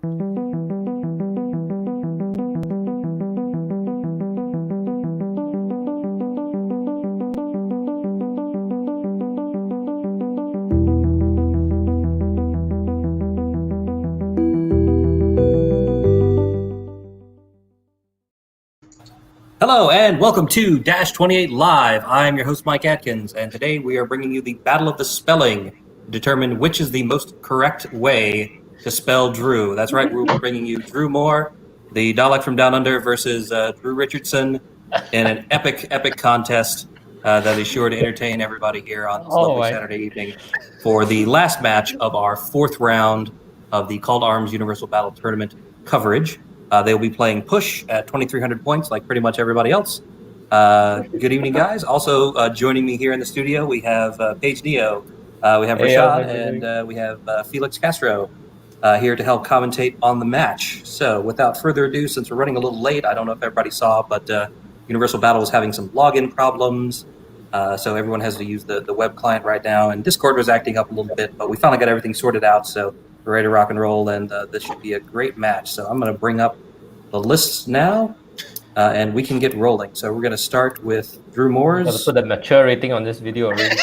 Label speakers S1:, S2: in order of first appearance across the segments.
S1: Hello and welcome to Dash 28 Live. I'm your host Mike Atkins, and today we are bringing you the Battle of the Spelling to determine which is the most correct way to spell Drew. That's right, we'll be bringing you Drew Moore, the Dalek from Down Under, versus Drew Richardson in an epic contest that is sure to entertain everybody here on this lovely Saturday evening for the last match of our fourth round of the Called Arms Universal Battle Tournament coverage. They'll be playing Push at 2,300 points, like pretty much everybody else. Good evening, guys. Also joining me here in the studio, we have Paige Dio, we have Rashad, and we have Felix Castro here to help commentate on the match. So without further ado, since we're running a little late, I don't know if everybody saw, but Universal Battle is having some login problems. So everyone has to use the web client right now, and Discord was acting up a little bit, but we finally got everything sorted out, so we're ready to rock and roll, and this should be a great match. So I'm going to bring up the lists now, and we can get rolling. So we're going to start with Drew Moore's.
S2: Got to put a mature rating on this video already.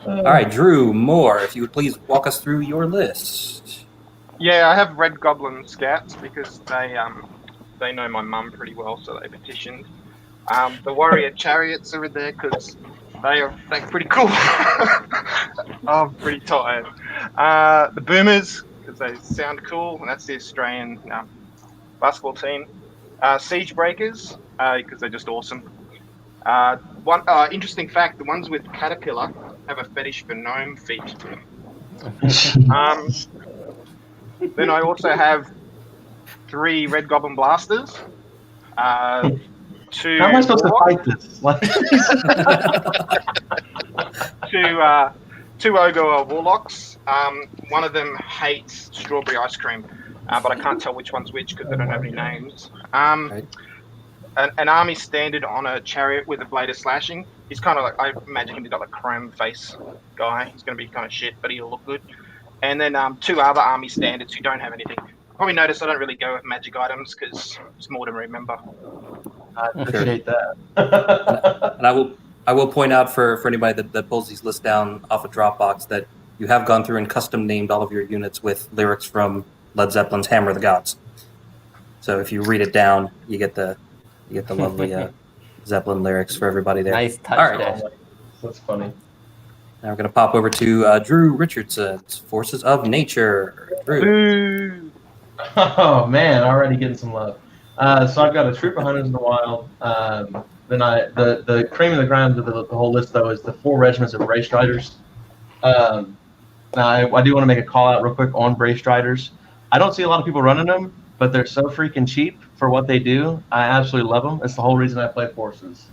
S1: All right, Drew Moore, if you would please walk us through your list.
S3: Yeah, I have Red Goblin Scouts because they know my mum pretty well, so they petitioned. The Warrior Chariots are in there because they're pretty cool. I'm pretty tired. The Boomers, because they sound cool, and that's the Australian basketball team. Siege Breakers, because they're just awesome. One interesting fact, the ones with Caterpillar have a fetish for gnome feet. Then I also have 3 Red Goblin Blasters. 2
S4: How am I supposed to fight this?
S3: two Ogre Warlocks. One of them hates strawberry ice cream, but I can't tell which one's which because they don't have any names. An army standard on a chariot with a blade of slashing. He's kind of like, I imagine him to be like a chrome face guy. He's going to be kind of shit, but he'll look good. And then 2 other army standards who don't have anything. Probably notice I don't really go with magic items because it's more to remember.
S4: I appreciate that.
S1: And I will point out for anybody that pulls these lists down off of Dropbox that you have gone through and custom named all of your units with lyrics from Led Zeppelin's Hammer of the Gods. So if you read it down, you get the lovely Zeppelin lyrics for everybody there.
S2: Nice touch.
S1: All right.
S2: There.
S4: That's funny.
S1: Now we're going to pop over to Drew Richardson's Forces of Nature. Drew.
S4: Oh man, already getting some love. So I've got a troop of hunters in the wild. Then the cream of the crime of the whole list though is the 4 regiments of Bray Striders. Now I do want to make a call out real quick on Bray Striders. I don't see a lot of people running them, but they're so freaking cheap for what they do. I absolutely love them. It's the whole reason I play Forces.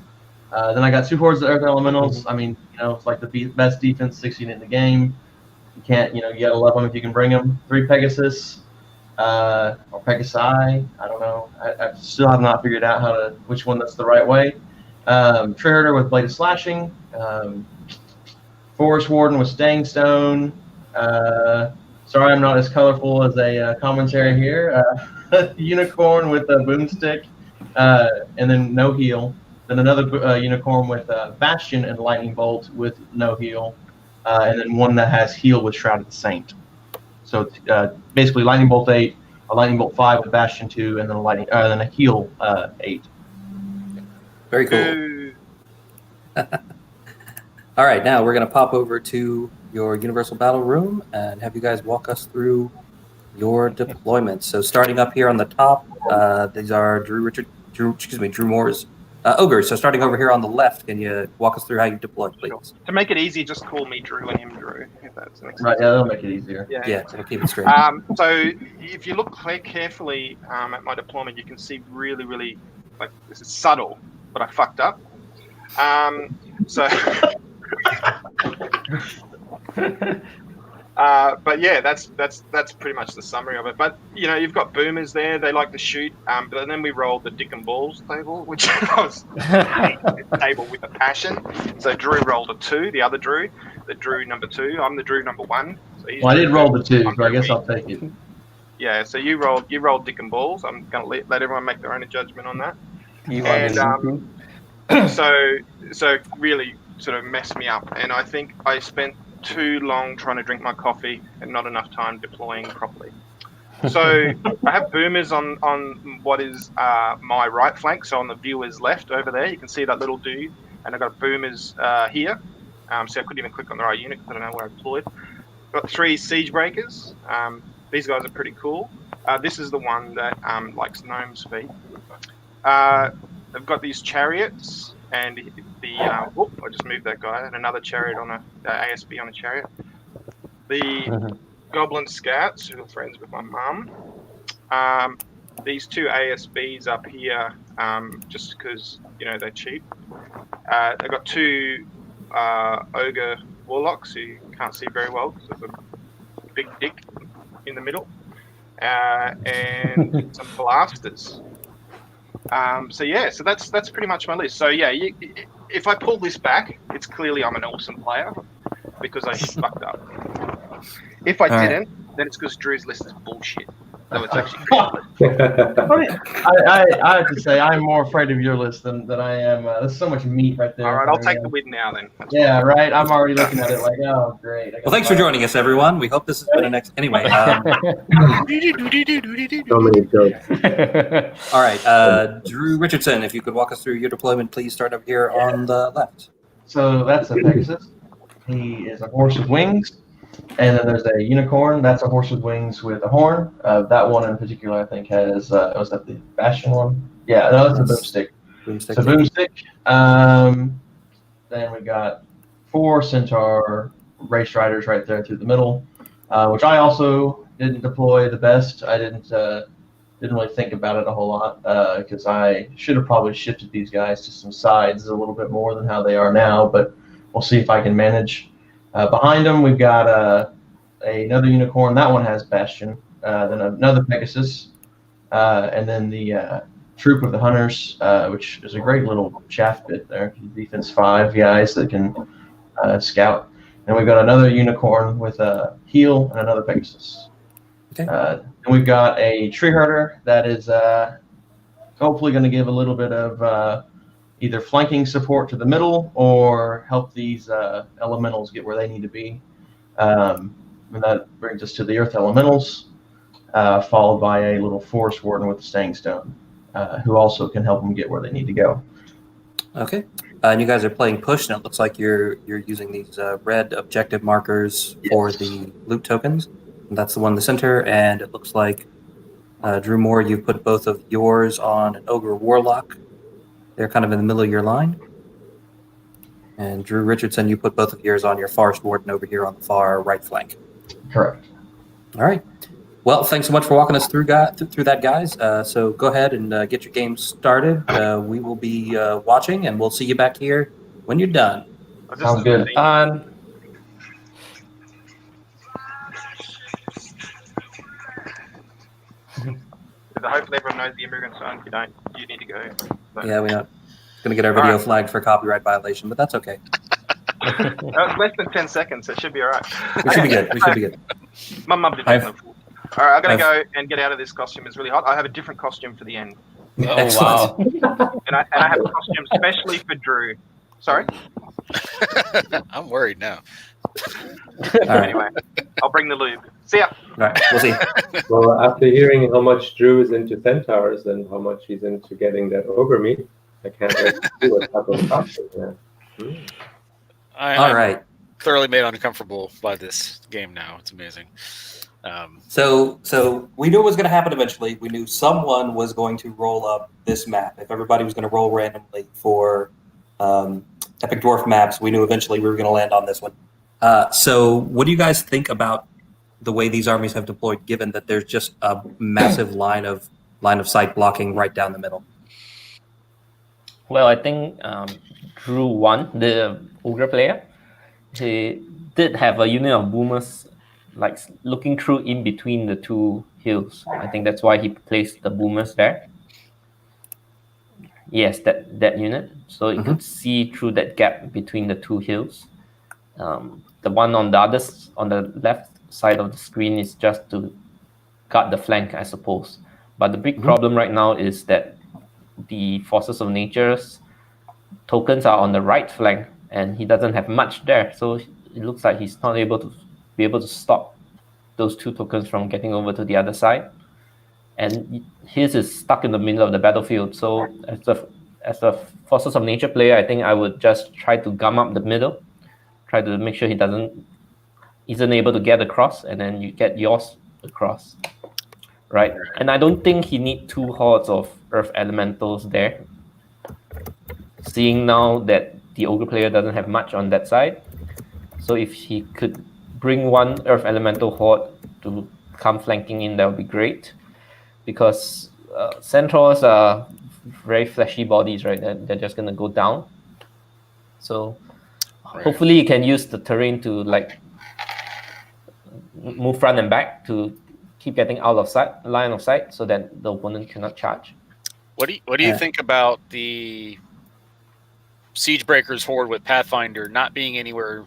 S4: Then I got 2 hordes of Earth Elementals. I mean, it's like the best defense 6 unit in the game. You can't, you gotta love them if you can bring them. 3 Pegasus. Or Pegasi, I don't know. I still have not figured out which one that's the right way. Tree Herder with Blade of Slashing. Forest Warden with Staying Stone. Sorry, I'm not as colorful as a commentary here. Unicorn with a Boomstick, and then no heal. Then another unicorn with Bastion and Lightning Bolt with no heal, and then one that has heal with Shrouded Saint. So basically, Lightning Bolt 8, a Lightning Bolt 5 with Bastion 2, and then a heal 8.
S1: Very cool. All right, now we're going to pop over to your Universal Battle Room and have you guys walk us through your deployments. So starting up here on the top, these are Drew Moore's ogres. So starting over here on the left, can you walk us through how you deploy, please?
S3: Sure. To make it easy, just call me Drew and him Drew. If that's next
S4: right, yeah, that'll make it easier.
S1: Yeah, so keep it straight.
S3: So if you look carefully at my deployment, you can see really, like, this is subtle, but I fucked up. But yeah, that's pretty much the summary of it. But you've got boomers there; they like to shoot. But then we rolled the dick and balls table, which was a table with a passion. So Drew rolled a 2, the other Drew, the Drew number 2. I'm the Drew number 1. So he's
S4: Well, I did roll the 2,
S3: on
S4: so I guess
S3: me.
S4: I'll take it.
S3: Yeah, so you rolled dick and balls. I'm gonna let everyone make their own judgment on that.
S2: T1
S3: And
S2: and
S3: so really sort of messed me up, and I think I spent too long trying to drink my coffee and not enough time deploying properly. So I have boomers on what is my right flank, so on the viewer's left over there. You can see that little dude, and I've got boomers here. So I couldn't even click on the right unit because I don't know where I deployed. Got 3 siege breakers. These guys are pretty cool. This is the one that likes gnome's feet. They've got these chariots, and I just moved that guy, and another chariot on a ASB on a chariot. The goblin scouts, who are friends with my mum. These 2 ASBs up here, just because they're cheap. They've got 2 ogre warlocks who can't see very well because there's a big dick in the middle, and some blasters. So that's pretty much my list. So yeah, if I pull this back, it's clearly I'm an awesome player because I fucked up. If I didn't, then it's because Drew's list is bullshit. So it's actually
S4: I have to say, I'm more afraid of your list than I am. There's so much meat right there.
S3: All right, I'll take the win now then.
S4: Yeah, right. I'm already looking at it like, oh, great.
S1: Well, thanks for joining us, everyone. We hope this has been anyway.
S5: So many jokes.
S1: All right, Drew Richardson, if you could walk us through your deployment, please start up here on the left.
S4: So that's a Pegasus. He is a horse with wings. And then there's a unicorn. That's a horse with wings with a horn. That one in particular, I think, has was that the Bastion one? Yeah, no, that's a boomstick.
S1: Boomstick.
S4: So boomstick. Then we got 4 centaur race riders right there through the middle, which I also didn't deploy the best. I didn't really think about it a whole lot because I should have probably shifted these guys to some sides a little bit more than how they are now. But we'll see if I can manage. Behind them, we've got another unicorn. That one has Bastion. Then another Pegasus. And then the troop of the hunters, which is a great little chaff bit there. Defense 5 guys that can scout. And we've got another unicorn with a heal and another Pegasus.
S1: Okay.
S4: And we've got a tree herder that is hopefully going to give a little bit of either flanking support to the middle or help these elementals get where they need to be. And that brings us to the earth elementals, followed by a little forest warden with a staying stone, who also can help them get where they need to go.
S1: Okay. And you guys are playing push, and it looks like you're using these red objective markers for the loot tokens. And that's the one in the center, and it looks like Drew Moore, you've put both of yours on an ogre warlock. They're kind of in the middle of your line. And Drew Richardson, you put both of yours on your forest warden over here on the far right flank.
S4: Correct.
S1: All right. Well, thanks so much for walking us through that, guys. So go ahead and get your game started. We will be watching, and we'll see you back here when you're done.
S4: Sounds good.
S3: Hopefully everyone knows the immigrant sign. If you don't, you need to go. So.
S1: Yeah, we're not going to get our video flagged for copyright violation, but that's okay.
S3: It's less than 10 seconds. So it should be all right.
S1: We should be good. We should be good.
S3: My mum did that. All right, I'm going to go and get out of this costume. It's really hot. I have a different costume for the end.
S2: Oh,
S1: Excellent.
S2: wow.
S3: And I have a costume specially for Drew. Sorry?
S6: I'm worried now.
S1: All right.
S3: Anyway, I'll bring the lube. See ya.
S1: All right. We'll see.
S5: Well, after hearing how much Drew is into centaurs and how much he's into getting that ogre meat, I can't wait to see what type of costume he has.
S1: All right.
S6: Thoroughly made uncomfortable by this game now. It's amazing.
S1: So we knew it was going to happen eventually. We knew someone was going to roll up this map. If everybody was going to roll randomly for Epic Dwarf maps, we knew eventually we were going to land on this one. So what do you guys think about the way these armies have deployed, given that there's just a massive line of sight blocking right down the middle?
S2: Well, I think Drew won, the ogre player. He did have a unit of boomers like looking through in between the 2 hills. I think that's why he placed the boomers there. Yes, that unit. So you could see through that gap between the 2 hills. The one on the left side of the screen is just to guard the flank, I suppose. But the big problem right now is that the Forces of Nature's tokens are on the right flank, and he doesn't have much there. So it looks like he's not able to stop those 2 tokens from getting over to the other side. And his is stuck in the middle of the battlefield. So as a Forces of Nature player, I think I would just try to gum up the middle, try to make sure he isn't able to get across, and then you get yours across. Right. And I don't think he need 2 hordes of Earth Elementals there. Seeing now that the Ogre player doesn't have much on that side. So if he could bring 1 Earth Elemental horde to come flanking in, that would be great. Because Centaurs are very fleshy bodies, right? They're just going to go down. So hopefully you can use the terrain to like move front and back to keep getting out of line of sight, so that the opponent cannot charge.
S6: What do you think about the Siegebreaker's horde with Pathfinder not being anywhere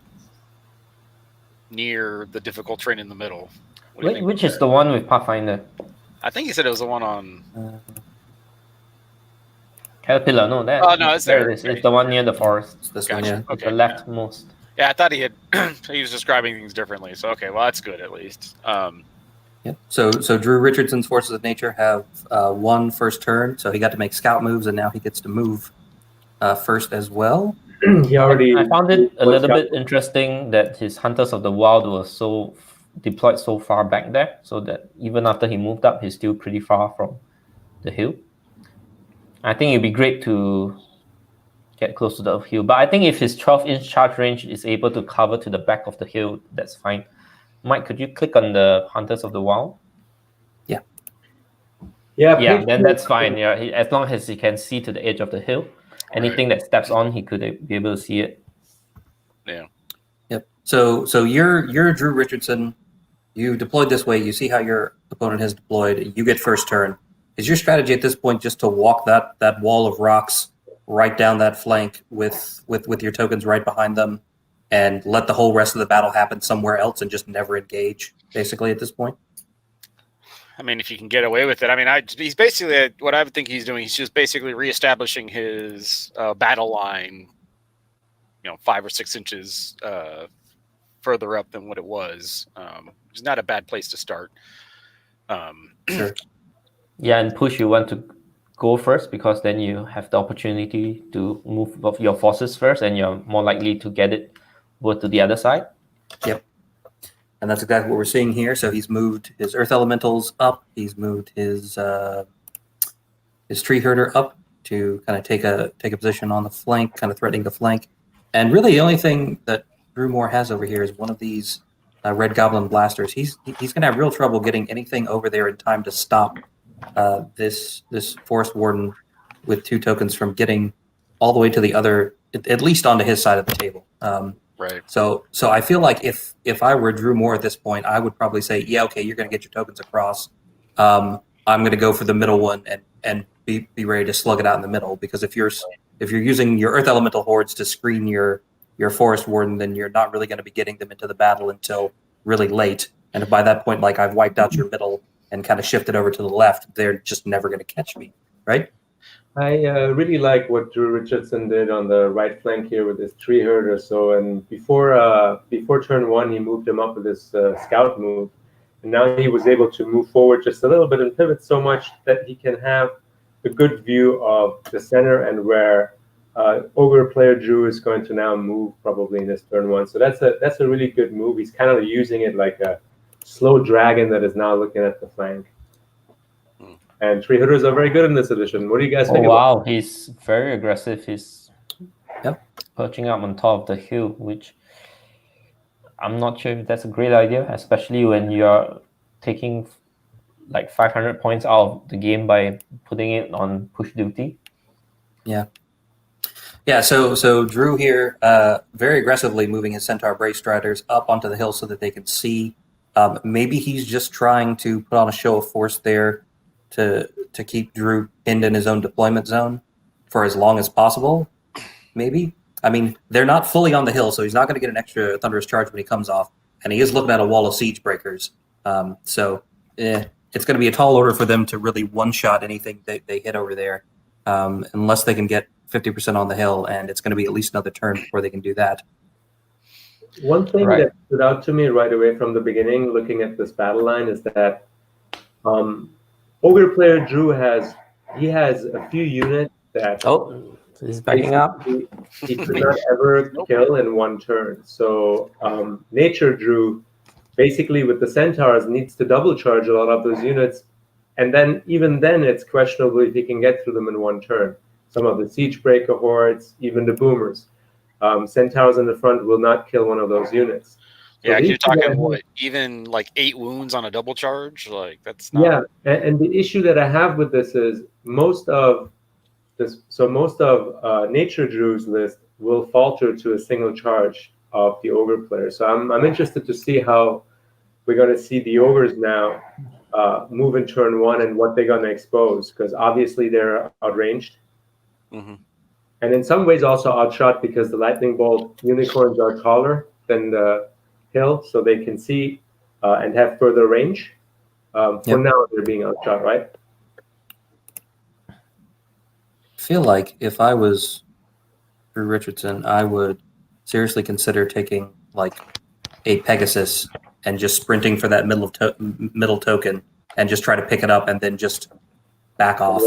S6: near the difficult terrain in the middle?
S2: Which is the one with Pathfinder?
S6: I think he said it was the one on
S2: Caterpillar. No, that.
S6: Oh no, it's there.
S2: It's the one near the forest.
S1: It's this
S6: Gotcha.
S1: one, yeah.
S6: Okay,
S2: the leftmost.
S6: Yeah, I thought he was describing things differently. So okay, well that's good at least.
S1: Yeah. So Drew Richardson's Forces of Nature have 1 first turn, so he got to make scout moves, and now he gets to move first as well.
S5: I
S2: found it a little bit interesting that his Hunters of the Wild were so deployed so far back there, so that even after he moved up, he's still pretty far from the hill. I think it'd be great to get close to the hill, but I think if his 12-inch charge range is able to cover to the back of the hill, that's fine. Mike, could you click on the Hunters of the Wild? Yeah, then that's fine. Yeah, as long as he can see to the edge of the hill, anything that steps on, he could be able to see it.
S6: Yeah.
S1: Yep. So you're Drew Richardson. You deployed this way. You see how your opponent has deployed. You get first turn. Is your strategy at this point just to walk that wall of rocks right down that flank with your tokens right behind them, and let the whole rest of the battle happen somewhere else and just never engage, basically, at this point?
S6: I mean, if you can get away with it. I mean, he's basically what I would think he's doing. He's just basically reestablishing his battle line, 5 or 6 inches further up than what it was. It's not a bad place to start.
S1: Sure.
S2: Yeah, and push, you want to go first because then you have the opportunity to move your forces first, and you're more likely to get it over to the other side.
S1: Yep. And that's exactly what we're seeing here. So he's moved his Earth Elementals up. He's moved his Tree Herder up to kind of take a position on the flank, kind of threatening the flank. And really, the only thing that Drew Moore has over here is one of these Red Goblin blasters. He's going to have real trouble getting anything over there in time to stop this Forest Warden with 2 tokens from getting all the way to the other, at least onto his side of the table.
S6: Right.
S1: So I feel like if I were Drew Moore at this point, I would probably say, yeah, okay, you're going to get your tokens across. I'm going to go for the middle one and be ready to slug it out in the middle, because if you're using your Earth Elemental hordes to screen your Forest Warden, then you're not really going to be getting them into the battle until really late. And by that point, like, I've wiped out your middle and kind of shifted over to the left, they're just never going to catch me, right?
S5: I really like what Drew Richardson did on the right flank here with his Tree Herder. So, and before turn 1, he moved him up with his scout move, and now he was able to move forward just a little bit and pivot so much that he can have a good view of the center and where Ogre player Drew is going to now move probably in his turn 1. So that's a really good move. He's kind of using it like a slow dragon that is now looking at the flank. And Tree Hooders are very good in this edition. What do you guys think?
S2: Wow, he's very aggressive. He's perching up on top of the hill, which I'm not sure if that's a great idea, especially when you're taking like 500 points out of the game by putting it on push duty.
S1: Yeah. So Drew here, very aggressively moving his Centaur Brave Striders up onto the hill so that they can see. Maybe he's just trying to put on a show of force there to keep Drew pinned in his own deployment zone for as long as possible. Maybe. I mean, they're not fully on the hill, so he's not going to get an extra Thunderous Charge when he comes off. and he is looking at a wall of siege breakers. So it's going to be a tall order for them to really one-shot anything they hit over there, unless they can get 50% on the hill, and it's going to be at least another turn before they can do that.
S5: One thing
S2: Right.
S5: that stood out to me right away from the beginning, looking at this battle line, is that Ogre player Drew has a few units that
S2: Oh, he's backing up.
S5: he could not ever kill in one turn. So Nature Drew, basically with the Centaurs, needs to double charge a lot of those units, and then even then it's questionable if he can get through them in one turn. Some of the Siege Breaker hordes, even the Boomers. Centaurs in the front will not kill one of those units. So
S6: Yeah,
S5: the
S6: you're
S5: issue that I
S6: talking
S5: have-
S6: even like 8 wounds on a double charge. Like that's not.
S5: Yeah, and the issue that I have with this is most of Nature Drew's list will falter to a single charge of the Ogre player. So I'm interested to see how we're going to see the Ogres now move in turn one and what they're going to expose, because obviously they're outranged.
S6: Mm-hmm.
S5: And in some ways also outshot, because the lightning bolt unicorns are taller than the hill, so they can see and have further range. For now, they're being outshot, right?
S1: I feel like if I was Drew Richardson, I would seriously consider taking like a Pegasus and just sprinting for that middle token and just try to pick it up and then just back off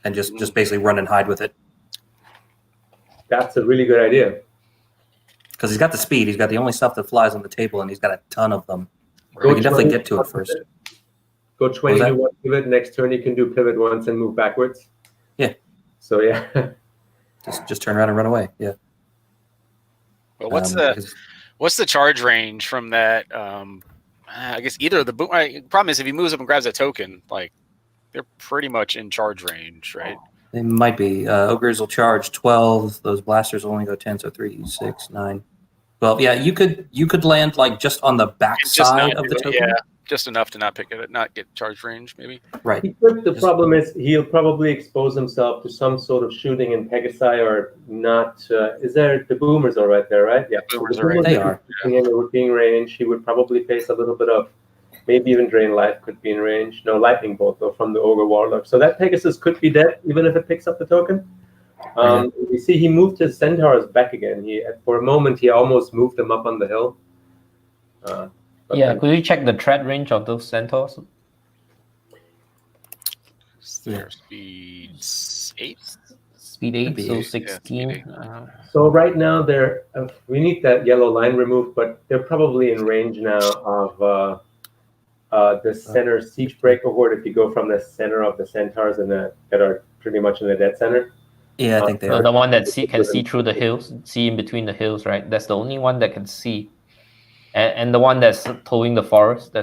S1: and just basically run and hide with it.
S5: That's a really good idea.
S1: Because he's got the speed, he's got the only stuff that flies on the table, and he's got a ton of them.
S5: Go
S1: We can definitely
S5: 20
S1: get to it first.
S5: Go 20
S1: What
S5: to
S1: was
S5: one pivot. Next turn, you can do pivot once and move backwards.
S1: Yeah.
S5: So yeah.
S1: Just turn around and run away. Yeah.
S6: But what's the charge range from that? I guess either of the boom. Problem is, if he moves up and grabs a token, like they're pretty much in charge range, right?
S1: They might be. Ogres will charge 12. Those blasters will only go 10, so 3, 6, 9, 12. Yeah, you could land like just on the back
S6: And just
S1: side
S6: not
S1: of the
S6: do it,
S1: token.
S6: yeah, just enough to not pick it, not get charge range, maybe.
S1: Right.
S5: The problem is he'll probably expose himself to some sort of shooting in Pegasi or not. Is there the Boomers are right there, right? Yeah.
S6: Boomers
S5: the
S6: are right
S1: They are.
S5: would be in range. He would probably face a little bit of, maybe even Drain Life could be in range. No, Lightning Bolt though from the Ogre Warlock. So that Pegasus could be dead even if it picks up the token. You see, he moved his Centaurs back again. For a moment he almost moved them up on the hill.
S2: Yeah, could you check the threat range of those Centaurs?
S6: Their speed's 8.
S2: Speed 8,
S1: Could be
S2: so
S1: 8,
S2: 16.
S6: speed
S5: So right now we need that yellow line removed, but they're probably in range now of the center Siege Breaker horde. If you go from the center of the Centaurs that are pretty much in the dead center.
S1: Yeah, I think they
S2: So
S1: are.
S2: the one that can see through the hills, see in between the hills, right? That's the only one that can see. And the one that's towing the forest,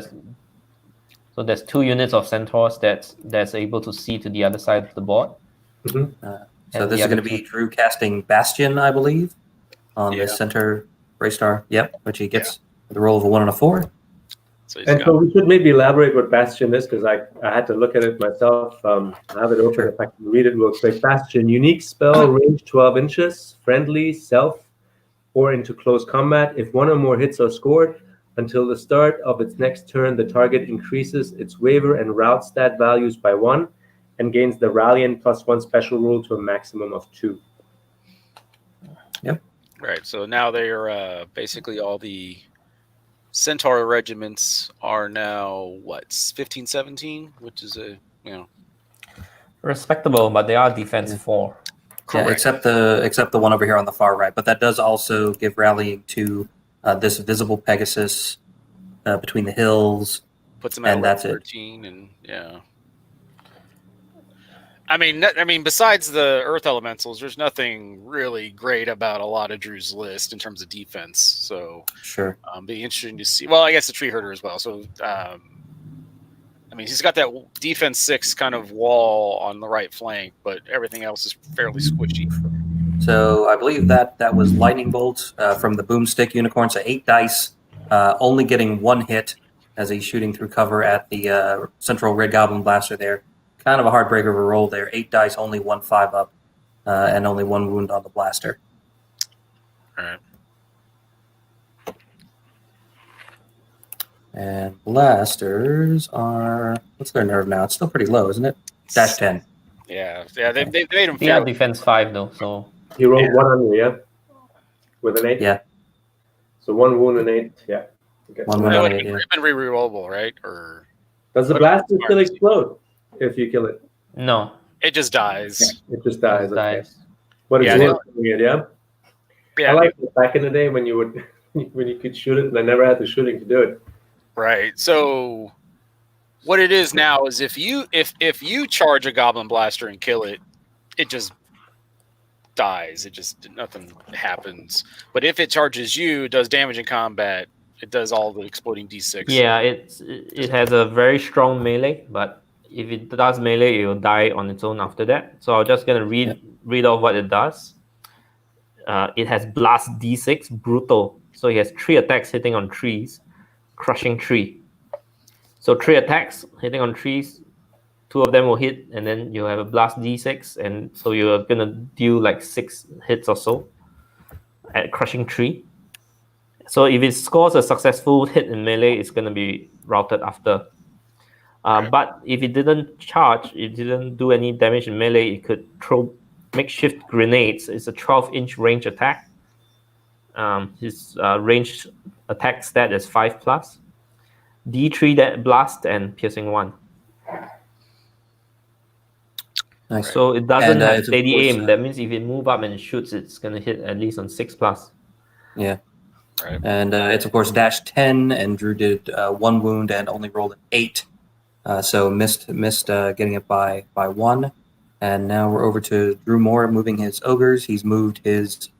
S2: so there's 2 units of Centaurs that's able to see to the other side of the board.
S5: Mhm.
S1: So this is going to be Drew casting Bastion, I believe, on the center Raystar. Yep, which he gets with a roll of a 1 and a 4.
S6: So he's
S5: And
S6: got,
S5: so we should maybe elaborate what Bastion is, because I had to look at it myself. I have it open.
S1: Sure.
S5: If I can read it real quick. Bastion, unique spell, range 12 inches, friendly, self, or into close combat. If 1 or more hits are scored, until the start of its next turn, the target increases its waver and route stat values by 1 and gains the Ralliant +1 special rule to a maximum of 2.
S1: Yep.
S6: right. So now they are basically all the Centaur regiments are now what 15, 17, which is
S2: respectable, but they are defense 4.
S1: Yeah, except the one over here on the far right. But that does also give rallying to this visible Pegasus between the hills.
S6: puts them at
S1: And that's it.
S6: 13, and yeah. I mean, besides the Earth Elementals, there's nothing really great about a lot of Drew's list in terms of defense. So,
S1: Sure.
S6: be interesting to see. Well, I guess the Tree Herder as well. So, I mean, he's got that defense 6 kind of wall on the right flank, but everything else is fairly squishy.
S1: So I believe that was Lightning Bolt from the Boomstick Unicorn. So 8 dice, only getting 1 hit as he's shooting through cover at the Central Red Goblin Blaster there. Kind of a heartbreaker of a roll there. 8 dice, only 1 5 up, and only 1 wound on the blaster.
S6: All right.
S1: And blasters are, what's their nerve now? It's still pretty low, isn't it? -10.
S6: Yeah.
S1: Okay.
S6: They made him
S2: They are
S6: fair.
S2: defense 5 though, so
S5: He rolled 1 on you, yeah? With an 8?
S1: Yeah.
S5: So 1 wound and 8, yeah. Okay.
S1: One
S6: It
S1: wound on
S6: would
S1: 8, yeah.
S6: have been re-rollable, right? Or
S5: Does the blaster still explode if you kill it?
S2: no.
S6: it just dies.
S5: It just dies.
S2: It
S5: Okay.
S2: dies.
S5: What is
S6: Yeah,
S5: it?
S6: no.
S5: Yeah.
S6: Yeah.
S5: I like it back in the day when you would when you could shoot it, and I never had the shooting to do it.
S6: Right. So what it is now is if you charge a goblin blaster and kill it, it just dies. It just nothing happens. But if it charges you, it does damage in combat. It does all the exploding d6.
S2: Yeah, it has a very strong melee, but if it does melee, it will die on its own after that. So I'm just gonna read off what it does. It has blast d6 brutal, so it has 3 attacks hitting on trees, crushing 3. So 3 attacks hitting on trees, 2 of them will hit, and then you have a blast d6, and so you're gonna deal like 6 hits or so at crushing 3. So if it scores a successful hit in melee, it's gonna be routed after. But if it didn't charge, it didn't do any damage in melee, it could throw makeshift grenades. It's a 12-inch range attack. His range attack stat is 5+. D3 that blast and piercing 1.
S1: Nice.
S2: So it doesn't
S1: And,
S2: have
S1: it's of
S2: steady
S1: course,
S2: aim. That means if it move up and shoots, it's gonna hit at least on 6+.
S1: Yeah.
S6: Right.
S1: And it's of course -10, and Drew did 1 wound and only rolled an 8, so missed getting it by 1. And now we're over to Drew Moore moving his ogres. He's moved his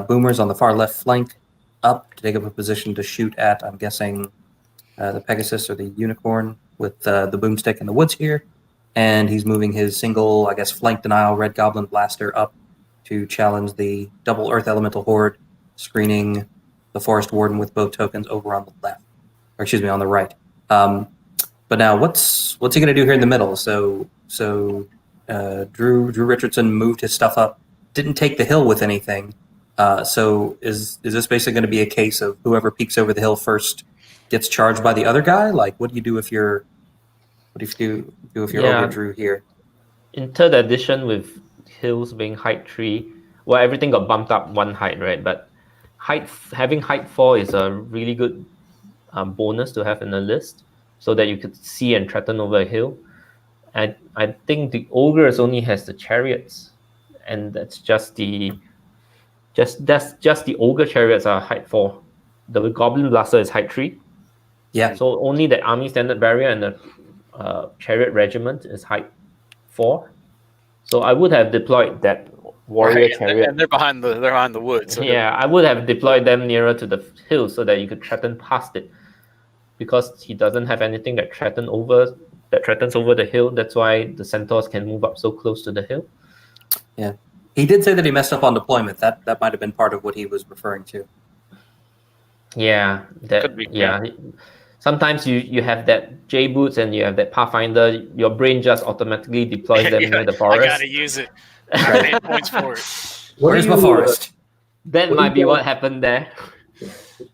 S1: boomers on the far left flank up to take up a position to shoot at, I'm guessing, the Pegasus or the Unicorn with the boomstick in the woods here. And he's moving his single, I guess, flank denial Red Goblin Blaster up to challenge the double Earth Elemental Horde, screening the Forest Warden with both tokens over on the left, or excuse me, on the right. But now, what's he going to do here in the middle? So Drew Richardson moved his stuff up, didn't take the hill with anything. So is this basically going to be a case of whoever peeks over the hill first gets charged by the other guy? Like, what do you do if you're over Drew here?
S2: In third edition, with hills being height 3, well, everything got bumped up 1 height, right? But having height 4 is a really good bonus to have in the list, so that you could see and threaten over a hill. And I think the ogres only has the chariots, and that's just the ogre chariots are height 4. The goblin blaster is height 3.
S1: Yeah.
S2: So only the army standard barrier and the chariot regiment is height 4. So I would have deployed that warrior chariot.
S6: And they're behind the woods. So
S2: yeah, I would have deployed them nearer to the hill so that you could threaten past it. Because he doesn't have anything that threatens over the hill. That's why the centaurs can move up so close to the hill.
S1: Yeah. He did say that he messed up on deployment. That might have been part of what he was referring to.
S2: Yeah.
S6: Could be, yeah.
S2: Sometimes you have that J boots and you have that Pathfinder. Your brain just automatically deploys them near the forest.
S6: I gotta use it. I got 8 points for it.
S1: Where's my forest?
S2: That might be what happened there.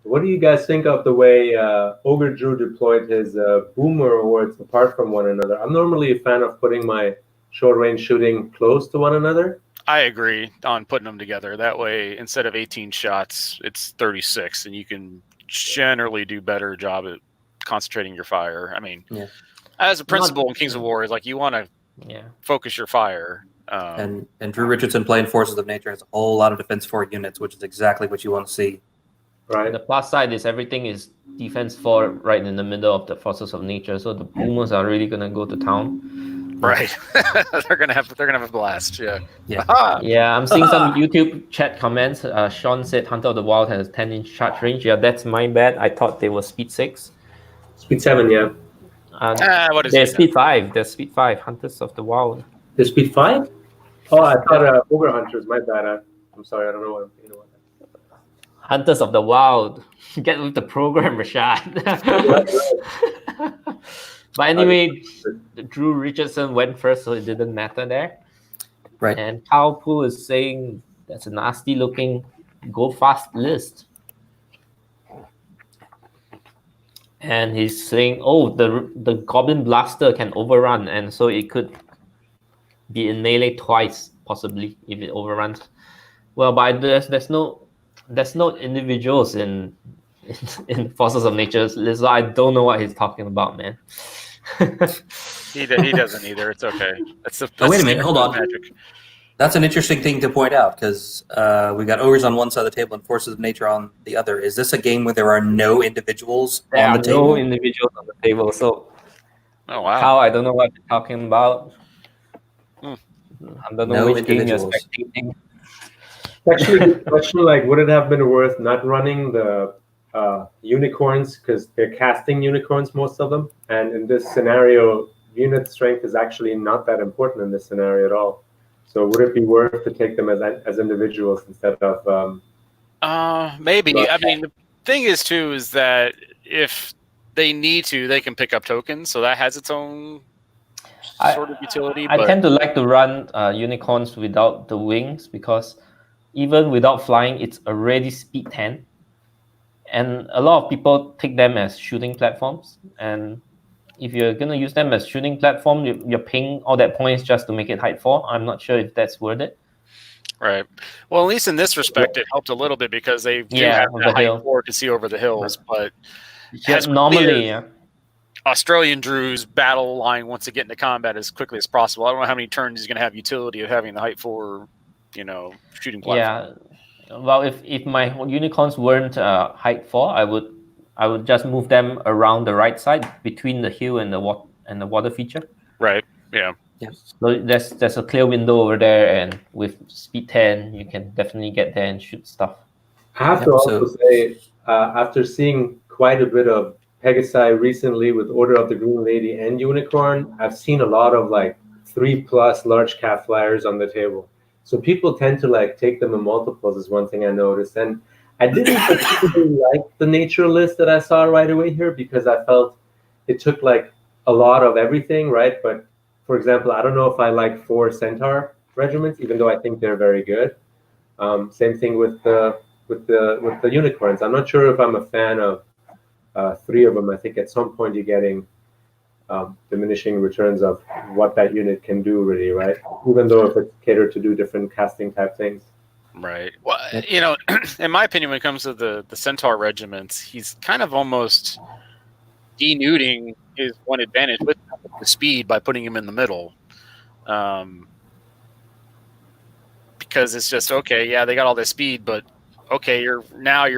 S5: What do you guys think of the way Ogre Drew deployed his boomer hordes apart from one another? I'm normally a fan of putting my short-range shooting close to one another.
S6: I agree on putting them together. That way, instead of 18 shots, it's 36, and you can generally do better job at concentrating your fire. I mean, as a principle in Kings of War, is like you want to focus your fire.
S1: And Drew Richardson playing Forces of Nature has a whole lot of defense 4 units, which is exactly what you want to see.
S5: Right.
S2: The plus side is everything is defense 4 right in the middle of the Forces of Nature, so the boomers are really gonna go to town.
S6: Right. they're gonna have a blast. Yeah.
S2: Yeah, I'm seeing some YouTube chat comments. Sean said Hunter of the Wild has 10-inch charge range. Yeah, that's my bad. I thought they were speed 6.
S5: Speed 7, yeah.
S6: What is
S2: they're
S6: it?
S2: speed 5. They're speed 5. Hunters of the Wild.
S5: The speed 5? Oh, I thought Ogre Hunters. My bad. I'm sorry. I don't know what you know.
S2: Hunters of the Wild. Get with the program, Rashad. But anyway, Drew Richardson went first, so it didn't matter there.
S1: Right.
S2: And Kyle Poo is saying that's a nasty looking go fast list. and he's saying, "Oh, the Goblin Blaster can overrun, and so it could be in melee twice, possibly if it overruns." Well, but there's no individuals in Forces of Nature, so I don't know what he's talking about, man.
S6: He doesn't either. It's okay. That's
S1: wait a minute, hold on.
S6: Magic.
S1: That's an interesting thing to point out because we got ogres on one side of the table and forces of nature on the other. Is this a game where there are no individuals
S2: There
S1: on the
S2: are
S1: table?
S2: no individuals on the table, so
S6: Oh wow.
S2: how I don't know what you're talking about.
S6: Hmm.
S2: I don't know
S1: No
S2: which game you're
S1: individuals.
S2: spectating.
S5: Actually, good question. Like, would it have been worth not running the unicorns because they're casting unicorns, most of them, and in this scenario, unit strength is actually not that important in this scenario at all. So, would it be worth to take them as individuals instead of?
S6: Maybe.
S5: Right.
S6: I mean, the thing is too is that if they need to, they can pick up tokens, so that has its own sort of utility.
S2: I
S6: but
S2: tend to like to run unicorns without the wings because even without flying, it's already speed 10. And a lot of people take them as shooting platforms. And if you're going to use them as shooting platform, you're paying all that points just to make it height 4. I'm not sure if that's worth it.
S6: right. Well, at least in this respect, it helped a little bit because they do have
S2: the
S6: that height
S2: hill.
S6: 4 to see over the hills. But
S2: Yeah,
S6: as
S2: normally,
S6: Australian Drew's battle line wants to get into combat as quickly as possible. I don't know how many turns he's going to have utility of having the height 4, shooting platform.
S2: Yeah. Well, if my unicorns weren't height 4, I would just move them around the right side between the hill and the water feature.
S6: Right. Yeah.
S2: So there's a clear window over there, and with speed 10, you can definitely get there and shoot stuff.
S5: I have to also say, after seeing quite a bit of Pegasi recently with Order of the Green Lady and Unicorn, I've seen a lot of like 3+ large cat flyers on the table. So people tend to like take them in multiples is one thing I noticed. And I didn't particularly like the nature list that I saw right away here because I felt it took like a lot of everything, right? But for example, I don't know if I like 4 Centaur regiments, even though I think they're very good. Same thing with the unicorns. I'm not sure if I'm a fan of 3 of them. I think at some point you're getting diminishing returns of what that unit can do, really, right? Even though if it's catered to do different casting type things.
S6: Right. Well, in my opinion, when it comes to the Centaur regiments, he's kind of almost denuding his one advantage with the speed by putting him in the middle. Because it's just, okay, yeah, they got all this speed, but okay, you're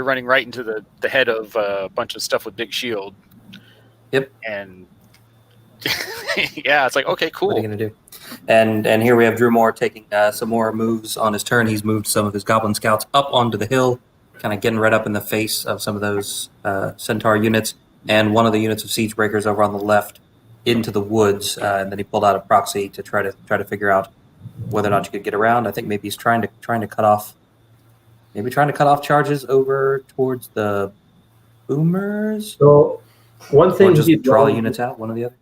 S6: running right into the head of a bunch of stuff with big shield.
S1: Yep.
S6: And yeah, it's like, okay, cool.
S1: What are you gonna do? And here we have Drew Moore taking some more moves on his turn. He's moved some of his Goblin Scouts up onto the hill, kind of getting right up in the face of some of those Centaur units, and one of the units of Siege Breakers over on the left into the woods. And then he pulled out a proxy to try to figure out whether or not you could get around. I think maybe he's trying to cut off charges over towards the boomers.
S5: So one thing,
S1: or just draw the units out, one or the other.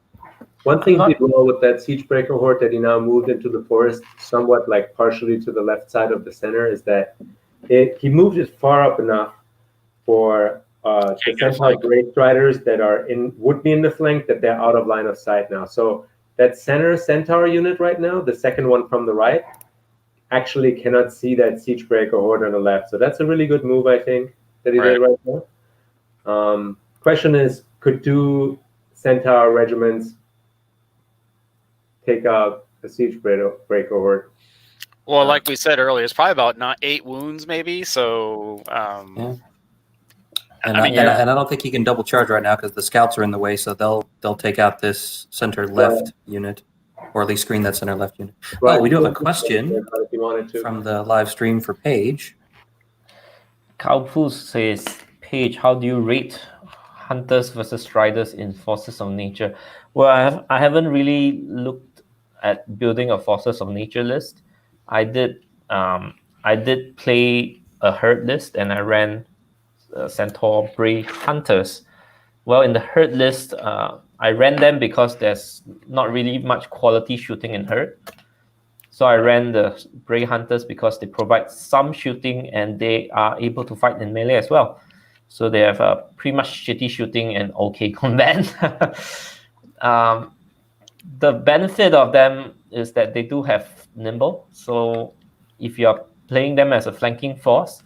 S5: One thing he did well with that Siege Breaker horde that he now moved into the forest, somewhat like partially to the left side of the center, is that he moved it far up enough for the Centaur Great Striders that would be in the flank, that they're out of line of sight now. So that center Centaur unit right now, the second one from the right, actually cannot see that Siege Breaker horde on the left. So that's a really good move, I think, that he did right now. Question is, could 2 Centaur regiments take out the Siege Breaker horde?
S6: Well, like we said earlier, it's probably about 8 wounds, maybe. So,
S1: yeah. And I don't think he can double charge right now because the scouts are in the way. So they'll take out this center left unit, or at least screen that center left unit. Right. Oh, we do have a question from the live stream for Paige.
S2: Kalpus says, Paige, how do you rate Hunters versus Striders in Forces of Nature? Well, I haven't really looked at building a Forces of Nature list. I did play a herd list, and I ran Centaur Bray Hunters. Well, in the herd list, I ran them because there's not really much quality shooting in herd. So I ran the Bray Hunters because they provide some shooting and they are able to fight in melee as well. So they have pretty much shitty shooting and okay combat. The benefit of them is that they do have nimble. So if you're playing them as a flanking force,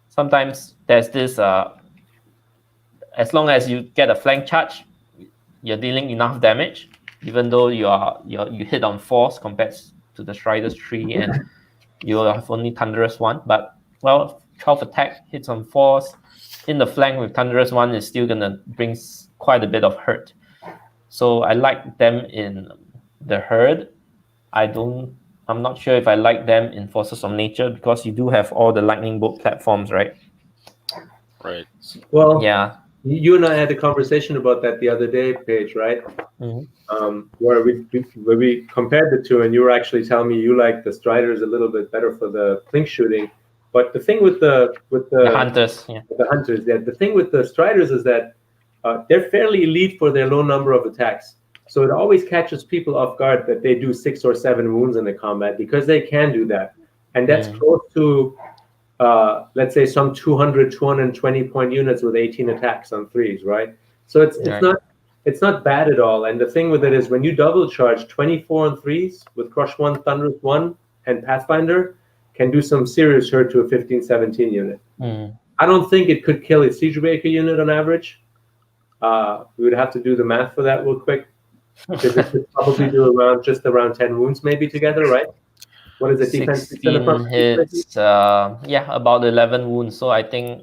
S2: sometimes there's this, as long as you get a flank charge, you're dealing enough damage, even though you hit on force compared to the Strider's 3, and you have only Thunderous 1. But, well, 12 attack hits on force in the flank with Thunderous 1 is still going to bring quite a bit of hurt. So I like them in the Herd. I'm not sure if I like them in Forces of Nature, because you do have all the Lightning Bolt platforms, right?
S6: Right.
S5: Well,
S2: Yeah.
S5: you and I had a conversation about that the other day, Paige, right? Where we compared the two, and you were actually telling me you like the Striders a little bit better for the blink shooting. But the thing with the
S2: Hunters,
S5: the thing with the Striders is that they're fairly elite for their low number of attacks. So it always catches people off guard that they do 6 or 7 wounds in the combat, because they can do that. And that's close to, let's say, some 200, 220 point units with 18 attacks on 3s, right? So it's not bad at all. And the thing with it is, when you double charge 24 on 3s with Crush 1, Thunderous 1, and Pathfinder, can do some serious hurt to a 15, 17 unit. I don't think it could kill a Siegebreaker unit on average. We would have to do the math for that real quick, because it could probably do just around 10 wounds maybe together, right? What is it? Defense
S2: 16 hits, about 11 wounds. So I think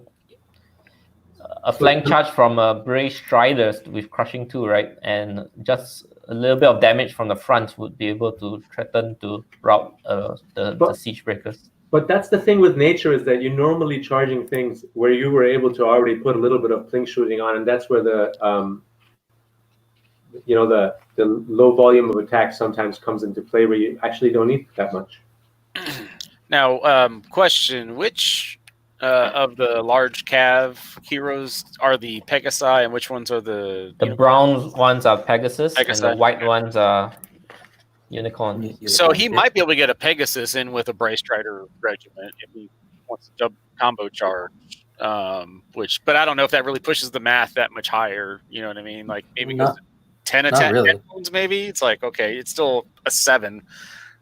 S2: a flank charge from a Brave Striders with Crushing 2, right? And just a little bit of damage from the front would be able to threaten to rout the Siege Breakers.
S5: But that's the thing with Nature, is that you're normally charging things where you were able to already put a little bit of blink shooting on, and that's where the low volume of attack sometimes comes into play, where you actually don't need that much.
S6: Now, question: which of the large cav heroes are the Pegasi, and which ones are the
S2: brown ones are Pegasus, and the white ones are Unicorn.
S6: So he might be able to get a Pegasus in with a Brave Strider regiment if he wants to combo charge. But I don't know if that really pushes the math that much higher. You know what I mean? Like maybe goes to 10 attack wounds. Maybe it's like, okay, it's still a 7.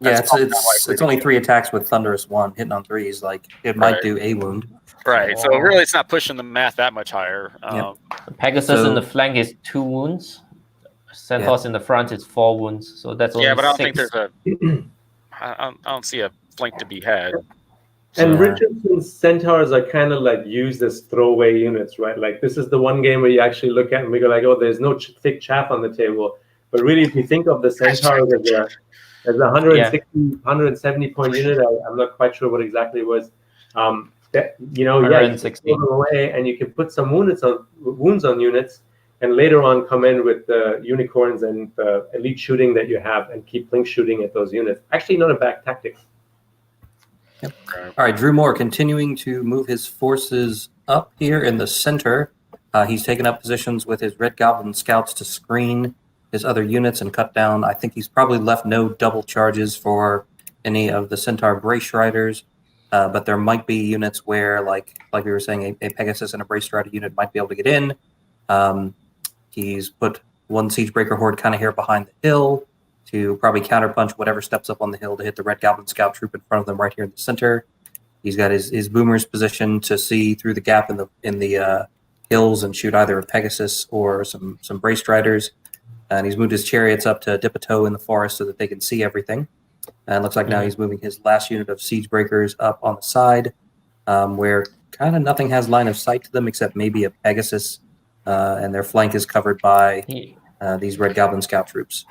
S1: That's it's only 3 attacks with Thunderous 1 hitting on 3s. Like it might do a wound.
S6: Right. So really, it's not pushing the math that much higher.
S2: Pegasus in the flank is 2 wounds. Centaurs in the front is 4 wounds, so that's only
S6: but I don't
S2: 6.
S6: think there's I don't see a flank to be had.
S5: And Richardson's Centaurs are kind of like used as throwaway units, right? Like this is the one game where you actually look at and we go like, oh, there's no thick chaff on the table. But really, if you think of the Centaurs as a 160, 170 point unit, I'm not quite sure what exactly it was. You can throw them away, and you can put some wounds on units, and later on come in with the unicorns and the elite shooting that you have, and keep blink shooting at those units. Actually, not a bad tactic.
S1: Yep. All right, Drew Moore continuing to move his forces up here in the center. He's taken up positions with his Red Goblin scouts to screen his other units and cut down. I think he's probably left no double charges for any of the Centaur Brace Riders, but there might be units where, like we were saying, a Pegasus and a Brace Rider unit might be able to get in. He's put one Siegebreaker horde kind of here behind the hill to probably counterpunch whatever steps up on the hill to hit the Red Goblin Scout troop in front of them right here in the center. He's got his boomers positioned to see through the gap in the hills and shoot either a Pegasus or some Brace Riders. And he's moved his chariots up to dip a toe in the forest so that they can see everything. And it looks like now he's moving his last unit of Siegebreakers up on the side, where kind of nothing has line of sight to them except maybe a Pegasus, and their flank is covered by these Red Goblin Scout troops.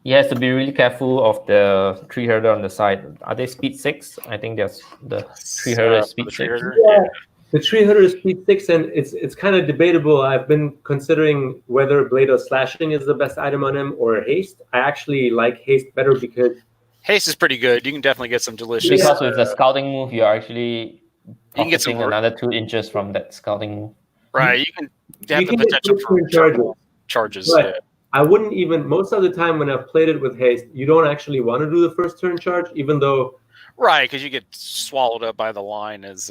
S2: He has to be really careful of the tree herder on the side. Are they speed 6? I think there's the tree herder is speed 6.
S5: Yeah, the tree herder is speed 6, and it's kind of debatable. I've been considering whether Blade of Slashing is the best item on him or Haste. I actually like Haste better because
S6: Haste is pretty good. You can definitely get some delicious.
S2: Because with the scouting move, you're actually
S6: get some
S2: another 2 inches from that scouting move.
S6: Right, you can have the potential for charges.
S5: But I wouldn't even, most of the time when I've played it with Haste, you don't actually want to do the first turn charge, even though
S6: Right, because you get swallowed up by the line as.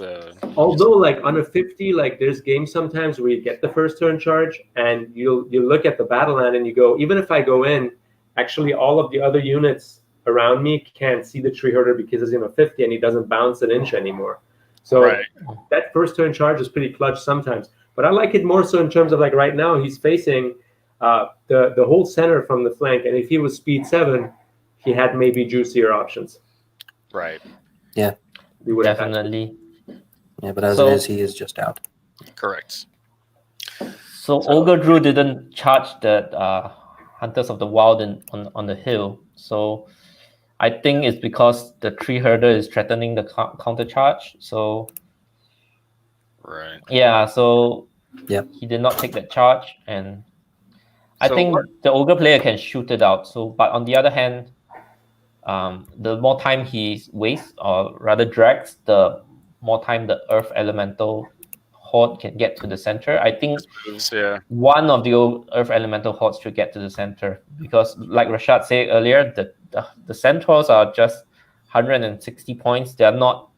S5: Although, like on a 50, like there's games sometimes where you get the first turn charge, and you look at the battle line and you go, even if I go in, actually all of the other units around me can't see the tree herder because he's in a 50 and he doesn't bounce an inch anymore. So
S6: Right.
S5: that first turn charge is pretty clutch sometimes. But I like it more so in terms of like right now he's facing the whole center from the flank, and if he was speed 7, he had maybe juicier options.
S6: Right.
S1: Yeah.
S5: We would have had-
S2: Definitely.
S1: Yeah, but as
S2: So-
S1: it is, he is just out.
S6: Correct.
S2: So Ogre Drew didn't charge the Hunters of the Wild on the hill. So I think it's because the tree herder is threatening the counter charge. So
S6: Right.
S2: yeah, so
S1: Yep.
S2: he did not take that charge, and I
S6: So
S2: think
S6: what-
S2: the Ogre player can shoot it out. So, but on the other hand, the more time he wastes, or rather drags, the more time the Earth Elemental Horde can get to the center. I think
S6: Yeah.
S2: one of the Earth Elemental Hordes should get to the center, because, like Rashad said earlier, the Centaurs are just 160 points. They're not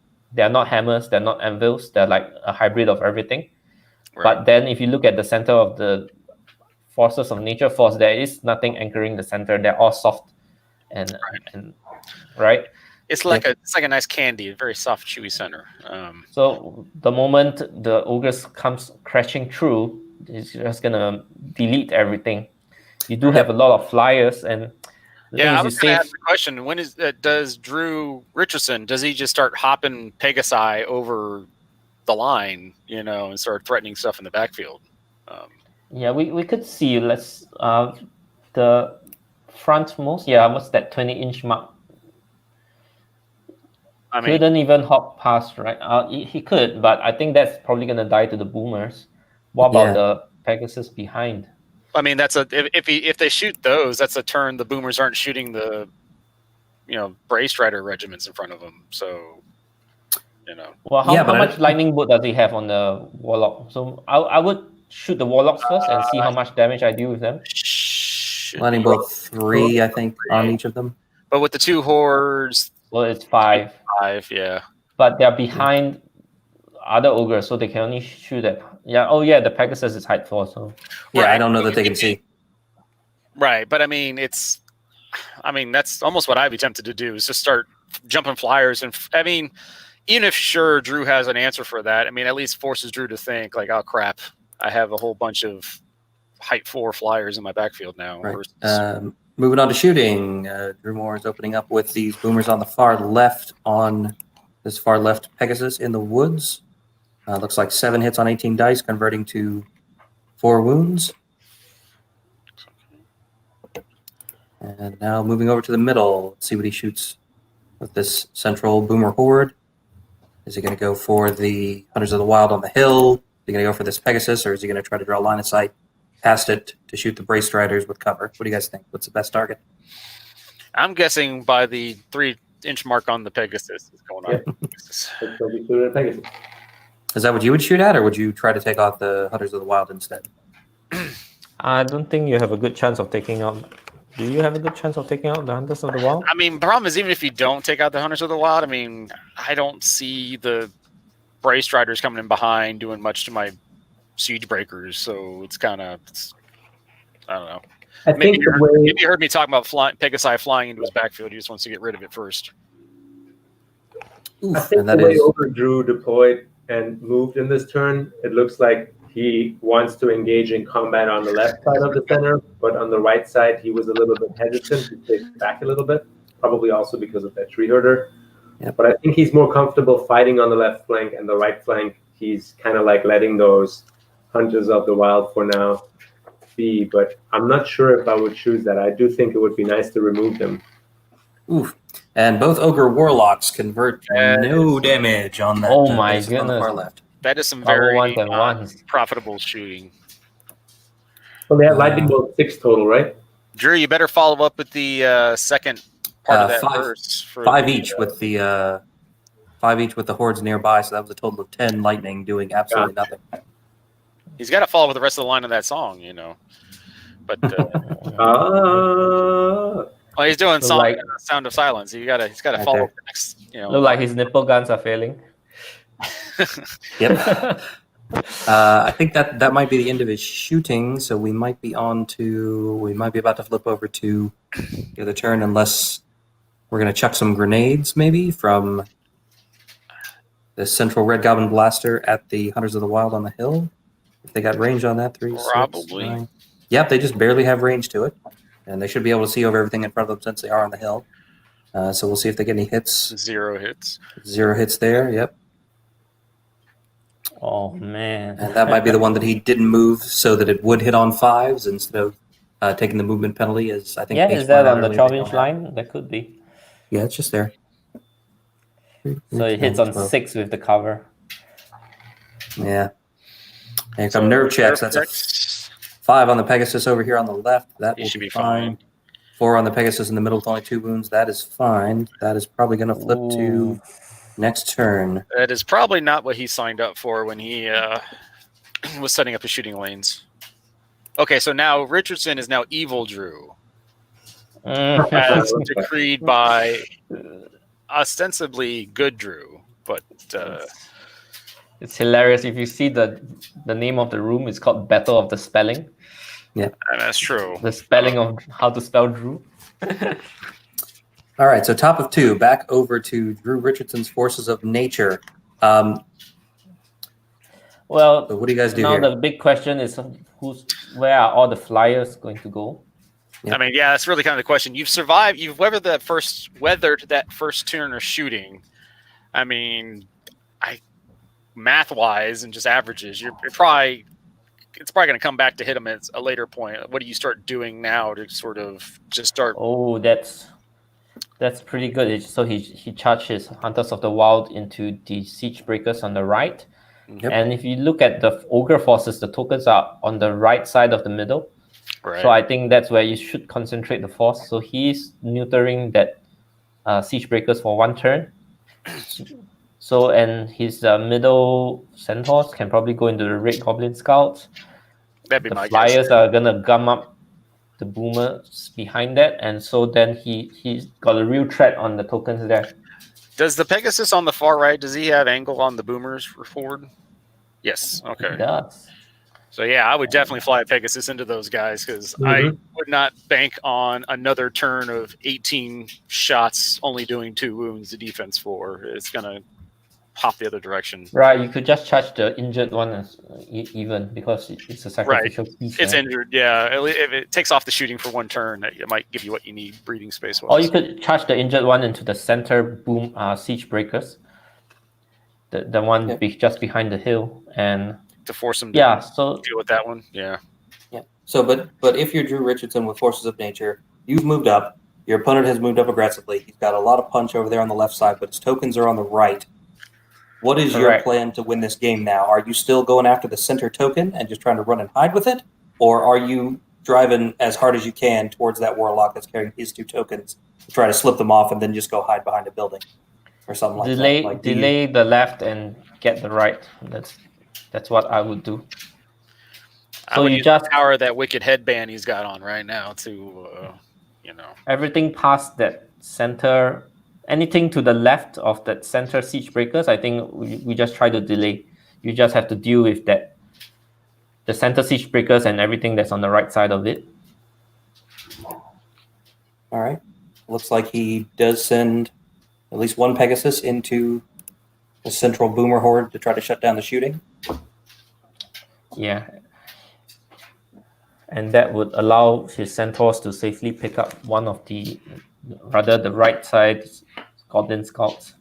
S2: hammers. They're not anvils. They're like a hybrid of everything.
S6: Right.
S2: But then, if you look at the center of the Forces of Nature Force, there is nothing anchoring the center. They're all soft, and right.
S6: It's like a nice candy, a very soft, chewy center.
S2: So the moment the ogres comes crashing through, it's just gonna delete everything. You do have a lot of flyers, and the thing
S6: Yeah, I
S2: is,
S6: was
S2: you
S6: going to
S2: save.
S6: ask the question: when does Drew Richardson, does he just start hopping Pegasi over the line, and start threatening stuff in the backfield?
S2: Yeah, we could see. Let's the frontmost. Yeah, what's that 20-inch mark?
S6: I mean,
S2: Couldn't even hop past, right? He could, but I think that's probably gonna die to the boomers. What about
S1: Yeah.
S2: the Pegasus behind?
S6: that's if they shoot those, that's a turn. The boomers aren't shooting the, Brace Rider regiments in front of them. So,
S2: Well,
S1: Yeah,
S2: how
S1: but I
S2: much
S1: don't-
S2: lightning bolt does he have on the warlock? So I would shoot the warlocks first and see how much damage I deal with them.
S1: Lightning bolt 3, I think, on each of them.
S6: But with the 2 hordes,
S2: Well, it's 5,
S6: 5, yeah.
S2: but they're behind other ogres, so they can only shoot at. Yeah. Oh yeah, the Pegasus is height 4, so
S1: Yeah,
S6: Right.
S1: I don't know that they can see.
S6: Right, but that's almost what I'd be tempted to do, is just start jumping flyers. And even if sure Drew has an answer for that, at least forces Drew to think like, oh crap, I have a whole bunch of height 4 flyers in my backfield now.
S1: Right.
S6: versus-
S1: Moving on to shooting. Drew Moore is opening up with these boomers on the far left, on this far left Pegasus in the woods. Looks like 7 hits on 18 dice, converting to 4 wounds. And now moving over to the middle. Let's see what he shoots with this central boomer horde. Is he going to go for the Hunters of the Wild on the hill? Is he going to go for this Pegasus, or is he going to try to draw a line of sight past it to shoot the Brace Riders with cover? What do you guys think? What's the best target?
S6: I'm guessing by the 3-inch mark on the Pegasus is going on.
S5: Let's go be shooting at Pegasus.
S1: Is that what you would shoot at, or would you try to take out the Hunters of the Wild instead?
S2: I don't think you have a good chance of taking out. Do you have a good chance of taking out the Hunters of the Wild?
S6: The problem is, even if you don't take out the Hunters of the Wild, I don't see the Brace Riders coming in behind doing much to my siege breakers. So it's kind of, I don't know.
S5: I
S6: Maybe
S5: think the way
S6: Maybe you heard me talking about Pegasi flying into his backfield. He just wants to get rid of it first.
S1: Oof,
S5: I think
S1: and
S5: the
S1: that
S5: way
S1: is
S5: Ogre Drew deployed and moved in this turn, it looks like he wants to engage in combat on the left side of the center, but on the right side, he was a little bit hesitant to take back a little bit, probably also because of that tree herder.
S1: Yep.
S5: But I think he's more comfortable fighting on the left flank, and the right flank, he's kind of like letting those Hunters of the Wild for now be. But I'm not sure if I would choose that. I do think it would be nice to remove them.
S1: oof. And both Ogre Warlocks convert no damage on that.
S2: Oh my
S1: Pegasus on the far
S2: goodness.
S1: left.
S6: That is some
S2: Power
S6: very
S2: 1
S6: profitable shooting.
S5: Well, they have lightning bolt 6 total, right?
S6: Drew, you better follow up with the second part of that
S1: 5
S6: verse. For
S1: 5
S6: the,
S1: each with the 5 each with the hordes nearby, so that was a total of 10 lightning doing absolutely nothing.
S6: He's got to follow with the rest of the line of that song, But
S5: Ah.
S6: Well, he's doing
S2: Look like
S6: Sound of Silence. He's got to
S1: Right
S6: follow
S1: there.
S6: the next.
S2: look like his nipple guns are failing.
S1: Yep. I think that might be the end of his shooting, so we might be about to flip over to the other turn, unless we're going to chuck some grenades, maybe, from the central Red Goblin Blaster at the Hunters of the Wild on the hill. If they got range on that, 3, 6,
S6: Probably.
S1: 9. Yep, they just barely have range to it, and they should be able to see over everything in front of them since they are on the hill. So we'll see if they get any hits.
S6: 0 hits.
S1: 0 hits there, yep.
S2: Oh man!
S1: And that might be the one that he didn't move so that it would hit on 5s instead of taking the movement penalty. As I think.
S2: Yeah,
S1: Paige
S2: is that
S1: pointed out
S2: on the
S1: earlier,
S2: 12-inch line? That could be.
S1: Yeah, it's just there.
S2: So it hits on
S1: 12.
S2: 6 with the cover.
S1: Yeah. Here come nerve checks. That's a 5 on the Pegasus over here on the left. That
S6: He
S1: will
S6: should
S1: be
S6: be
S1: fine.
S6: fine.
S1: 4 on the Pegasus in the middle with only 2 wounds. That is fine. That is probably going to flip to
S2: Ooh.
S1: next turn.
S6: That is probably not what he signed up for when he was setting up his shooting lanes. Okay, so now Richardson is now Evil Drew, as decreed by ostensibly Good Drew, but
S2: It's hilarious. If you see the name of the room, it's called Battle of the Spelling.
S6: and that's true.
S2: The spelling of how to spell Drew.
S1: All right, so top of 2, back over to Drew Richardson's Forces of Nature.
S2: Well,
S1: So what do you guys do
S2: now
S1: here?
S2: the big question is where are all the flyers going to go?
S1: Yep.
S6: I mean, yeah, that's really kind of the question. You've survived. You've weathered that first turn of shooting. I mean, math-wise and just averages, it's probably going to come back to hit him at a later point. What do you start doing now to sort of just start?
S2: Oh, that's pretty good. So he charged his Hunters of the Wild into the Siege Breakers on the right.
S1: Yep.
S2: And if you look at the Ogre forces, the tokens are on the right side of the middle.
S6: Right.
S2: So I think that's where you should concentrate the force. So he's neutering that Siege Breakers for 1 turn. So, and his middle Centaurs can probably go into the Red Goblin Scouts.
S6: That'd be
S2: The
S6: my
S2: Flyers
S6: guess.
S2: are going to gum up the Boomers behind that. And so then he's got a real threat on the tokens there.
S6: Does the Pegasus on the far right, does he have angle on the Boomers for forward? Yes. Okay.
S2: He does.
S6: So, yeah, I would definitely fly a Pegasus into those guys because I would not bank on another turn of 18 shots only doing 2 wounds to defense for. It's going to hop the other direction.
S2: Right, you could just charge the injured one as even because it's a sacrificial piece.
S6: It's
S2: right?
S6: injured, yeah. If it takes off the shooting for 1 turn, it might give you what you need breathing space.
S2: Or you could charge the injured one into the center boom Siege Breakers. The one just behind the hill and
S6: to force him to deal with that one. Yeah.
S1: Yeah. So, but if you're Drew Richardson with Forces of Nature, you've moved up. Your opponent has moved up aggressively. He's got a lot of punch over there on the left side, but his tokens are on the right. What is your plan to win this game now? Are you still going after the center token and just trying to run and hide with it? Or are you driving as hard as you can towards that Warlock that's carrying his 2 tokens to try to slip them off and then just go hide behind a building or something like that? Like,
S2: delay the left and get the right. That's what I would do.
S6: So you just power that wicked headband he's got on right now to,
S2: everything past that center, anything to the left of that center Siege Breakers. I think we just try to delay. You just have to deal with that, the center Siege Breakers and everything that's on the right side of it.
S1: All right. Looks like he does send at least 1 Pegasus into the central Boomer horde to try to shut down the shooting.
S2: Yeah. And that would allow his Centaurs to safely pick up one of the right side Goblin Scouts.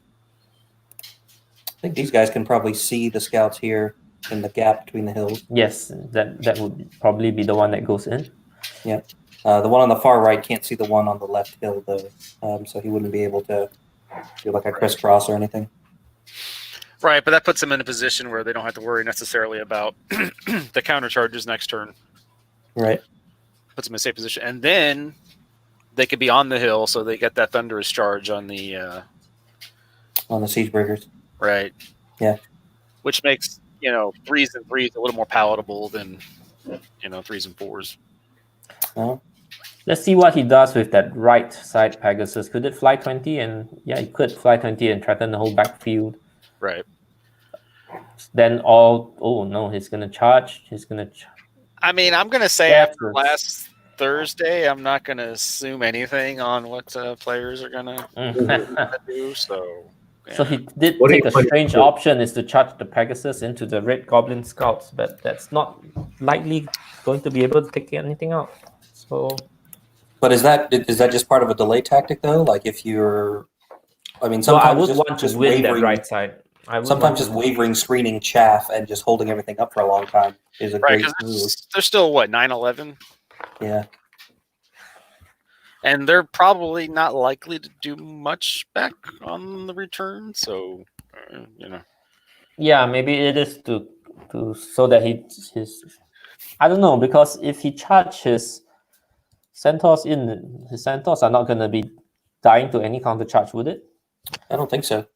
S1: I think these guys can probably see the scouts here in the gap between the hills.
S2: Yes, that would probably be the one that goes in.
S1: Yeah. The one on the far right can't see the one on the left hill, though, so he wouldn't be able to do like a crisscross or anything.
S6: Right, but that puts them in a position where they don't have to worry necessarily about the counter charges next turn.
S1: Right.
S6: Puts them in a safe position. And then they could be on the hill, so they get that thunderous charge on the
S1: Siege Breakers.
S6: Right.
S1: Yeah.
S6: Which makes, 3s and 3s a little more palatable than, 3s and 4s.
S1: Well,
S2: Let's see what he does with that right side Pegasus. Could it fly 20? And yeah, it could fly 20 and threaten the whole backfield.
S6: Right.
S2: Then oh no, he's gonna charge.
S6: I mean, I'm gonna say
S2: Yes,
S6: after last Thursday, I'm not gonna assume anything on what players are gonna do. So. Yeah.
S2: So he did take a strange option, is to charge the Pegasus into the Red Goblin Scouts, but that's not likely going to be able to take anything out. So,
S1: but is that just part of a delay tactic though? Like if you're, I mean, sometimes
S2: I would want to win that right side.
S1: Sometimes just wavering, screening chaff, and just holding everything up for a long time is a great move.
S6: They're still what 9/11.
S1: Yeah.
S6: And they're probably not likely to do much back on the return, so
S2: Yeah, maybe it is to so that his I don't know, because if he charges his centaurs in, his centaurs are not going to be dying to any counter charge, would it?
S1: I don't think so.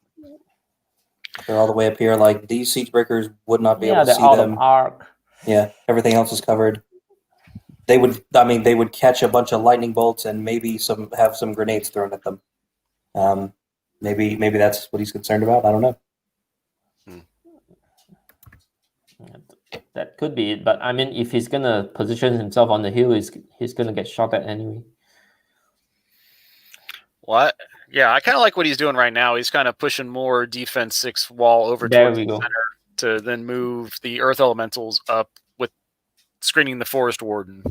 S1: They're all the way up here. Like these siege breakers would not be able to see
S2: out
S1: them.
S2: Of arc.
S1: Yeah, everything else is covered. They would catch a bunch of lightning bolts and maybe have some grenades thrown at them. Maybe that's what he's concerned about. I don't know.
S2: That could be it, but I mean, if he's gonna position himself on the hill, he's gonna get shot at anyway.
S6: What? Yeah, I kind of like what he's doing right now. He's kind of pushing more defense 6 wall over
S2: towards
S6: the center to then move the Earth Elementals up with screening the Forest Warden.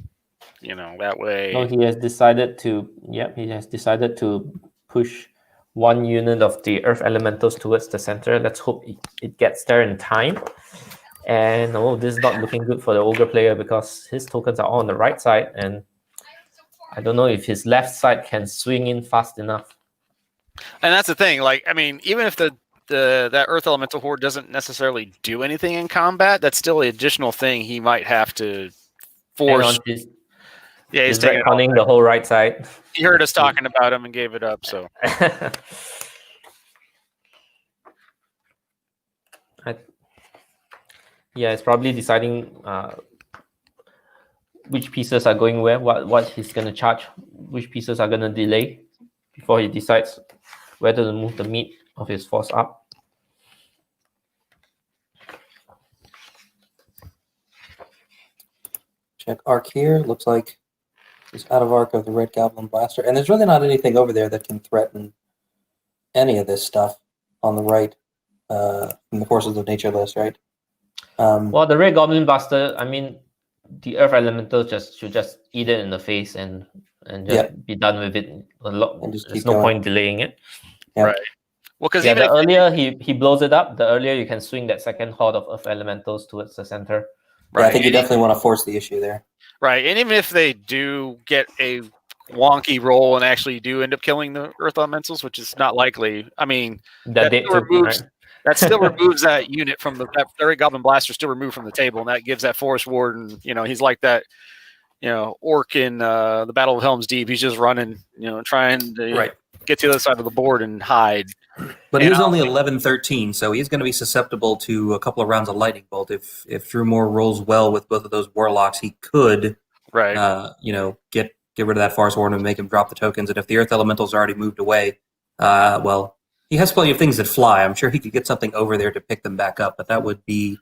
S6: That way.
S2: No, he has decided to. Yep, he has decided to push one unit of the Earth Elementals towards the center. Let's hope it gets there in time. And this is not looking good for the Ogre player because his tokens are all on the right side, and I don't know if his left side can swing in fast enough.
S6: And that's the thing. Like, I mean, even if that Earth Elemental Horde doesn't necessarily do anything in combat, that's still an additional thing he might have to force.
S2: He's
S6: retconning
S2: the whole right side.
S6: He heard us talking about him and gave it up. So.
S2: Yeah, it's probably deciding which pieces are going where, what he's going to charge, which pieces are going to delay before he decides whether to move the meat of his force up.
S1: Check arc here. Looks like he's out of arc of the Red Goblin Blaster. And there's really not anything over there that can threaten any of this stuff on the right from the Forces of Nature list, right?
S2: Well, the Red Goblin Blaster, I mean, the Earth Elemental should just eat it in the face and just be done with it. There's no point delaying it.
S1: Yep.
S6: Right. Well, because
S2: the earlier he blows it up, the earlier you can swing that second horde of Earth Elementals towards the center.
S1: Right. Yeah, I think you definitely want to force the issue there.
S6: Right. And even if they do get a wonky roll and actually do end up killing the Earth Elementals, which is not likely, I mean, that still removes that unit from that Red Goblin Blaster still removed from the table, and that gives that Forest Warden, he's like that, orc in the Battle of Helm's Deep. He's just running, trying to get to the other side of the board and hide.
S1: But he's only 11-13, so he's going to be susceptible to a couple of rounds of Lightning Bolt. If Drew Moore rolls well with both of those Warlocks, he could, get rid of that Forest Warden and make him drop the tokens. And if the Earth Elemental's already moved away, he has plenty of things that fly. I'm sure he could get something over there to pick them back up, but that would be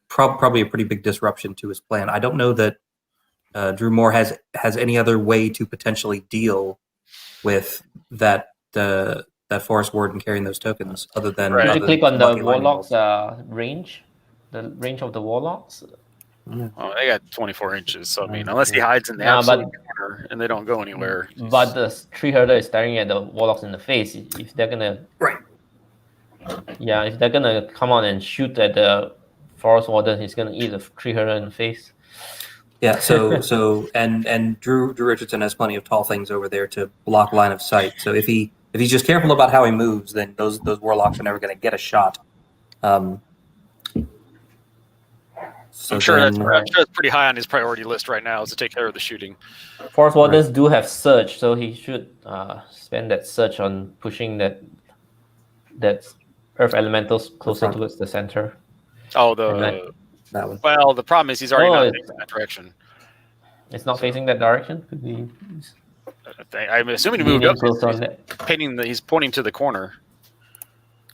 S1: probably a pretty big disruption to his plan. I don't know that Drew Moore has any other way to potentially deal with that Forest Warden carrying those tokens other than
S2: Did you click on the Warlocks range? The range of the Warlocks?
S6: Oh, they got 24 inches. So I mean, unless he hides in the absolute corner and they don't go anywhere.
S2: But the tree herder is staring at the Warlocks in the face. If they're gonna, if they're gonna come on and shoot at the Forest Warden, he's gonna eat the tree herder in the face.
S1: Yeah. So and Drew Richardson has plenty of tall things over there to block line of sight. So if he's just careful about how he moves, then those Warlocks are never going to get a shot.
S6: I'm sure that's pretty high on his priority list right now, is to take care of the shooting.
S2: Forest Wardens do have Surge, so he should spend that Surge on pushing that Earth Elementals closer towards the center.
S6: Oh, that one. Well, the problem is he's already not taking that direction.
S2: It's not facing that direction. Could be.
S6: I'm assuming he moved up.
S2: Close on that.
S6: He's pointing to the corner.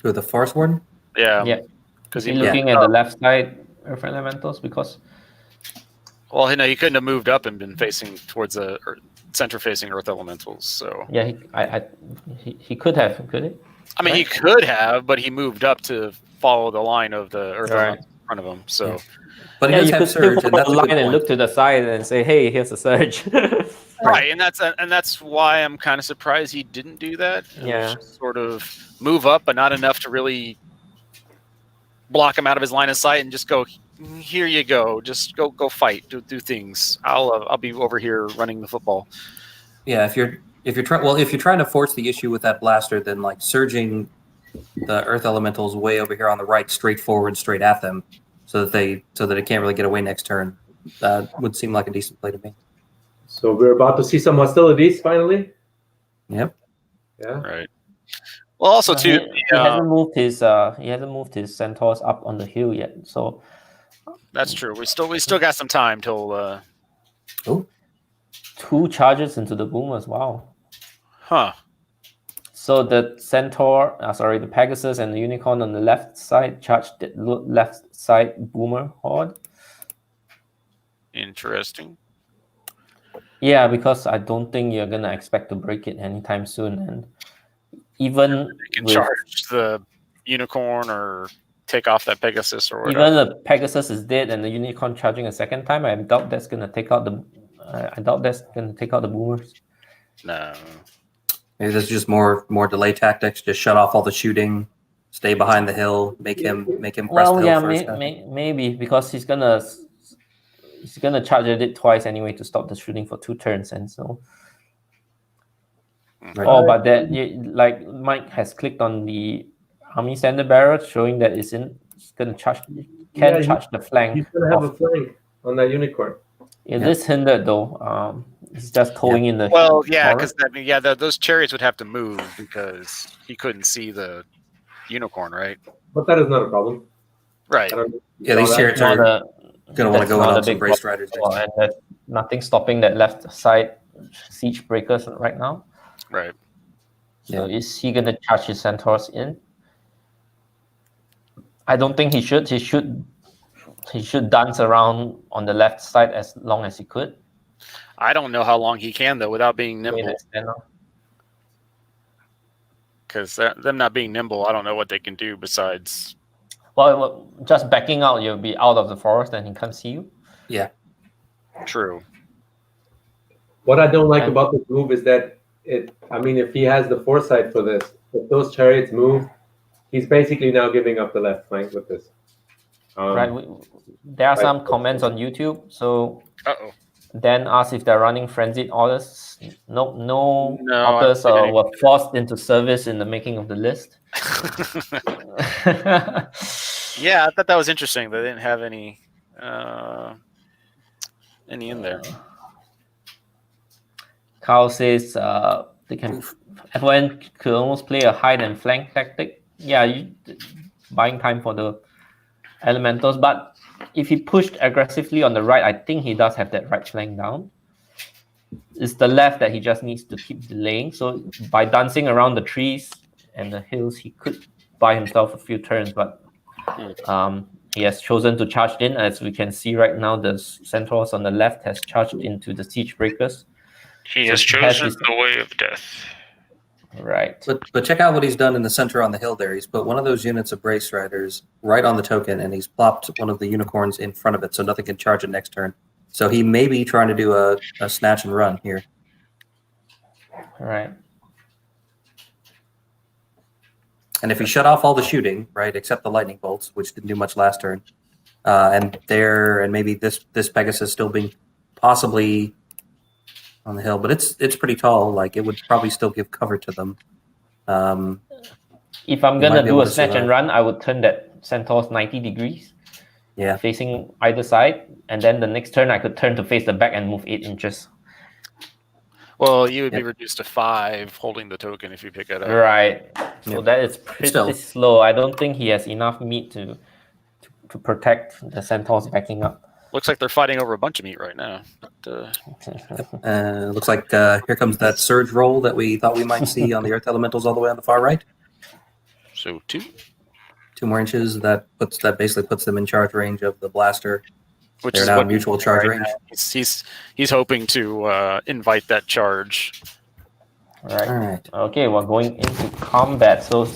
S1: Who, the Forest Warden?
S6: Yeah.
S2: Yeah.
S6: Because
S2: He's looking at the left side Earth Elementals because.
S6: Well, he couldn't have moved up and been facing towards the center-facing Earth Elementals. So
S2: yeah, he could have, could he?
S6: I mean,
S2: Right.
S6: he could have, but he moved up to follow the line of the Earth
S2: Right.
S6: Elementals in front of him. So
S1: But he
S2: Yeah,
S1: does
S2: you
S1: have
S2: could still
S1: surge, and
S2: follow
S1: that's
S2: the
S1: a
S2: line
S1: good
S2: and
S1: point.
S2: look to the side and say, "Hey, here's a surge."
S6: right, and that's why I'm kind of surprised he didn't do that.
S2: Yeah.
S6: Just sort of move up, but not enough to really block him out of his line of sight, and just go. Here you go. Just go fight. Do things. I'll be over here running the football.
S1: Yeah, if you're trying to force the issue with that blaster, then like surging the Earth Elementals way over here on the right, straight forward, straight at them, so that it can't really get away next turn, would seem like a decent play to me.
S5: So we're about to see some hostilities finally.
S1: Yep.
S5: Yeah.
S6: Right. Well, also too,
S2: he hasn't moved his centaurs up on the hill yet. So
S6: that's true. We still got some time till.
S2: 2 charges into the boomers. Wow.
S6: Huh.
S2: So the centaur, the Pegasus and the unicorn on the left side charged the left side boomer horde.
S6: Interesting.
S2: Yeah, because I don't think you're gonna expect to break it anytime soon, and even
S6: You can charge the unicorn or take off that Pegasus or whatever.
S2: even the Pegasus is dead and the unicorn charging a second time, I doubt that's gonna take out the boomers.
S6: No.
S1: Maybe this is just more delay tactics. Just shut off all the shooting, stay behind the hill, make him press
S2: Well,
S1: the
S2: yeah,
S1: hill first.
S2: maybe because he's gonna charge at it twice anyway to stop the shooting for 2 turns, and so.
S1: Right.
S2: Oh, but that like Mike has clicked on the army standard barrel, showing that it's gonna charge. Charge the flank.
S5: He's gonna have a flank on that unicorn.
S2: It is hindered though. He's just towing in the.
S6: Well, yeah,
S2: forest.
S6: because those chariots would have to move because he couldn't see the unicorn, right?
S5: But that is not a problem.
S6: Right.
S1: Yeah, these chariots are going to want to go on some Brace Riders.
S2: And there's nothing stopping that left side siege breakers right now.
S6: Right.
S2: So is he gonna charge his centaurs in? I don't think he should. He should dance around on the left side as long as he could.
S6: I don't know how long he can though without being nimble. Because them not being nimble, I don't know what they can do besides.
S2: Well, just backing out, you'll be out of the forest and he can't see you.
S1: Yeah.
S6: True.
S5: What I don't like about this move is that if he has the foresight for this, if those chariots move, he's basically now giving up the left flank with this.
S2: Right. There are some comments on YouTube. So Dan asked if they're running frenzied orders. No orders were forced into service in the making of the list.
S6: Yeah, I thought that was interesting. They didn't have any in there.
S2: Carl says everyone could almost play a hide and flank tactic. Yeah, buying time for the elementals, but if he pushed aggressively on the right, I think he does have that right flank down. It's the left that he just needs to keep delaying. So by dancing around the trees and the hills, he could buy himself a few turns, but he has chosen to charge in. As we can see right now, the centaurs on the left has charged into the siege breakers.
S6: He has chosen the way of death.
S2: Right.
S1: But check out what he's done in the center on the hill there. He's put one of those units of Brace Riders right on the token, and he's plopped one of the unicorns in front of it so nothing can charge it next turn. So he may be trying to do a snatch and run here.
S2: Right.
S1: And if he shut off all the shooting, right, except the lightning bolts, which didn't do much last turn, and maybe this Pegasus still being possibly on the hill, but it's pretty tall. Like, it would probably still give cover to them.
S2: If I'm gonna do a snatch and run, I would turn that centaurs 90 degrees.
S1: Yeah.
S2: Facing either side, and then the next turn I could turn to face the back and move 8 inches.
S6: Well, you would be reduced to 5 holding the token if you pick it up.
S2: Right. So that is pretty slow. I don't think he has enough meat to protect the centaurs backing up.
S6: Looks like they're fighting over a bunch of meat right now. But,
S1: Looks like here comes that surge roll that we thought we might see on the Earth Elementals all the way on the far right.
S6: so 2.
S1: 2 more inches. That basically puts them in charge range of the blaster.
S6: Which
S1: They're
S6: is
S1: now
S6: what
S1: mutual charge range.
S6: He's hoping to invite that charge.
S2: All right.
S1: All right.
S2: Okay, we're going into combat. So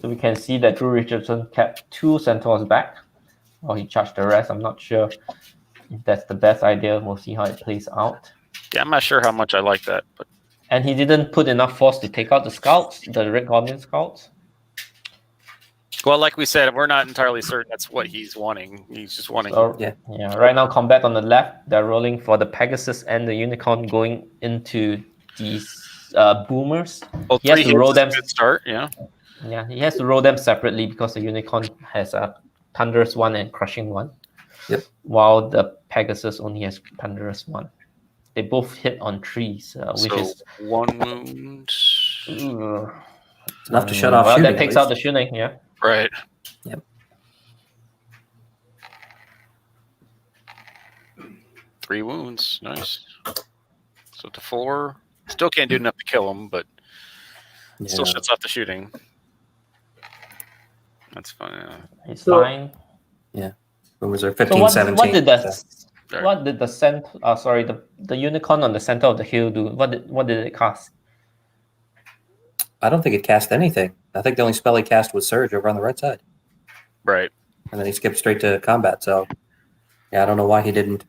S2: we can see that Drew Richardson kept 2 centaurs back, or he charged the rest. I'm not sure if that's the best idea. We'll see how it plays out.
S6: Yeah, I'm not sure how much I like that, but
S2: And he didn't put enough force to take out the scouts, the Red Goblin scouts.
S6: well, like we said, we're not entirely certain that's what he's wanting. He's just wanting.
S2: So,
S1: Yeah.
S2: right now, combat on the left. They're rolling for the Pegasus and the Unicorn going into these boomers.
S6: Well,
S2: He has
S6: 3
S2: to roll
S6: hits is
S2: them.
S6: a good start. Yeah.
S2: Yeah, he has to roll them separately because the Unicorn has a Thunderous 1 and Crushing 1.
S1: Yep.
S2: While the Pegasus only has Thunderous 1. They both hit on 3s, which
S6: So
S2: is
S6: 1 wound.
S1: It's enough to shut off
S2: well,
S1: shooting.
S2: that takes
S1: at
S2: out the
S1: least.
S2: shooting, yeah.
S6: Right.
S1: Yep.
S6: 3 wounds. Nice. So to 4. Still can't do enough to kill him, but still
S1: Yeah.
S6: shuts off the shooting. That's fine. Yeah.
S2: He's
S4: So-
S2: fine.
S1: Boomers are
S2: So
S1: 15,
S2: what
S1: 17.
S2: did
S1: so-
S2: the unicorn on the center of the hill do? What did it cast?
S1: I don't think it cast anything. I think the only spell he cast was Surge over on the right side.
S6: Right.
S1: And then he skipped straight to combat. So, yeah, I don't know why he didn't.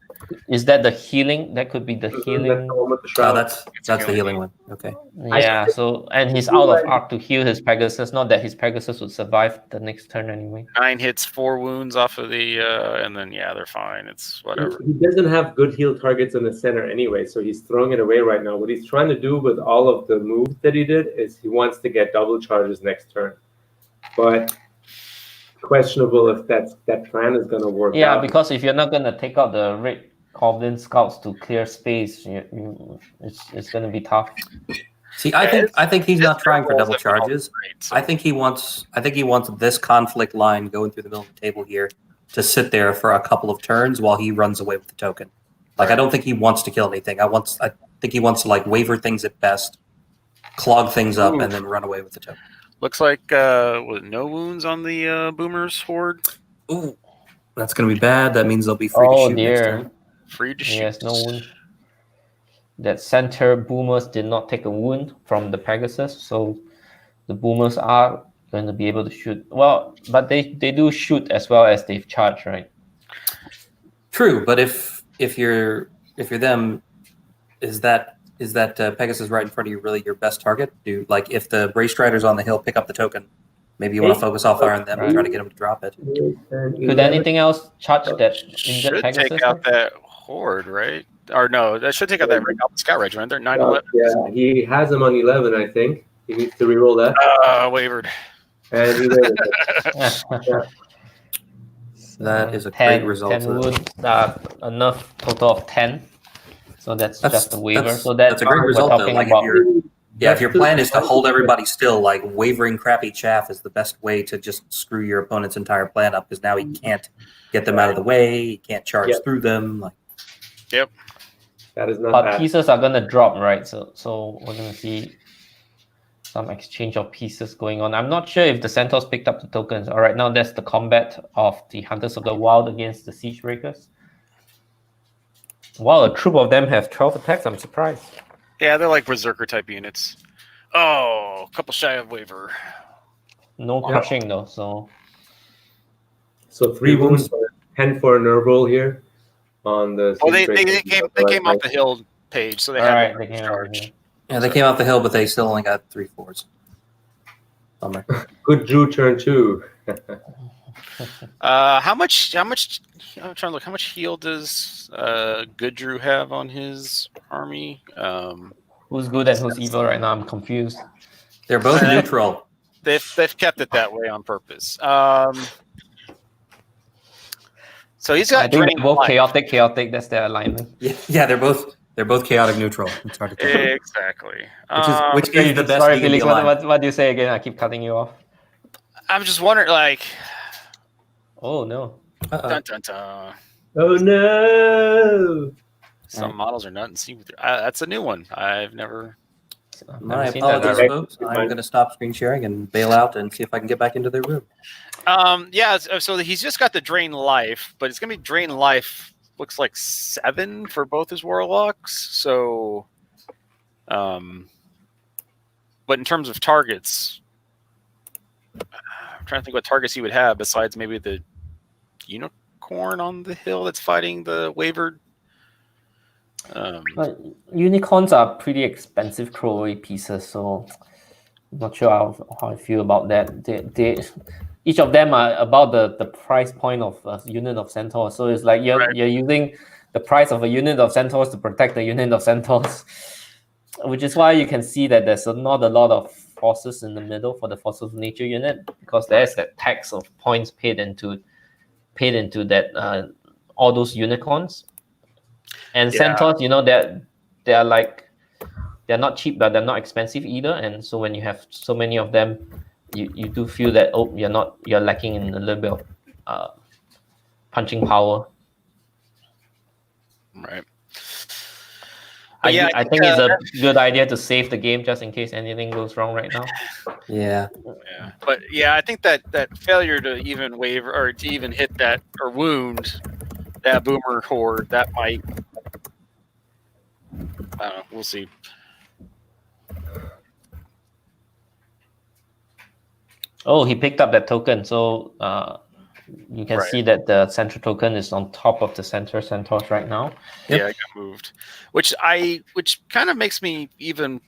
S2: Is that the healing? That could be the
S4: That's
S2: healing.
S4: the one with the
S1: Oh,
S4: shroud.
S1: that's the healing one. Okay.
S2: Yeah. So and he's out of arc to heal his Pegasus. Not that his Pegasus would survive the next turn anyway.
S6: 9 hits, 4 wounds off of the, and then yeah, they're fine. It's whatever.
S5: He doesn't have good heal targets in the center anyway, so he's throwing it away right now. What he's trying to do with all of the moves that he did is he wants to get double charges next turn. But questionable if that plan is going to work
S2: Yeah,
S5: out.
S2: because if you're not gonna take out the Red Goblin scouts to clear space, it's gonna be tough.
S1: See, I think he's not trying for double
S6: Rolls have been all
S1: charges.
S6: great, so-
S1: I think he wants this conflict line going through the middle of the table here to sit there for a couple of turns while he runs away with the token. Like, I don't think he wants to kill anything. I think he wants to like waver things at best, clog things up, and then run away with the token.
S6: Looks like with no wounds on the Boomers horde.
S1: Ooh, that's gonna be bad. That means they'll be free to
S2: Oh
S1: shoot next
S2: dear.
S1: turn.
S6: Free to shoot.
S2: Yes, no wound. That center boomers did not take a wound from the Pegasus, so the boomers are going to be able to shoot. Well, but they do shoot as well as they've charged, right?
S1: True, but if you're them, is that Pegasus right in front of you really your best target? If the Brace Striders on the hill pick up the token, maybe you want to focus all fire on them and try to get them to drop it.
S2: Could anything else charge that injured
S6: Should
S2: Pegasus?
S6: take out that horde, right? Or no, that should take out that Red Goblin Scout Regiment. They're 9-11.
S5: Yeah, he has him on 11, I think. He needs to reroll that.
S6: Wavered.
S5: And he wavered it.
S1: That is a great result.
S2: 10 wounds, enough total of 10. So that's just a waiver. So
S1: that's a great
S2: we're
S1: result, though.
S2: talking
S1: Like,
S2: about.
S1: if your plan is to hold everybody still, like wavering crappy chaff is the best way to just screw your opponent's entire plan up, because now he can't get them out of the way, he can't charge through them. Like,
S6: Yep.
S5: That is not
S2: But
S5: bad.
S2: pieces are gonna drop, right? So we're gonna see some exchange of pieces going on. I'm not sure if the Centaurs picked up the tokens. All right, now that's the combat of the Hunters of the Wild against the Siege Breakers. Wow, a troop of them have 12 attacks. I'm surprised.
S6: Yeah, they're like Berserker type units. Oh, a couple shy of waver.
S2: No crushing though, so
S5: So 3 wounds, 10 for a nerve roll here on the.
S6: Well, they came off the hill page, so they
S2: all
S6: had
S2: right,
S6: a
S2: they came over
S6: charge.
S2: here.
S1: yeah, they came off the hill, but they still only got 3 4s. Bummer.
S5: Good Drew turn 2.
S6: How much? I'm trying to look. How much heal does Good Drew have on his army?
S2: Who's good and who's evil right now? I'm confused.
S1: They're both neutral.
S6: They've kept it that way on purpose. So he's
S2: I
S6: got
S2: think
S6: Draining
S2: they're both
S6: Life.
S2: chaotic. That's their alignment.
S1: Yeah, they're both chaotic neutral. It's hard to tell.
S6: Exactly.
S1: Which is the best
S2: Sorry,
S1: you can be
S2: Felix.
S1: aligned.
S2: What do you say again? I keep cutting you off.
S6: I'm just wondering, like,
S2: Oh no.
S1: Uh-oh.
S6: dun dun dun.
S5: Oh no!
S6: Some models are not in sync with. That's a new one. I've never.
S1: My
S2: Never seen that
S1: apologies,
S2: already.
S1: folks. I'm going to stop screen sharing and bail out and see if I can get back into their room.
S6: Yeah. So he's just got the drain life, but it's gonna be drain life. Looks like 7 for both his warlocks. So, but in terms of targets, I'm trying to think what targets he would have besides maybe the unicorn on the hill that's fighting the wavered.
S2: But unicorns are pretty expensive throwaway pieces, so I'm not sure how I feel about that. They each of them are about the price point of a unit of centaurs. So it's like you're using the price of a unit of centaurs to protect the unit of centaurs, which is why you can see that there's not a lot of forces in the middle for the forces of nature unit, because there's that tax of points paid into that all those unicorns. And centaurs, they're not cheap, but they're not expensive either. And so when you have so many of them, you do feel that you're lacking in a little bit of punching power.
S6: Right.
S2: I think it's a good idea to save the game just in case anything goes wrong right now.
S1: Yeah.
S6: But I think that failure to even waver or to even hit that or wound that boomer horde, that might. I don't know. We'll see.
S2: Oh, he picked up that token. So you can see that the central token is on top of the center centaurs right now.
S6: Yep. Yeah, it got moved, which kind of makes me even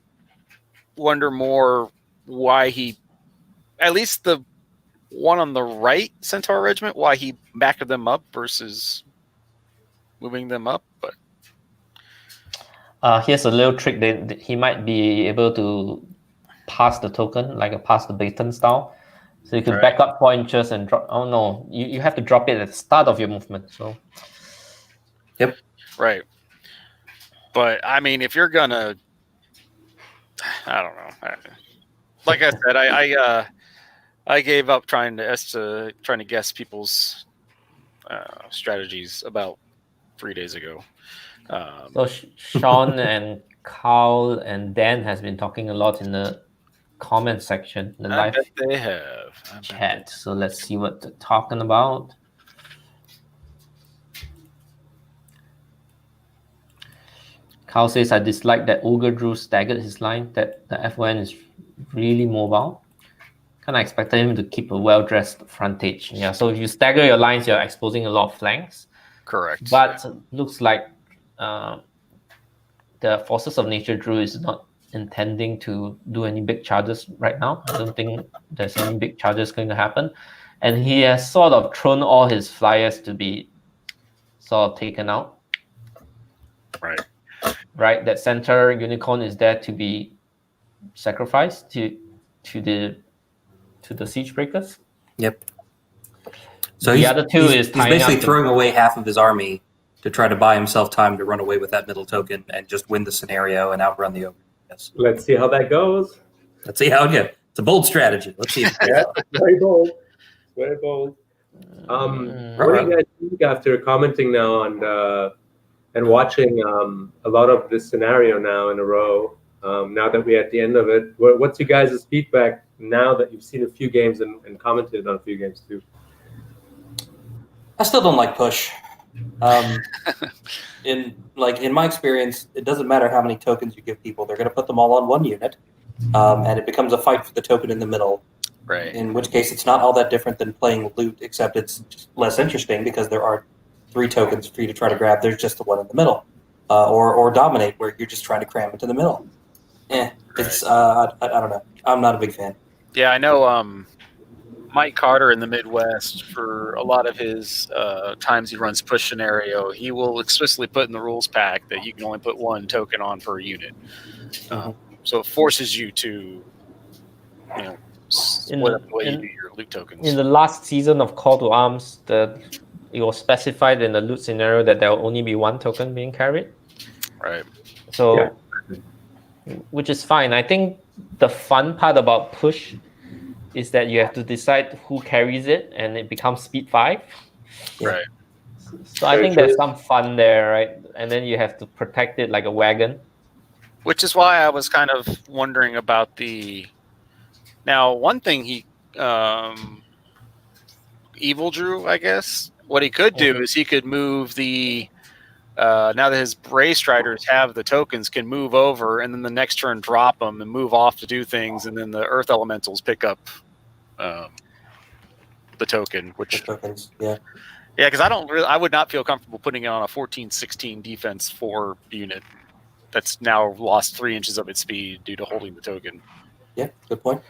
S6: wonder more why he, at least the one on the right centaur regiment, why he backed them up versus moving them up. But
S2: here's a little trick that he might be able to pass the token, like a pass the baton style. So you could back up 4 inches and drop. Oh no, you have to drop it at the start of your movement. So,
S1: yep,
S6: right. But I mean, if you're gonna, I don't know. Like I said, I gave up trying to guess people's strategies about 3 days ago.
S2: So Sean and Carl and Dan has been talking a lot in the comment section, the live
S6: they have
S2: chat. So let's see what they're talking about. Carl says, I dislike that Ogre Drew staggered his line, that the F1 is really mobile. Kind of expected him to keep a well-dressed frontage. Yeah, so if you stagger your lines, you're exposing a lot of flanks.
S6: Correct.
S2: But looks like the Forces of Nature Drew is not intending to do any big charges right now. I don't think there's any big charges going to happen. And he has sort of thrown all his flyers to be sort of taken out. Right, that center unicorn is there to be sacrificed to the siege breakers.
S1: Yep. So
S2: the other two
S1: he's basically throwing away half of his army to try to buy himself time to run away with that middle token and just win the scenario and outrun the ogre. Yes.
S5: Let's see how that goes.
S1: Let's see how it goes. It's a bold strategy. Let's see.
S5: Very bold. Very bold. What do you guys think after commenting now on and watching a lot of this scenario now in a row? Now that we're at the end of it, what's your guys' feedback now that you've seen a few games and commented on a few games too?
S1: I still don't like push. In my experience, it doesn't matter how many tokens you give people; they're going to put them all on one unit, and it becomes a fight for the token in the middle.
S6: Right.
S1: In which case, it's not all that different than playing loot, except it's less interesting because there are 3 tokens for you to try to grab. There's just the one in the middle, or dominate, where you're just trying to cram into the middle. It's I don't know. I'm not a big fan.
S6: Yeah, I know. Mike Carter in the Midwest, for a lot of his times he runs push scenario, he will explicitly put in the rules pack that you can only put 1 token on per unit. So it forces you to, split up the way you do your loot tokens.
S2: In the last season of Call to Arms, it was specified in the loot scenario that there will only be 1 token being carried.
S6: Right.
S2: So, which is fine. I think the fun part about push is that you have to decide who carries it, and it becomes speed 5.
S6: Right.
S2: So I think there's some fun there, right? And then you have to protect it like a wagon.
S6: Which is why I was kind of wondering about the. Now, one thing Evil Drew, I guess. What he could do is he could move the. Now that his Ray Striders have the tokens, can move over, and then the next turn drop them and move off to do things, and then the Earth Elementals pick up the token. Which
S1: tokens, yeah.
S6: Yeah, because I would not feel comfortable putting it on a 14-16 defense 4 unit that's now lost 3 inches of its speed due to holding the token.
S1: Yeah, good point.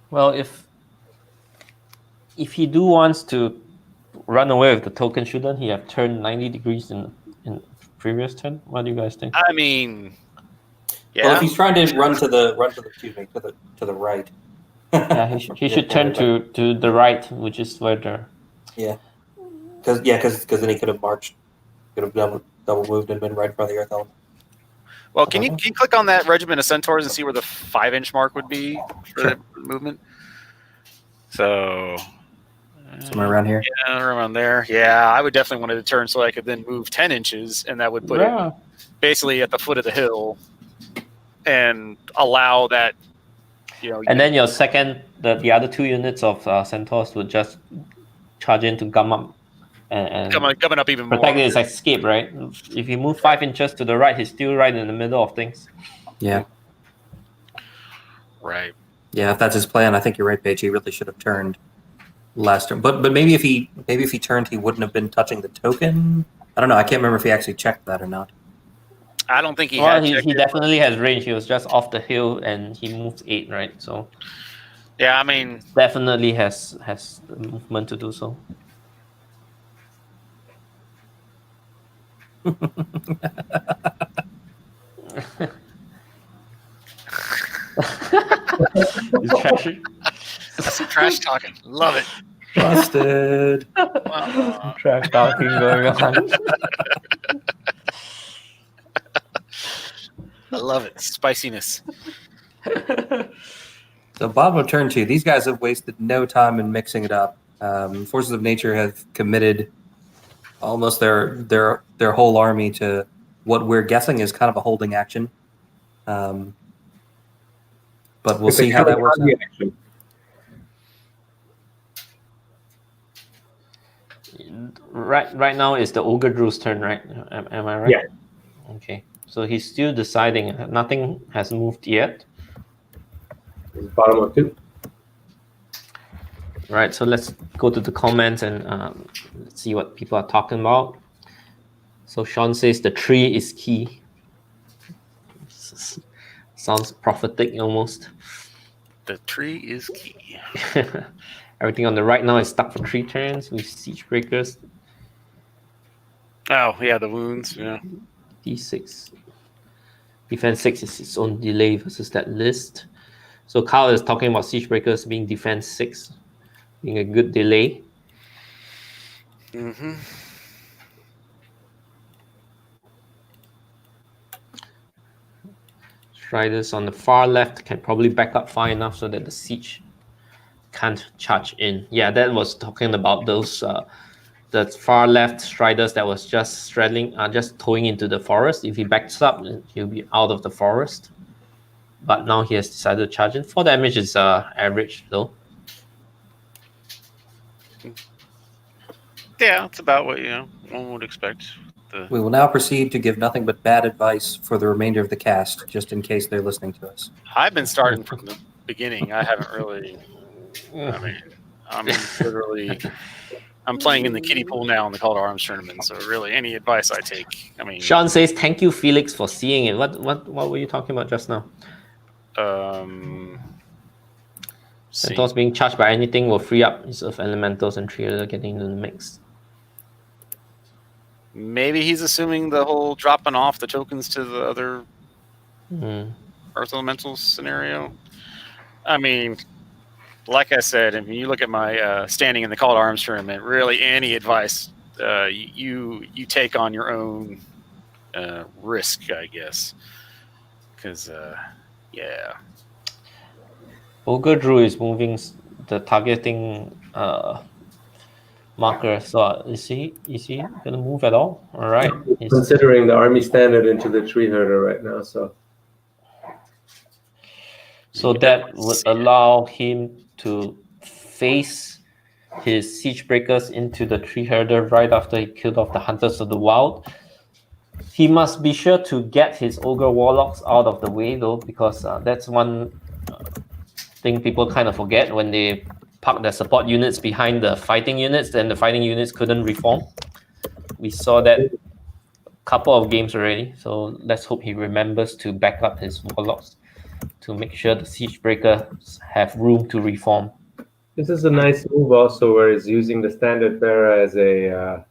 S2: Well, if he wants to run away with the token, shouldn't he have turned 90 degrees in previous turn? What do you guys think?
S6: I mean, yeah.
S1: Well, if he's trying to run to the right.
S2: Yeah, he should turn to the right, which is where the.
S1: Yeah. Because then he could have marched, could have double moved and been right in front of the Earth Element.
S6: Well, can you click on that regiment of centaurs and see where the 5-inch mark would be for the movement? So
S1: somewhere around here.
S6: Yeah, around there. Yeah, I would definitely want to turn so I could then move 10 inches, and that would put it basically at the foot of the hill, and allow that.
S2: And then your second, the other 2 units of centaurs would just charge in to gum up. And
S6: coming up even
S2: protect
S6: more.
S2: his escape, right? If you move 5 inches to the right, he's still right in the middle of things.
S1: Yeah.
S6: Right.
S1: Yeah, if that's his plan, I think you're right, Paige. He really should have turned last turn. But maybe if he turned, he wouldn't have been touching the token. I don't know. I can't remember if he actually checked that or not.
S6: I don't think he
S2: had. He definitely has range. He was just off the hill and he moves 8, right? So.
S6: Yeah, I mean.
S2: Definitely has the movement to do so. He's trashing.
S6: Some trash talking. Love it.
S1: Busted.
S2: Trash talking going on.
S6: I love it. Spiciness.
S1: So bottom of turn 2. These guys have wasted no time in mixing it up. Forces of Nature have committed almost their whole army to what we're guessing is kind of a holding action. But we'll see how that works out.
S2: Right now is the Ogre Drew's turn, right? Am I right?
S5: Yeah.
S2: Okay. So he's still deciding. Nothing has moved yet.
S5: Bottom of 2.
S2: Right. So let's go to the comments and let's see what people are talking about. So Sean says the tree is key. Sounds prophetic almost.
S6: The tree is key.
S2: Everything on the right now is stuck for 3 turns with siege breakers.
S6: Oh yeah, the wounds. Yeah.
S2: D6. Defense 6 is its own delay versus that list. So Carl is talking about siege breakers being defense 6, being a good delay.
S6: Mm-hmm.
S2: Striders on the far left can probably back up far enough so that the siege can't charge in. Yeah, that was talking about those the far left Striders that was just straddling, just towing into the forest. If he backs up, he'll be out of the forest. But now he has decided to charge in. 4 damage is average though.
S6: Yeah, it's about what one would expect.
S1: We will now proceed to give nothing but bad advice for the remainder of the cast, just in case they're listening to us.
S6: I've been starting from the beginning. I haven't really. I mean, I'm literally. I'm playing in the kiddie pool now in the Call to Arms tournament. So really, any advice I take, I mean.
S2: Sean says, "Thank you, Felix, for seeing it." What were you talking about just now? Centaurs being charged by anything will free up his Earth Elementals and Triader getting into the mix.
S6: Maybe he's assuming the whole dropping off the tokens to the other Earth Elementals scenario. I mean, like I said, if you look at my standing in the Call to Arms tournament, really any advice you take on your own risk, I guess. Because, yeah.
S2: Ogre Drew is moving the targeting marker. So is he gonna move at all? All right.
S5: Considering the army standard into the tree herder right now, so
S2: that would allow him to face his siege breakers into the tree herder right after he killed off the hunters of the wild. He must be sure to get his ogre warlocks out of the way though, because that's one thing people kind of forget when they park their support units behind the fighting units. Then the fighting units couldn't reform. We saw that a couple of games already. So let's hope he remembers to back up his warlocks to make sure the siege breakers have room to reform.
S5: this is a nice move also, where he's using the standard bearer as a.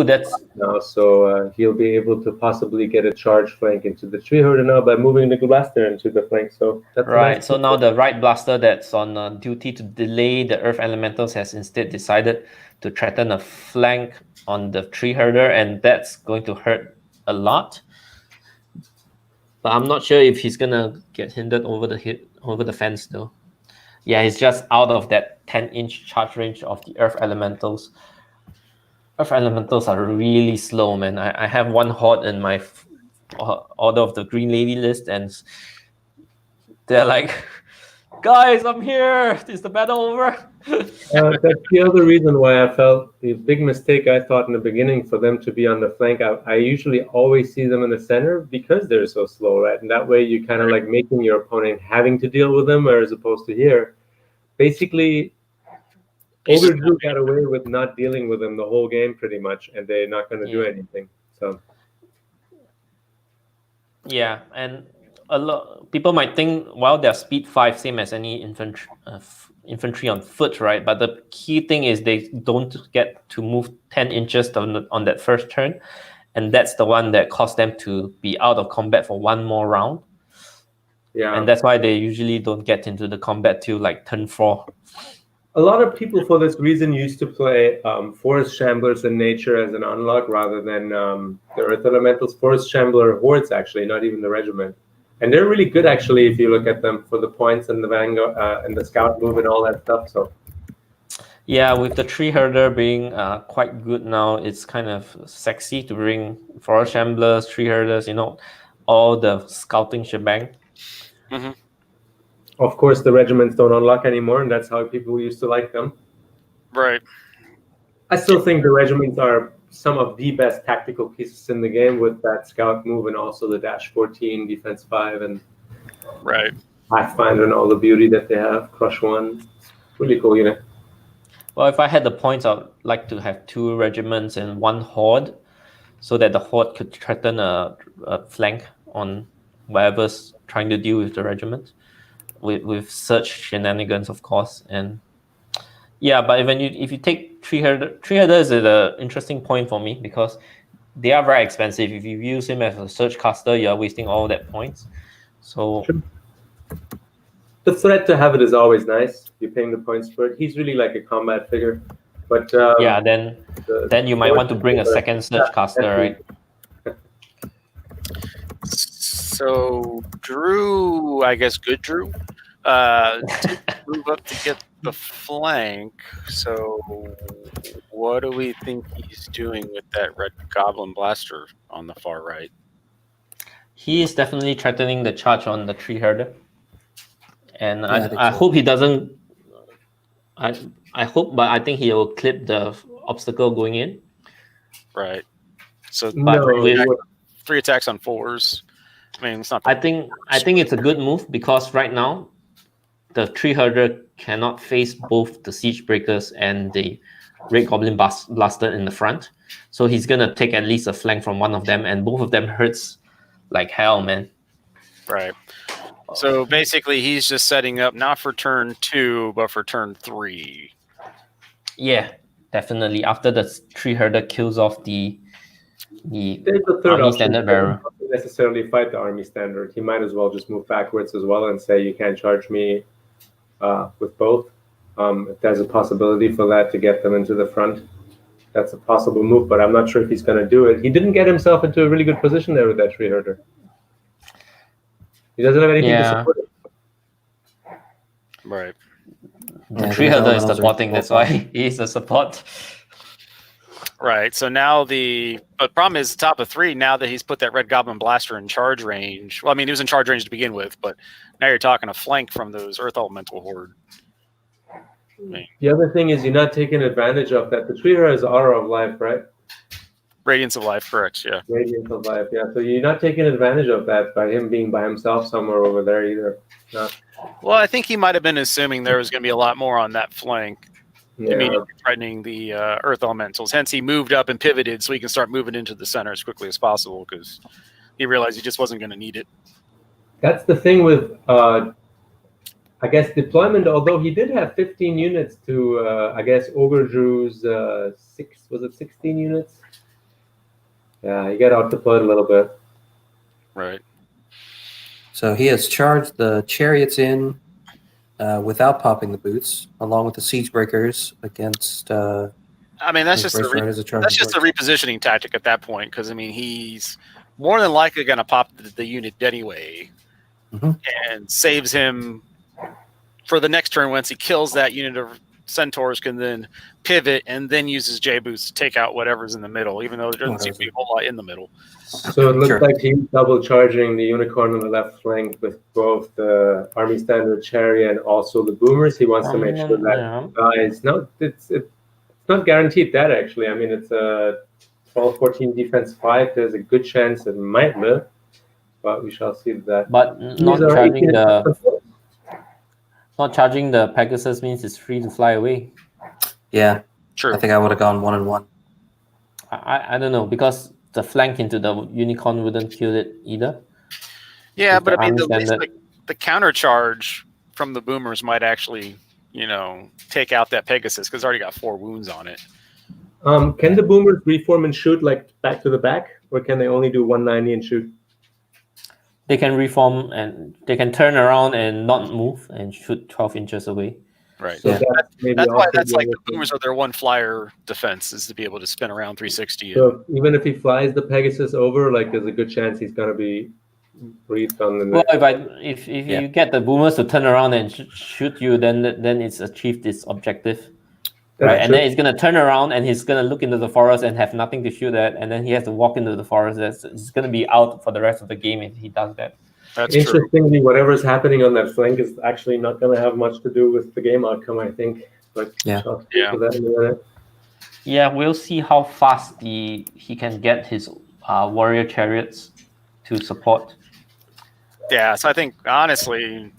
S2: That's
S5: now, so he'll be able to possibly get a charge flank into the tree herder now by moving the blaster into the flank. So that's
S2: right.
S5: Nice
S2: so now the right blaster that's on duty to delay the earth elementals has instead decided to threaten a flank on the tree herder, and that's going to hurt a lot. But I'm not sure if he's gonna get hindered over the fence though. Yeah, he's just out of that 10-inch charge range of the earth elementals. Earth elementals are really slow, man. I have one horde in my Order of the Green Lady list, and they're like, guys, I'm here. Is the battle over?
S5: That's the other reason why I felt the big mistake I thought in the beginning for them to be on the flank. I usually always see them in the center because they're so slow, right? And that way you kind of like making your opponent having to deal with them, as opposed to here. Basically, Ogre Drew got away with not dealing with them the whole game pretty much, and they're not going to do anything. So
S2: yeah, and a lot people might think, well, they're speed 5, same as any infantry on foot, right? But the key thing is they don't get to move 10 inches on that first turn, and that's the one that caused them to be out of combat for one more round.
S5: Yeah,
S2: and that's why they usually don't get into the combat till like turn 4.
S5: A lot of people, for this reason, used to play Forest Shamblers in Nature as an unlock rather than the Earth Elementals. Forest Shambler Hordes, actually, not even the Regiment. And they're really good, actually, if you look at them for the points and the Vanguard and the Scout move and all that stuff. So,
S2: yeah, with the Tree Herder being quite good now, it's kind of sexy to bring Forest Shamblers, Tree Herders, all the scouting shebang.
S6: Mm-hmm.
S5: Of course, the regiments don't unlock anymore, and that's how people used to like them.
S6: Right.
S5: I still think the regiments are some of the best tactical pieces in the game, with that scout move and also the dash 14, defense 5, and
S6: right
S5: Pathfinder and all the beauty that they have. Crush 1, really cool unit.
S2: Well, if I had the points, I'd like to have 2 regiments and 1 horde, so that the horde could threaten a flank on whatever's trying to deal with the regiment. With search shenanigans, of course, and yeah. But if you take Tree Herder is an interesting point for me because they are very expensive. If you use him as a search caster, you are wasting all that points. So
S5: the threat to have it is always nice. You're paying the points for it. He's really like a combat figure, but
S2: yeah. Then you might want to bring a second search caster, right?
S6: So Drew, I guess good Drew, did move up to get the flank. So what do we think he's doing with that red goblin blaster on the far right?
S2: He is definitely threatening the charge on the Tree Herder, and I hope he doesn't. I hope, but I think he will clip the obstacle going in.
S6: Right. So
S2: but with
S6: 3 attacks on 4s. I mean, it's not.
S2: I think it's a good move because right now, the Tree Herder cannot face both the Siege Breakers and the Red Goblin Blaster in the front. So he's gonna take at least a flank from one of them, and both of them hurts like hell, man.
S6: Right. So basically, he's just setting up not for turn 2, but for turn 3.
S2: Yeah, definitely. After the Tree Herder kills off the
S5: there's a third
S2: Army Standard Bearer.
S5: He doesn't necessarily fight the Army Standard. He might as well just move backwards as well and say, you can't charge me with both. If there's a possibility for that to get them into the front, that's a possible move, but I'm not sure if he's going to do it. He didn't get himself into a really good position there with that Tree Herder. He doesn't have anything to support it.
S6: Right.
S2: The
S1: Yeah,
S2: tree
S1: the
S2: herder is
S1: elementals are
S2: supporting, that's
S1: both
S2: why he's a support.
S6: Right. So now but problem is top of 3. Now that he's put that Red Goblin Blaster in charge range. Well, I mean, he was in charge range to begin with, but now you're talking a flank from those Earth Elemental Horde.
S5: The other thing is you're not taking advantage of that. The tree has Aura of Life, right?
S6: Radiance of Life, correct? Yeah.
S5: Radiance of Life, yeah. So you're not taking advantage of that by him being by himself somewhere over there either. Not.
S6: Well, I think he might have been assuming there was going to be a lot more on that flank, immediately threatening the Earth Elementals. Hence, he moved up and pivoted so he can start moving into the center as quickly as possible because he realized he just wasn't going to need it.
S5: That's the thing with, I guess, deployment. Although he did have 15 units to, I guess, Ogre Drew's 16 units? Yeah, he got out deployed a little bit.
S6: Right.
S1: So he has charged the chariots in without popping the boots, along with the siege breakers against.
S6: I mean, that's just a
S1: a
S6: repositioning tactic at that point because I mean he's more than likely going to pop the unit anyway, and saves him for the next turn. Once he kills that unit of centaurs, can then pivot and then uses J boots to take out whatever's in the middle, even though there doesn't seem to be a whole lot in the middle.
S5: So it looks like he's double charging the unicorn on the left flank with both the army standard chariot and also the boomers. He wants to make sure that guys. No, it's not guaranteed that actually. I mean, it's a 12-14 defense 5. There's a good chance it might live, but we shall see that.
S2: But not charging the Pegasus means it's free to fly away.
S1: Yeah,
S6: true.
S1: I think I would have gone 1-1.
S2: I don't know because the flank into the unicorn wouldn't kill it either.
S6: Yeah, but I mean, the counter charge from the boomers might actually, take out that Pegasus because it's already got 4 wounds on it.
S5: Can the boomers reform and shoot like back to the back, or can they only do 190 and shoot?
S2: They can reform and they can turn around and not move and shoot 12 inches away.
S6: Right.
S5: So
S6: yeah. That's why that's like the boomers are their one flyer defense is to be able to spin around 360.
S5: So even if he flies the Pegasus over, like there's a good chance he's gonna be briefed on the next.
S2: Well, if you get the boomers to turn around and shoot you, then it's achieved its objective. Right, and then he's gonna turn around and he's gonna look into the forest and have nothing to shoot at, and then he has to walk into the forest. It's gonna be out for the rest of the game if he does that.
S6: That's
S5: interestingly, whatever's happening on that flank is actually not gonna have much to do with the game outcome, I think. But I'll speak to that in a minute.
S2: Yeah, we'll see how fast he can get his warrior chariots to support.
S6: Yeah, so I think honestly.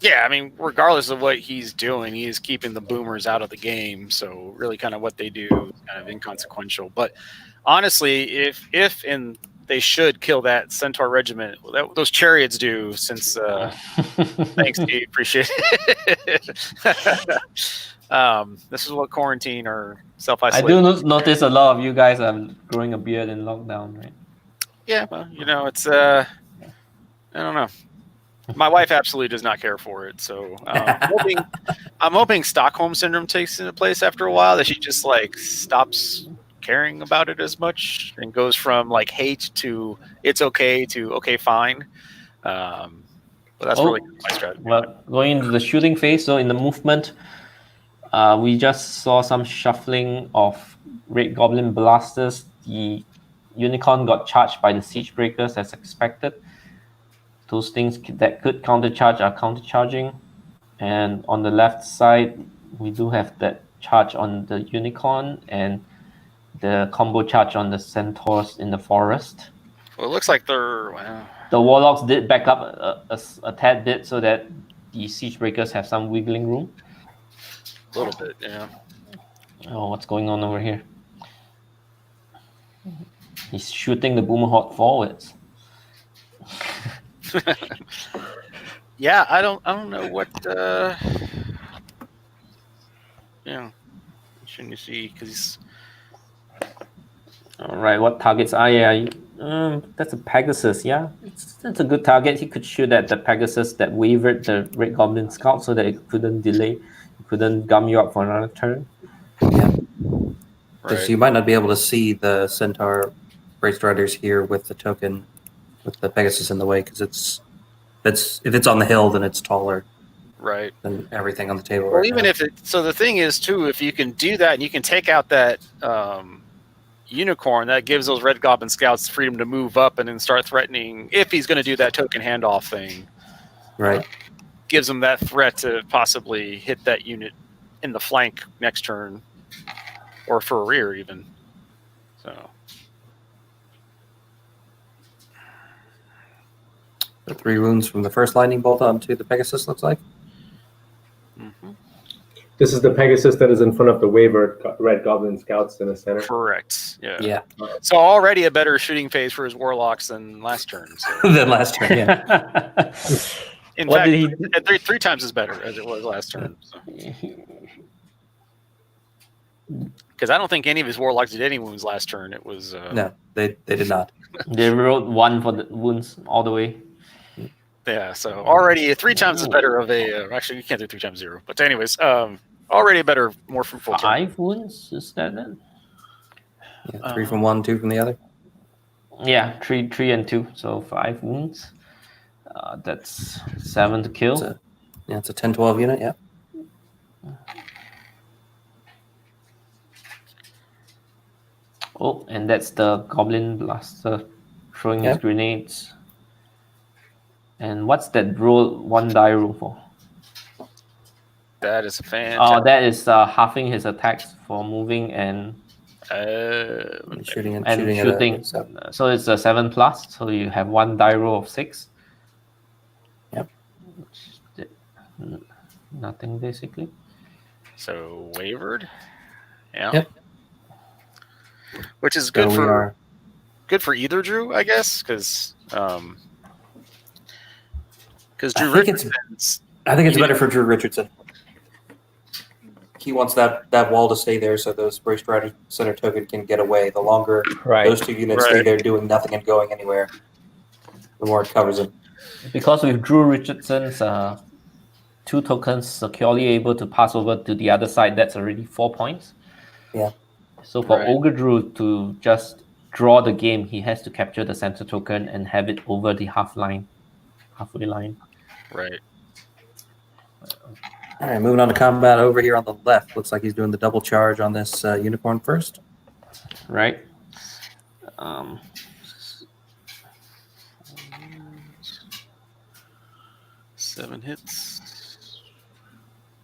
S6: Yeah, I mean, regardless of what he's doing, he is keeping the boomers out of the game. So really kind of what they do is kind of inconsequential. But honestly, if they should kill that Centaur regiment, those chariots do, since thanks, Steve, appreciate it. This is what quarantine or self-isolation.
S2: I do notice a lot of you guys are growing a beard in lockdown, right?
S6: Yeah, well, it's I don't know. My wife absolutely does not care for it, so I'm hoping Stockholm syndrome takes into place after a while, that she just stops caring about it as much and goes from hate to it's okay to okay fine. But that's really my strategy.
S2: Well, going into the shooting phase, so in the movement, we just saw some shuffling of Red Goblin blasters. The Unicorn got charged by the Siege Breakers as expected. Those things that could countercharge are countercharging. And on the left side, we do have that charge on the Unicorn and the combo charge on the Centaurs in the forest.
S6: Well, it looks like
S2: the Warlocks did back up a tad bit so that the Siege Breakers have some wiggling room.
S6: A little bit, yeah.
S2: Oh, what's going on over here? He's shooting the Boomer Horde forwards.
S6: Yeah, I don't know what shouldn't you see, because
S2: all right, what targets are that's a Pegasus. That's a good target. He could shoot at the Pegasus that wavered the Red Goblin Scout so that it couldn't delay, it couldn't gum you up for another turn.
S1: Yeah, because you might not be able to see the Centaur Race Riders here with the token, with the Pegasus in the way, because if it's on the hill, then it's taller.
S6: Right.
S1: than everything on the table.
S6: Well,
S1: right
S6: even
S1: now.
S6: if it. So the thing is too, if you can do that and you can take out that unicorn, that gives those Red Goblin scouts freedom to move up and then start threatening. If he's going to do that token handoff thing,
S1: Right.
S6: gives him that threat to possibly hit that unit in the flank next turn, or for a rear even. So
S1: The 3 wounds from the first lightning bolt onto the Pegasus looks like.
S5: This is the Pegasus that is in front of the wavered Red Goblin scouts in the center.
S6: correct. Yeah.
S1: Yeah.
S6: So already a better shooting phase for his warlocks than last turn. So.
S1: Than last turn. Yeah.
S6: In
S2: What
S6: fact,
S2: did he do?
S6: three times as better as it was last turn. Because I don't think any of his warlocks did any wounds last turn. It was
S1: No, they did not.
S2: They wrote 1 for the wounds all the way.
S6: yeah. So already 3 times is better of a. Actually, you can't do 3 times 0. But anyways, already a better, more fruitful turn.
S2: 5 wounds, is that it?
S1: Yeah, 3 from one, 2 from the other.
S2: Yeah, 3 and 2, so 5 wounds. That's 7 to kill.
S1: It's a 10-12 unit. Yeah.
S2: Oh, and that's the Goblin Blaster throwing his
S1: Yep.
S2: grenades. And what's that roll? 1 die roll for?
S6: That is a fan.
S2: Oh, that is halving his attacks for moving and
S1: And shooting
S2: and shooting. So it's a 7+. So you have 1 die roll of 6.
S1: Yep.
S2: Nothing basically.
S6: So wavered. Yeah.
S1: Yep.
S6: Which is good
S1: So
S6: for good for either Drew, I guess, because Drew Richardson's.
S1: I think it's better for Drew Richardson. He wants that wall to stay there so those Brace Rider Center token can get away. The longer those 2 units stay there doing nothing and going anywhere, the more it covers them.
S2: Because with Drew Richardson's 2 tokens securely able to pass over to the other side, that's already 4 points.
S1: Yeah.
S2: So for Ogre Drew to just draw the game, he has to capture the center token and have it over the halfway line.
S6: Right.
S1: All right, moving on to combat over here on the left. Looks like he's doing the double charge on this unicorn first.
S2: Right.
S6: 7 hits.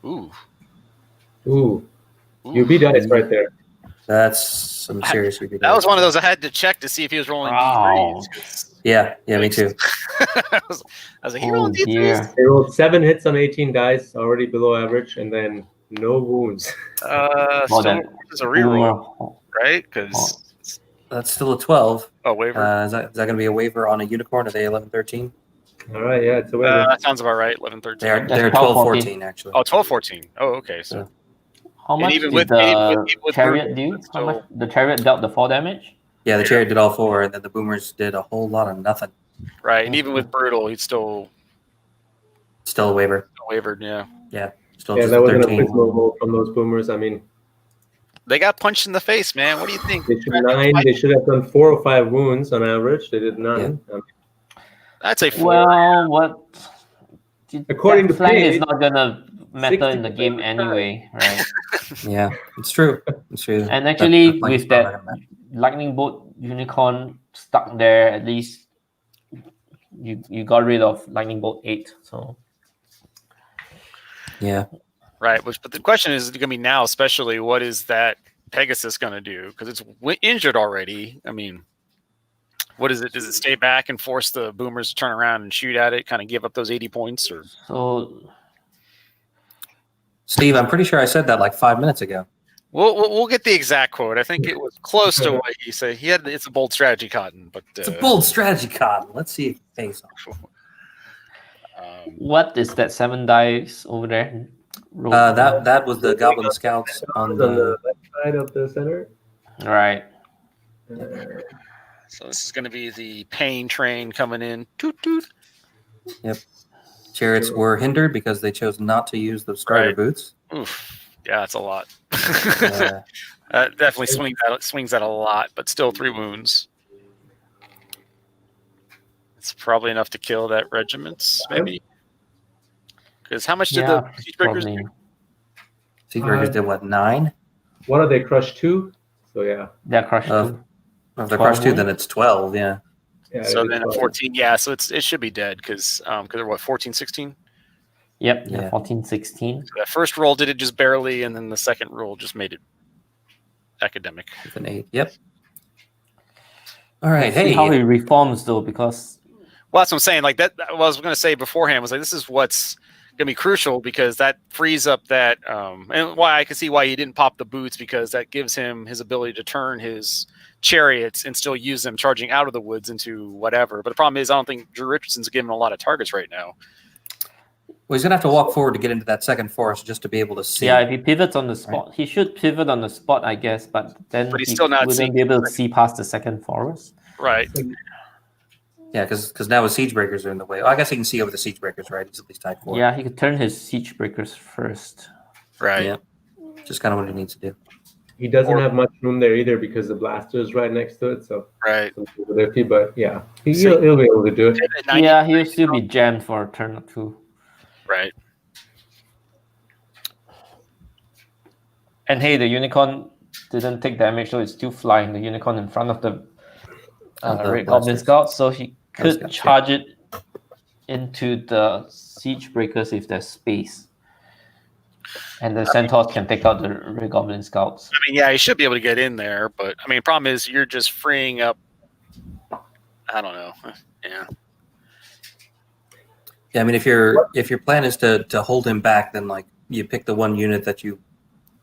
S6: Ooh.
S5: UB dice right there.
S1: That's some serious.
S6: That was one of those I had to check to see if he was rolling D3s.
S1: Yeah, me too.
S6: I was like, he rolling D3s?
S2: Dear.
S5: They rolled 7 hits on 18 dice, already below average, and then no wounds.
S6: Still is a reroll, right? Because
S1: that's still a 12.
S6: Oh, waiver.
S1: Is that going to be a waiver on a unicorn? Are they 11-13?
S5: All right, yeah, it's a waiver.
S6: That sounds about right. 11-13.
S1: They're 12-14 actually.
S6: Oh, 12-14. Oh, okay. So
S2: how much
S6: even
S2: did
S6: with-
S2: the
S6: even with
S2: chariot
S6: Brutal,
S2: do? How much the chariot dealt the 4 damage?
S1: Yeah, the chariot did all 4, and then the boomers did a whole lot of nothing.
S6: right, and even with brutal, he'd still
S1: Still a waiver.
S6: wavered. Yeah,
S1: Still
S5: Yeah,
S1: just
S5: that wasn't a
S1: 13.
S5: physical roll from those boomers. I mean,
S6: they got punched in the face, man. What do you think?
S5: they should have done 4 or 5 wounds on average. They did none.
S6: I'd say 4.
S2: Well, what?
S5: According to
S2: flank is
S5: Paige,
S2: not gonna matter in the
S5: 60%
S2: game
S5: of the
S2: anyway, right?
S1: Yeah, it's true. It's true.
S2: And actually,
S1: That's
S2: with that lightning bolt unicorn stuck there, at least you got rid of lightning bolt 8. So
S1: Yeah.
S6: Right, but the question is going to be now, especially what is that Pegasus going to do? Because it's injured already. I mean, what is it? Does it stay back and force the boomers to turn around and shoot at it, kind of give up those 80 points? Or
S1: Steve, I'm pretty sure I said that like 5 minutes ago.
S6: We'll get the exact quote. I think it was close to what he said. He had it's a bold strategy, Cotton, but
S1: It's a bold strategy, Cotton. Let's see if it pays off.
S2: what is that 7 dice over there?
S1: That was the Goblin Scouts on
S5: the
S1: the.
S5: left side of the center.
S2: Right.
S6: So this is going to be the pain train coming in. Toot toot.
S1: Yep. Chariots were hindered because they chose not to use the starter
S6: Right.
S1: boots.
S6: Oof. Yeah, that's a lot.
S1: Uh,
S6: Definitely swings that a lot, but still 3 wounds. It's probably enough to kill that regiment, maybe. Because how much did the Siege Breakers do?
S1: Siege Breakers did what, 9?
S5: One of they crushed 2. So yeah.
S2: They're crushed 2.
S1: If they're crushed 2, then it's 12. Yeah.
S6: So then 14. Yeah. So it should be dead because they're what 14, 16.
S2: Yep. Yeah. 14, 16.
S6: So that first roll did it just barely, and then the second roll just made it academic.
S1: With an 8. Yep. All right.
S2: See how he reforms though, because
S6: that's what I'm saying. Like that, what I was going to say beforehand was like this is what's going to be crucial because that frees up that, and why I can see why he didn't pop the boots because that gives him his ability to turn his chariots and still use them charging out of the woods into whatever. But the problem is, I don't think Drew Richardson's given a lot of targets right now.
S1: Well, he's going to have to walk forward to get into that second forest just to be able to see.
S2: Yeah, if he pivots on the spot, right. He should pivot on the spot, I guess, but then
S6: he's still not
S2: wouldn't be able to see past the second forest.
S6: Right.
S1: Yeah, because now his Siege Breakers are in the way. Well, I guess he can see over the Siege Breakers, right? He's at least type 4.
S2: Yeah, he could turn his Siege Breakers first.
S6: Right.
S1: Yeah. Just kind of what he needs to do.
S5: He doesn't have much room there either because the blaster is right next to it. So
S6: right.
S5: But yeah, he'll be able to do it.
S2: Yeah, he'll still be jammed for a turn or 2.
S6: Right.
S2: And hey, the unicorn didn't take damage, so it's still flying. The unicorn in front of the Red Goblin Scout, so he could charge it into the Siege Breakers if there's space. And the Centaurs can take out the Red Goblin Scouts.
S6: I mean, yeah, he should be able to get in there, but I mean, the problem is you're just freeing up. I don't know. Yeah.
S1: Yeah, I mean, if your plan is to hold him back, then like you pick the one unit that you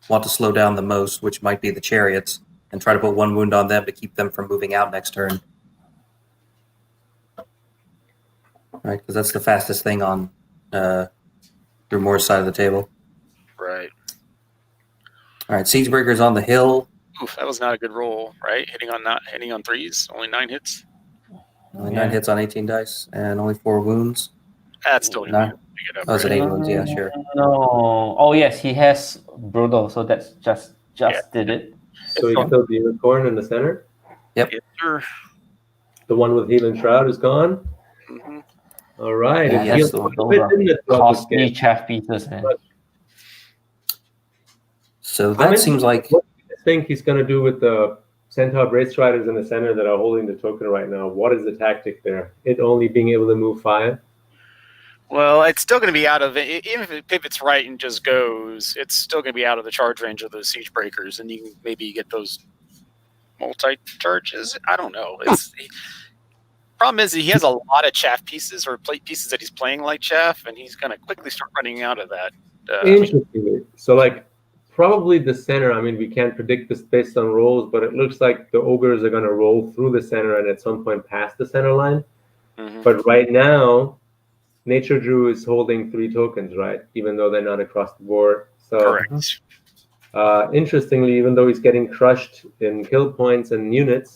S1: want to slow down the most, which might be the chariots, and try to put 1 wound on them to keep them from moving out next turn. Right, because that's the fastest thing on Drew Moore's side of the table.
S6: Right.
S1: All right, Siege Breakers on the hill.
S6: Oof, that was not a good roll, right? Hitting on 3s, only 9 hits.
S1: Only 9 hits on 18 dice, and only 4 wounds.
S6: That's still
S1: no. Oh, it's an 8 wounds, yeah, sure.
S2: No. Oh, yes, he has Brutal, so that's just did it.
S5: So he killed the unicorn in the center?
S1: Yep.
S6: Yes, sir.
S5: The one with Healing Shroud is gone?
S6: Mm-hmm.
S5: All right.
S2: Yeah, those are costly chaff pieces, man.
S1: So that seems like...
S5: What do you think he's going to do with the Centaur Brace Riders in the center that are holding the token right now? What is the tactic there? It only being able to move 5?
S6: Well, it's still going to be out of it. Even if it pivots right and just goes, it's still going to be out of the charge range of those Siege Breakers, and you can maybe get those multi-charges. I don't know. Problem is he has a lot of chaff pieces or plate pieces that he's playing like chaff, and he's going to quickly start running out of that.
S5: Interestingly. So, like, probably the center, I mean, we can't predict this based on rolls, but it looks like the ogres are going to roll through the center and at some point past the center line. Mm-hmm. But right now, Nature Drew is holding 3 tokens, right? Even though they're not across the board. So,
S6: correct.
S5: Interestingly, even though he's getting crushed in kill points and unit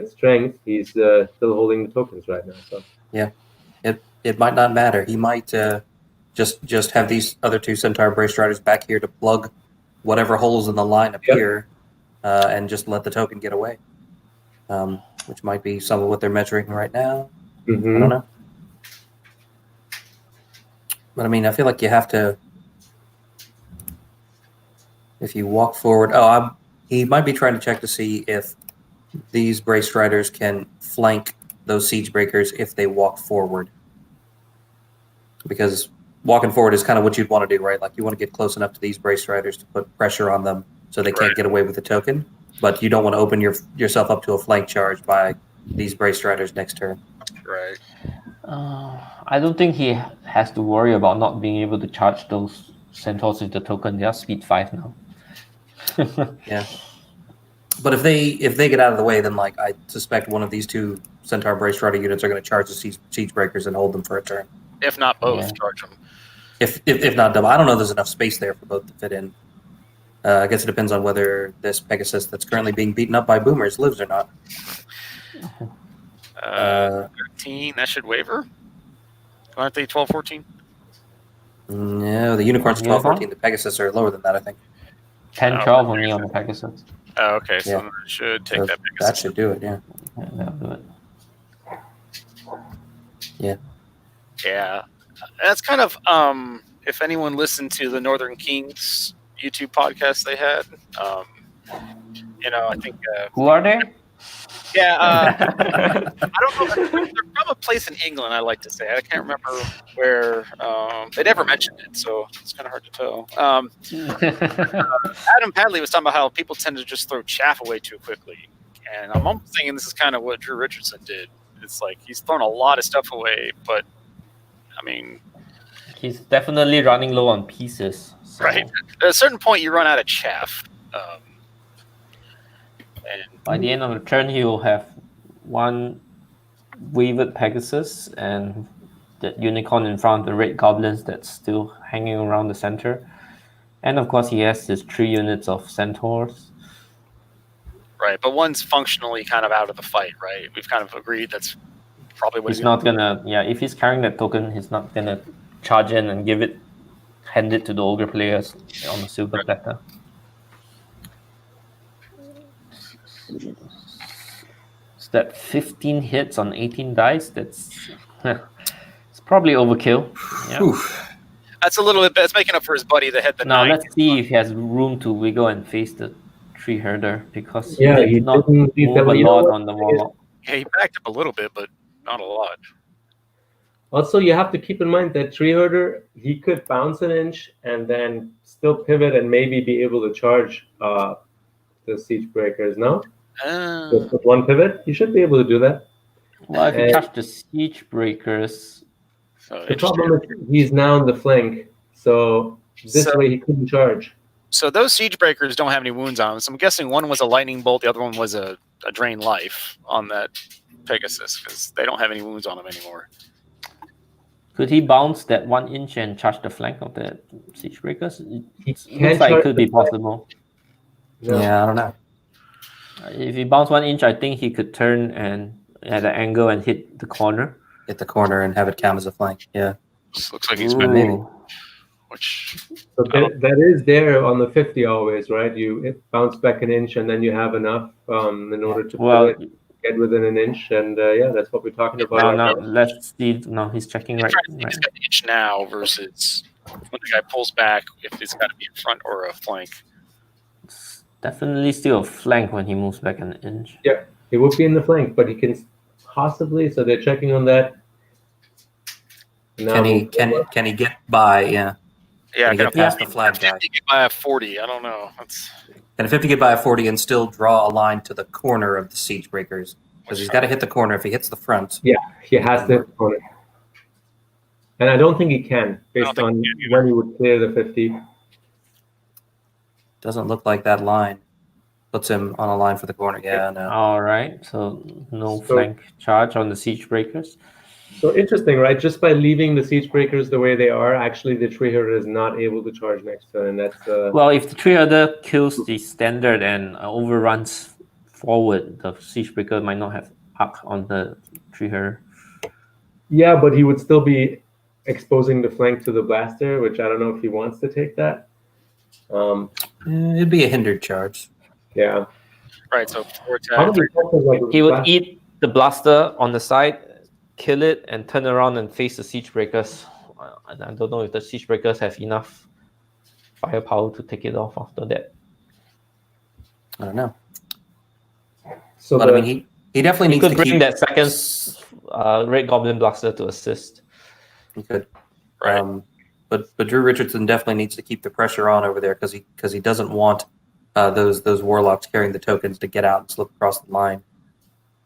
S5: strength, he's still holding the tokens right now. So
S1: yeah, it might not matter. He might just have these other 2 Centaur Brace Riders back here to plug whatever holes in the line appear, and just let the token get away, which might be some of what they're measuring right now.
S5: Mm-hmm.
S1: I don't know. But I mean, I feel like you have to, if you walk forward. He might be trying to check to see if these Brace Riders can flank those Siege Breakers if they walk forward. Because walking forward is kind of what you'd want to do, right? Like you want to get close enough to these Brace Riders to put pressure on them so they can't get away with the token. But you don't want to open yourself up to a flank charge by these Brace Riders next turn.
S6: Right.
S2: I don't think he has to worry about not being able to charge those Centaurs with the token. They are speed 5 now.
S1: Yeah. But if they get out of the way, then like I suspect one of these 2 Centaur Brace Rider units are going to charge the Siege Breakers and hold them for a turn.
S6: If not both, charge them.
S1: If not double. I don't know if there's enough space there for both to fit in. I guess it depends on whether this Pegasus that's currently being beaten up by boomers lives or not.
S6: 13, that should waver? Aren't they 12, 14?
S1: No, the Unicorns are 12, 14. The Pegasus are lower than that, I think.
S2: 10, 12 only on the Pegasus.
S6: Oh, okay, so that should take that Pegasus.
S1: That should do it, yeah.
S2: That'll do it.
S1: Yeah.
S6: Yeah. That's kind of if anyone listened to the Northern Kings YouTube podcast they had, I think.
S2: Who are they?
S6: Yeah, I don't know. They're from a place in England. I like to say. I can't remember where. They never mentioned it, so it's kind of hard to tell. Adam Padley was talking about how people tend to just throw chaff away too quickly, and I'm almost thinking this is kind of what Drew Richardson did. It's like he's thrown a lot of stuff away, but I mean,
S2: he's definitely running low on pieces. So.
S6: Right. At a certain point, you run out of chaff. And
S2: by the end of the turn, he will have one wavered Pegasus and that unicorn in front of the red goblins that's still hanging around the center. And of course, he has his 3 units of centaurs.
S6: Right, but one's functionally kind of out of the fight, right? We've kind of agreed that's probably what
S2: he's not gonna. Yeah, if he's carrying that token, he's not gonna charge in and hand it to the ogre players on the silver platter. So that 15 hits on 18 dice, that's it's probably overkill. Yeah.
S6: That's a little bit. It's making up for his buddy that had the
S2: now
S6: 9.
S2: Let's see if he has room to wiggle and face the tree herder because
S5: he
S2: did not
S5: didn't leave
S2: move
S5: that.
S2: a lot on the warlock.
S6: Yeah, he backed up a little bit, but not a lot.
S5: Also, you have to keep in mind that tree herder, he could bounce an inch and then still pivot and maybe be able to charge the siege breakers. No, just with one pivot, you should be able to do that.
S2: Well, if you charge the siege breakers,
S5: the problem is he's now in the flank, so this way he couldn't charge.
S6: So those siege breakers don't have any wounds on them. So I'm guessing one was a lightning bolt, the other one was a drain life on that Pegasus because they don't have any wounds on them anymore.
S2: Could he bounce that 1 inch and charge the flank of the siege breakers? It looks like it could be possible.
S5: No.
S1: Yeah, I don't know.
S2: If he bounced 1 inch, I think he could turn and at an angle and hit the corner.
S1: Hit the corner and have it count as a flank. Yeah.
S6: This looks like he's been
S1: maybe.
S5: So that is there on the 50 always, right? You bounce back an inch and then you have enough in order to get within an inch, and that's what we're talking about.
S2: No, let's see. No, he's checking right.
S6: He's got an inch now versus when the guy pulls back, if it's got to be in front or a flank.
S2: It's definitely still a flank when he moves back an inch.
S5: Yeah, it would be in the flank, but he can possibly. So they're checking on that. Now,
S1: can he get by? Yeah.
S6: Yeah,
S1: can he get past the flag guy?
S6: 50 get by a 40. I don't know.
S1: Can a 50 get by a 40 and still draw a line to the corner of the siege breakers? Because he's got to hit the corner. If he hits the front,
S5: yeah, he has to hit the corner. And I don't think he can, based on when he would clear the 50.
S1: Doesn't look like that line puts him on a line for the corner. Yeah, no.
S2: All right, so no flank charge on the siege breakers.
S5: So interesting, right? Just by leaving the siege breakers the way they are, actually the tree herder is not able to charge next turn, and that's.
S2: Well, if the tree herder kills the standard and overruns forward, the siege breaker might not have arc on the tree herder.
S5: Yeah, but he would still be exposing the flank to the blaster, which I don't know if he wants to take that.
S1: It'd be a hindered charge.
S5: Yeah.
S6: Right. So 4 attack.
S2: He would eat the blaster on the side, kill it, and turn around and face the siege breakers. I don't know if the siege breakers have enough firepower to take it off after that.
S1: I don't know.
S5: So
S1: but I mean, he definitely needs to
S2: bring that second red goblin blaster to assist.
S1: He could.
S6: Right.
S1: But Drew Richardson definitely needs to keep the pressure on over there because he doesn't want those warlocks carrying the tokens to get out and slip across the line.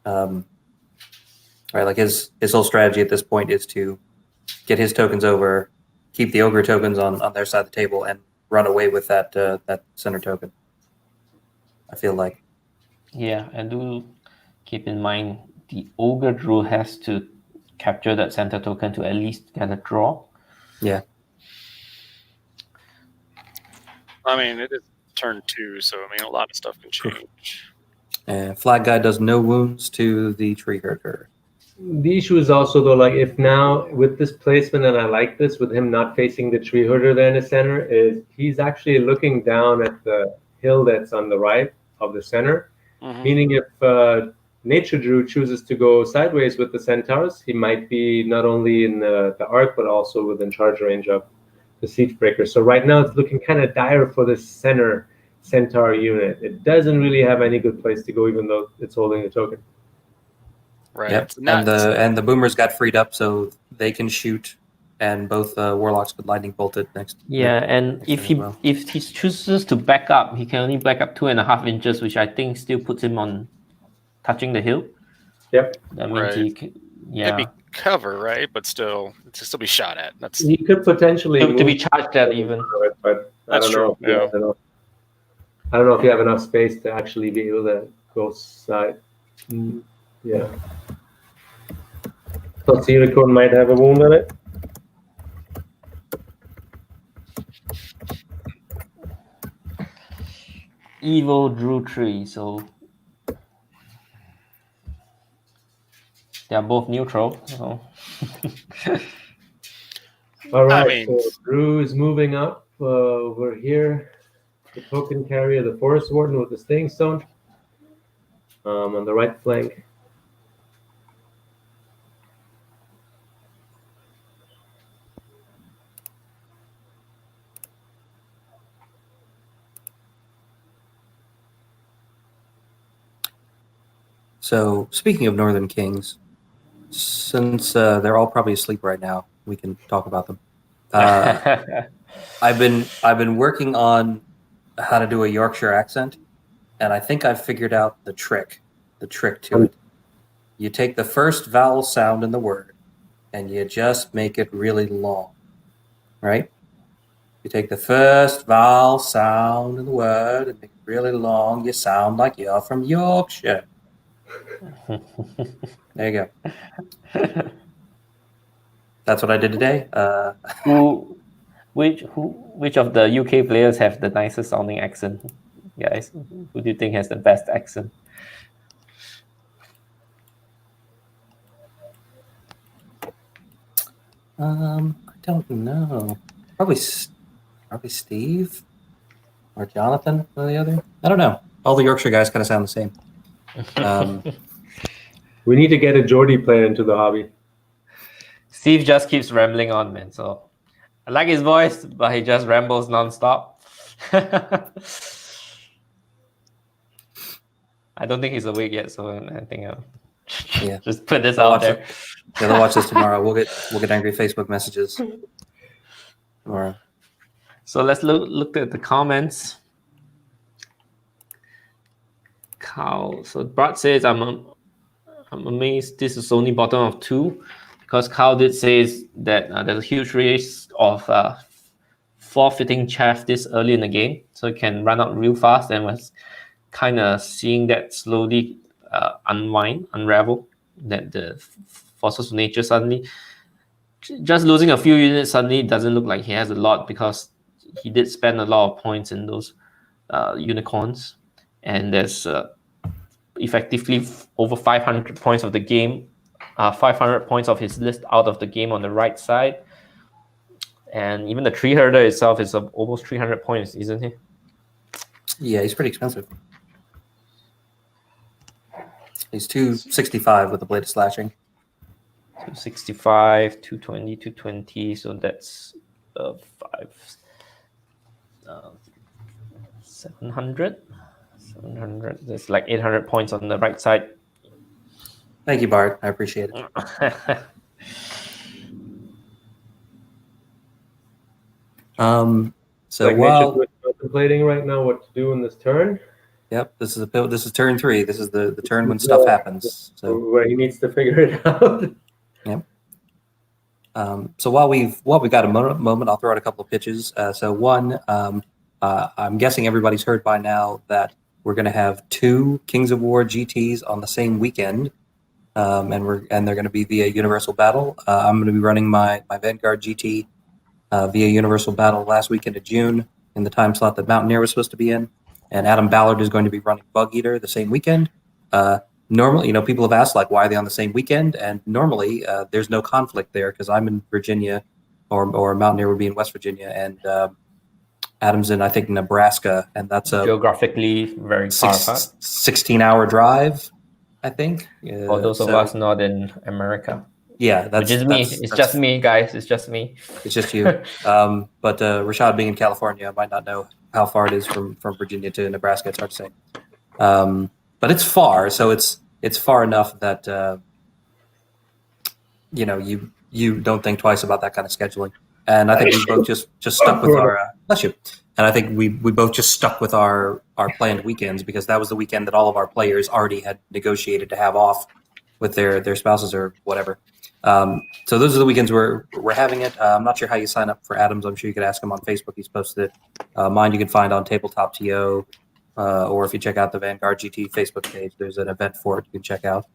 S1: Right, like his whole strategy at this point is to get his tokens over, keep the ogre tokens on their side of the table, and run away with that center token. I feel like.
S2: Yeah, and do keep in mind the ogre Drew has to capture that center token to at least get a draw.
S1: Yeah.
S6: I mean, it is turn 2, so I mean, a lot of stuff can change.
S1: And flag guy does no wounds to the tree herder.
S5: The issue is also though, like if now with this placement, and I like this with him not facing the tree herder there in the center, is he's actually looking down at the hill that's on the right of the center. Mm-hmm. Meaning if Nature Drew chooses to go sideways with the centaurs, he might be not only in the arc but also within charge range of siege breaker. So right now it's looking kind of dire for the center Centaur unit. It doesn't really have any good place to go, even though it's holding the token.
S6: Right.
S1: Yep. And the boomers got freed up, so they can shoot, and both warlocks could lightning bolt it next.
S2: Yeah, and
S1: next
S2: if
S1: turn as well.
S2: if he chooses to back up, he can only back up 2.5 inches, which I think still puts him on touching the hill.
S5: Yep.
S2: That means he can,
S6: It'd be cover, right? But still, to still be shot at. That's
S5: He could potentially
S2: to be charged at even.
S5: but I
S6: That's
S5: don't know.
S6: true, yeah.
S5: I don't know if you have enough space to actually be able to go side. Yeah. So Silicon might have a wound on it.
S2: Evil Drew 3, so they are both neutral. So.
S5: All right,
S6: I mean-
S5: so Drew is moving up over here. The token carrier, the Forest Warden with the Staying Stone on the right flank.
S1: So, speaking of Northern Kings, since they're all probably asleep right now, we can talk about them. I've been working on how to do a Yorkshire accent, and I think I've figured out the trick to it. You take the first vowel sound in the word, and you just make it really long, right? You take the first vowel sound in the word and make it really long. You sound like you're from Yorkshire. There you go. That's what I did today.
S2: Which of the UK players have the nicest sounding accent, guys? Who do you think has the best accent?
S1: I don't know. Probably Steve or Jonathan or the other. I don't know. All the Yorkshire guys kind of sound the same.
S5: We need to get a Geordie player into the hobby.
S2: Steve just keeps rambling on, man. So I like his voice, but he just rambles nonstop. I don't think he's awake yet, so I think I'll just put this out there.
S1: Yeah, they'll watch this tomorrow. We'll get angry Facebook messages tomorrow.
S2: So let's look at the comments. So Bart says, I'm amazed this is only bottom of 2, because Kyle did say that there's a huge risk of forfeiting chaff this early in the game, so it can run out real fast, and was kind of seeing that slowly unravel, that the forces of nature suddenly just losing a few units suddenly doesn't look like he has a lot, because he did spend a lot of points in those unicorns, and there's effectively over 500 points of the game, 500 points of his list out of the game on the right side, and even the tree herder itself is almost 300 points, isn't he?
S1: Yeah, he's pretty expensive. He's 265 with the blade of slashing.
S2: 265, 220, 220. So that's 700. 700. There's like 800 points on the right side.
S1: Thank you, Bart. I appreciate it. So
S5: like
S1: while
S5: we're contemplating right now what to do in this turn.
S1: Yep, this is turn 3. This is the turn when stuff happens. So
S5: where he needs to figure it out.
S1: Yep. So while we've got a moment, I'll throw out a couple of pitches. So one, I'm guessing everybody's heard by now that we're going to have 2 Kings of War GTs on the same weekend, and they're going to be via Universal Battle. I'm going to be running my Vanguard GT via Universal Battle last weekend of June in the time slot that Mountaineer was supposed to be in, and Adam Ballard is going to be running Bug Eater the same weekend. Normally, people have asked like why are they on the same weekend, and normally there's no conflict there because I'm in Virginia, or Mountaineer would be in West Virginia, and Adam's in I think Nebraska, and that's a
S2: geographically very far apart.
S1: 16-hour drive, I think.
S2: For those of us not in America.
S1: Yeah,
S2: which is me. It's just me, guys. It's just me.
S1: It's just you. But Rashad being in California, might not know how far it is from Virginia to Nebraska. It's hard to say. But it's far, so it's far enough that you don't think twice about that kind of scheduling. And I think we both just stuck with our bless you. And I think we both just stuck with our planned weekends because that was the weekend that all of our players already had negotiated to have off with their spouses or whatever. So those are the weekends we're having it. I'm not sure how you sign up for Adams. I'm sure you could ask him on Facebook. He's posted it. Mine you can find on Tabletop TO, or if you check out the Vanguard GT Facebook page, there's an event for it you can check out.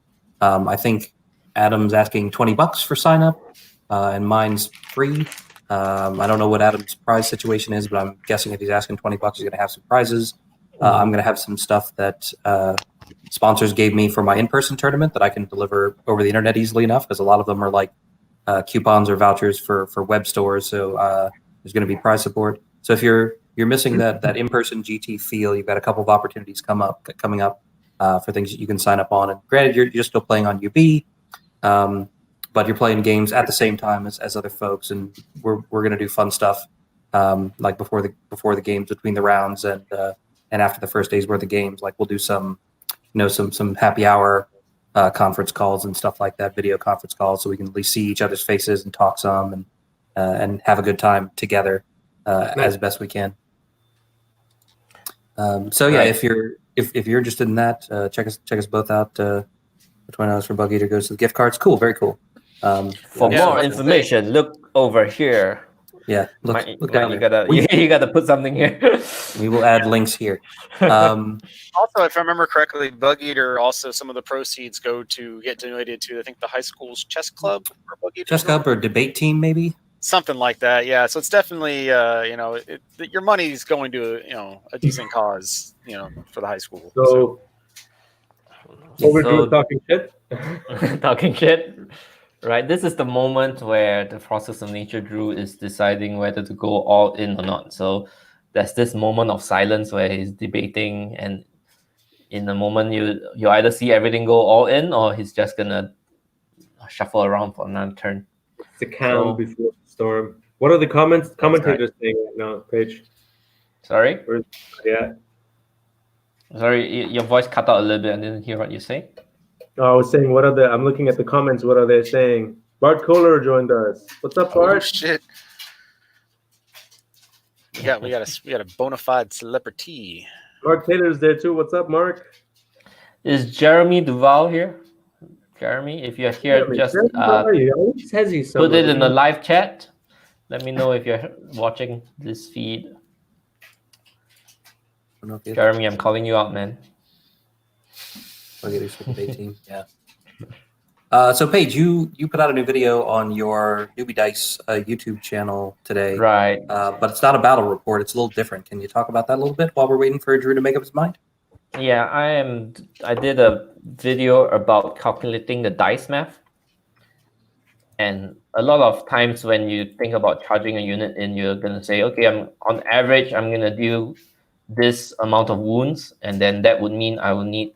S1: I think Adam's asking $20 for sign up, and mine's free. I don't know what Adam's prize situation is, but I'm guessing if he's asking $20, he's going to have some prizes. I'm going to have some stuff that sponsors gave me for my in-person tournament that I can deliver over the internet easily enough because a lot of them are like coupons or vouchers for web stores. So there's going to be prize support. So if you're missing that in-person GT feel, you've got a couple of opportunities coming up for things that you can sign up on. And granted, you're still playing on UB, but you're playing games at the same time as other folks, and we're going to do fun stuff like before the games, between the rounds, and after the first day's worth of games. Like we'll do some happy hour conference calls and stuff like that, video conference calls, so we can at least see each other's faces and talk some and have a good time together as best we can. So yeah, if you're interested in that, check us both out. The $20 for Bug Eater goes to the gift cards. Cool, very cool.
S2: For more information, look over here.
S1: Yeah, look down
S2: you
S1: there.
S2: you gotta put something here.
S1: We will add links here.
S6: Also, if I remember correctly, Bug Eater, also some of the proceeds get donated to, I think, the high school's chess club or Bug Eater.
S1: Chess club or debate team, maybe.
S6: Something like that, yeah. So it's definitely, your money's going to, a decent cause, for the high school.
S5: So, over to talking shit.
S2: Talking shit. Right, this is the moment where the process of nature Drew is deciding whether to go all in or not. So there's this moment of silence where he's debating, and in the moment you either see everything go all in, or he's just gonna shuffle around for another turn.
S5: It's a calm before the storm. What are the commentators saying right now, Paige?
S2: Sorry?
S5: Yeah.
S2: Sorry, your voice cut out a little bit. I didn't hear what you say.
S5: I was saying, I'm looking at the comments. What are they saying? Bart Kohler joined us. What's up, Bart?
S6: Oh, shit. We got a bona fide celebrity.
S5: Mark Taylor's there too. What's up, Mark?
S2: Is Jeremy Duval here? Jeremy, if you're here, just put it in the live chat. Let me know if you're watching this feed. Jeremy, I'm calling you out, man.
S1: Yeah. So Paige, you put out a new video on your Newbie Dice YouTube channel today,
S2: right?
S1: But it's not a battle report; it's a little different. Can you talk about that a little bit while we're waiting for Drew to make up his mind?
S2: Yeah, I did a video about calculating the dice math, and a lot of times when you think about charging a unit in, you're gonna say, okay, on average I'm gonna do this amount of wounds, and then that would mean I will need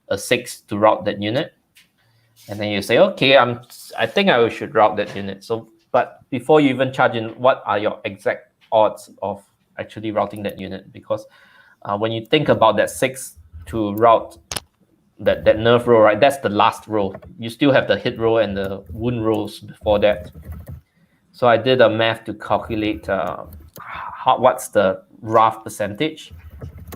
S2: a 6 to route that unit, and then you say, okay, I think I should route that unit. So, but before you even charge in, what are your exact odds of actually routing that unit? Because when you think about that 6 to route that nerve roll, right, that's the last roll. You still have the hit roll and the wound rolls before that. So I did a math to calculate what's the rough percentage.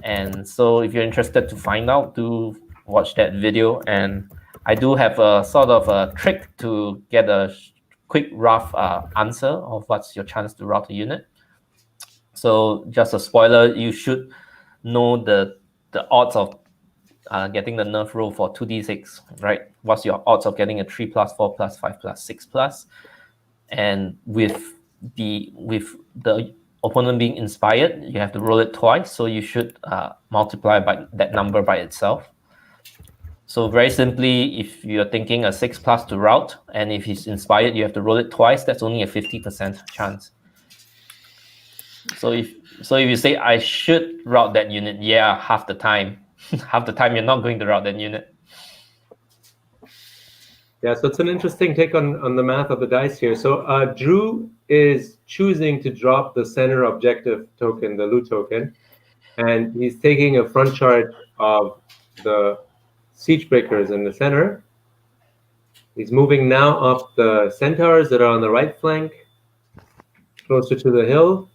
S2: And so if you're interested to find out, do watch that video. And I do have a sort of a trick to get a quick rough answer of what's your chance to route a unit. So just a spoiler, you should know the odds of getting the nerf roll for 2d6, right? What's your odds of getting a 3+, 4+, 5+, 6+? And with the opponent being inspired, you have to roll it twice, so you should multiply by that number by itself. So very simply, if you're thinking a 6+ to route, and if he's inspired, you have to roll it twice. That's only a 50% chance. So if you say I should route that unit, yeah, half the time you're not going to route that unit.
S5: Yeah, so it's an interesting take on the math of the dice here. So Drew is choosing to drop the center objective token, the loot token, and he's taking a front charge of the siege breakers in the center. He's moving now up the centaurs that are on the right flank, closer to the hill.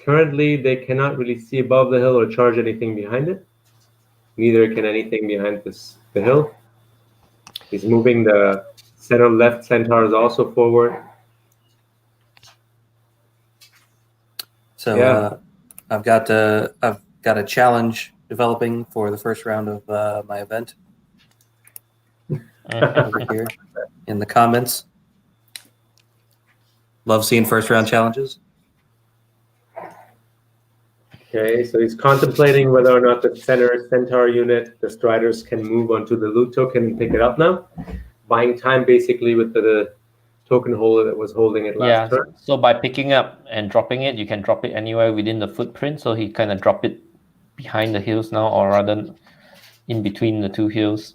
S5: Currently, they cannot really see above the hill or charge anything behind it. Neither can anything behind the hill. He's moving the center left centaurs also forward.
S1: So
S5: Yeah.
S1: I've got a challenge developing for the first round of my event over here in the comments. Love seeing first round challenges.
S5: Okay, so he's contemplating whether or not the center centaur unit, the striders, can move onto the loot token and pick it up now. Buying time basically with the token holder that was holding it last turn.
S2: So by picking up and dropping it, you can drop it anywhere within the footprint. So he kind of drop it behind the hills now, or rather in between the two hills.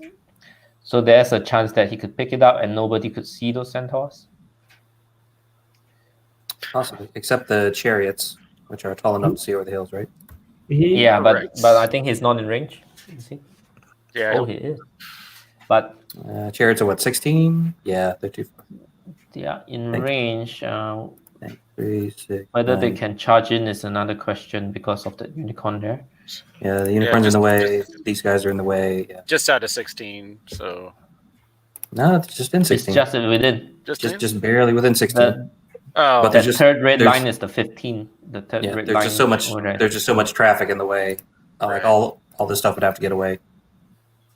S2: So there's a chance that he could pick it up and nobody could see those centaurs.
S1: Possibly, except the chariots, which are tall enough to see over the hills, right?
S2: Yeah, but I think he's not in range. Is he?
S6: Yeah.
S2: Oh, he is. But
S1: chariots are what, 16? Yeah, they're too far.
S2: Yeah, in range.
S1: 3, 6,
S2: Whether
S1: 9.
S2: they can charge in is another question because of the unicorn there.
S1: Yeah, the unicorn's in the way. These guys are in the way. Yeah.
S6: Just out of 16, so.
S1: No, it's just in 16.
S2: It's just within.
S1: Just barely within 16.
S6: But
S2: the third red line is the 15. The third red
S1: there's
S2: line.
S1: Just so much. There's just so much traffic in the way. Like all this stuff would have to get away.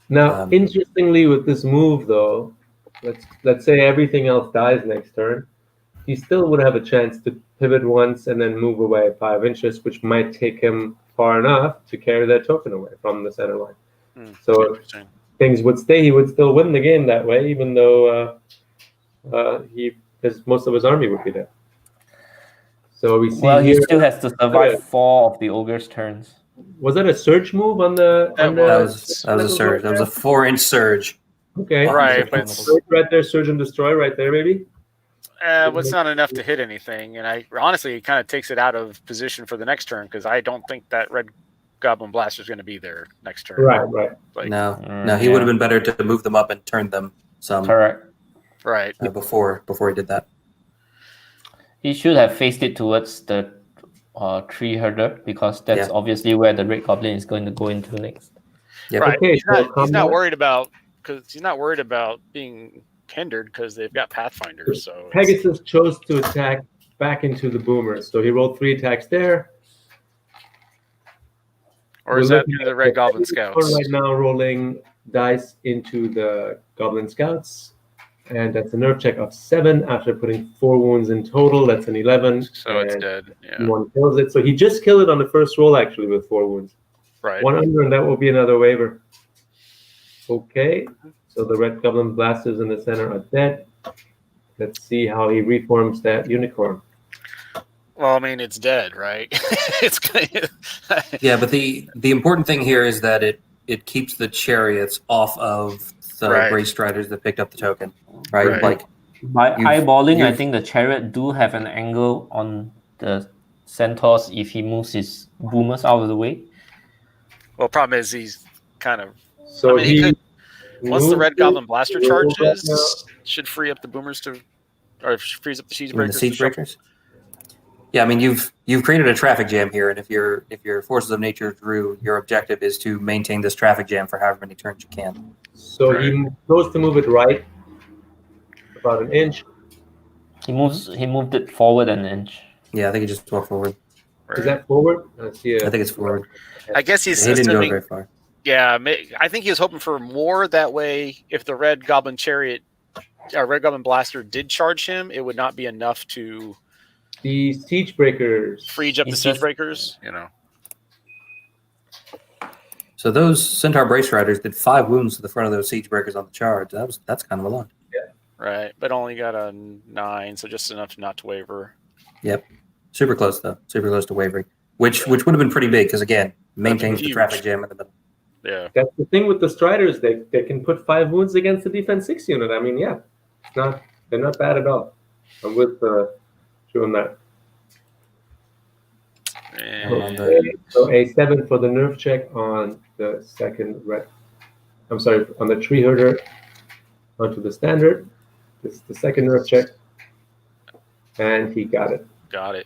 S5: Now, interestingly, with this move though, let's say everything else dies next turn, he still would have a chance to pivot once and then move away 5 inches, which might take him far enough to carry that token away from the center line. So if things would stay, he would still win the game that way, even though most of his army would be there. So we see
S2: he still has to survive 4 of the ogre's turns.
S5: Was that a surge move on the?
S1: That was a surge. That was a 4-inch surge.
S5: Okay.
S6: Right, but
S5: right there, surge and destroy, right there, maybe.
S6: It's not enough to hit anything, and I honestly it kind of takes it out of position for the next turn because I don't think that red goblin blaster is going to be there next turn.
S5: Right.
S6: Like,
S1: no, he would have been better to move them up and turn them some.
S2: Correct.
S6: Right.
S1: Before he did that.
S2: He should have faced it towards the tree herder because that's obviously where the red goblin is going to go into next.
S1: Yep.
S6: Right.
S5: Okay,
S6: he's not worried about being hindered because they've got pathfinders. So
S5: Pegasus chose to attack back into the boomers, so he rolled 3 attacks there.
S6: Or is that the red goblin scouts?
S5: Right now, rolling dice into the goblin scouts. And that's a nerve check of 7 after putting 4 wounds in total. That's an 11.
S6: So it's dead. Yeah.
S5: 1 kills it. So he just killed it on the first roll, actually, with 4 wounds.
S6: Right.
S5: 1 under, and that will be another waiver. Okay. So the red goblin blasters in the center are dead. Let's see how he reforms that unicorn.
S6: Well, I mean, it's dead, right? It's
S1: yeah, but the important thing here is that it keeps the chariots off of the Grey Striders that picked up the token, right? Like
S2: by eyeballing, I think the chariot do have an angle on the centaurs if he moves his boomers out of the way.
S6: Well, problem is he's kind of.
S5: So
S6: he could, once the red goblin blaster charges, should free up the boomers or frees up the siege breakers.
S1: The siege breakers. Yeah, I mean you've created a traffic jam here, and if your forces of nature Drew, your objective is to maintain this traffic jam for however many turns you can.
S5: So he goes to move it right about an inch.
S2: He moved it forward an inch.
S1: Yeah, I think he just walked forward.
S5: Right. Is that forward? I think
S1: it's forward.
S6: I guess he
S1: didn't go very far.
S6: Yeah, I think he was hoping for more. That way, if the red goblin red goblin blaster did charge him, it would not be enough to.
S5: The siege breakers.
S6: Freeze up the siege breakers,
S1: So those Centaur Brace Riders did 5 wounds to the front of those siege breakers on the charge. That's kind of a lot.
S5: Yeah.
S6: Right, but only got a 9, so just enough not to waver.
S1: Yep. Super close though. Super close to wavering. Which would have been pretty big because again, maintains the traffic jam in the middle.
S6: Yeah.
S5: That's the thing with the Striders. They can put 5 wounds against the defense 6 unit. I mean, yeah, they're not bad at all. I'm with Drew on that.
S6: And
S5: So A7 for the nerf check on the second red. I'm sorry, on the tree herder onto the standard. This is the second nerf check. And he got it.
S6: got it.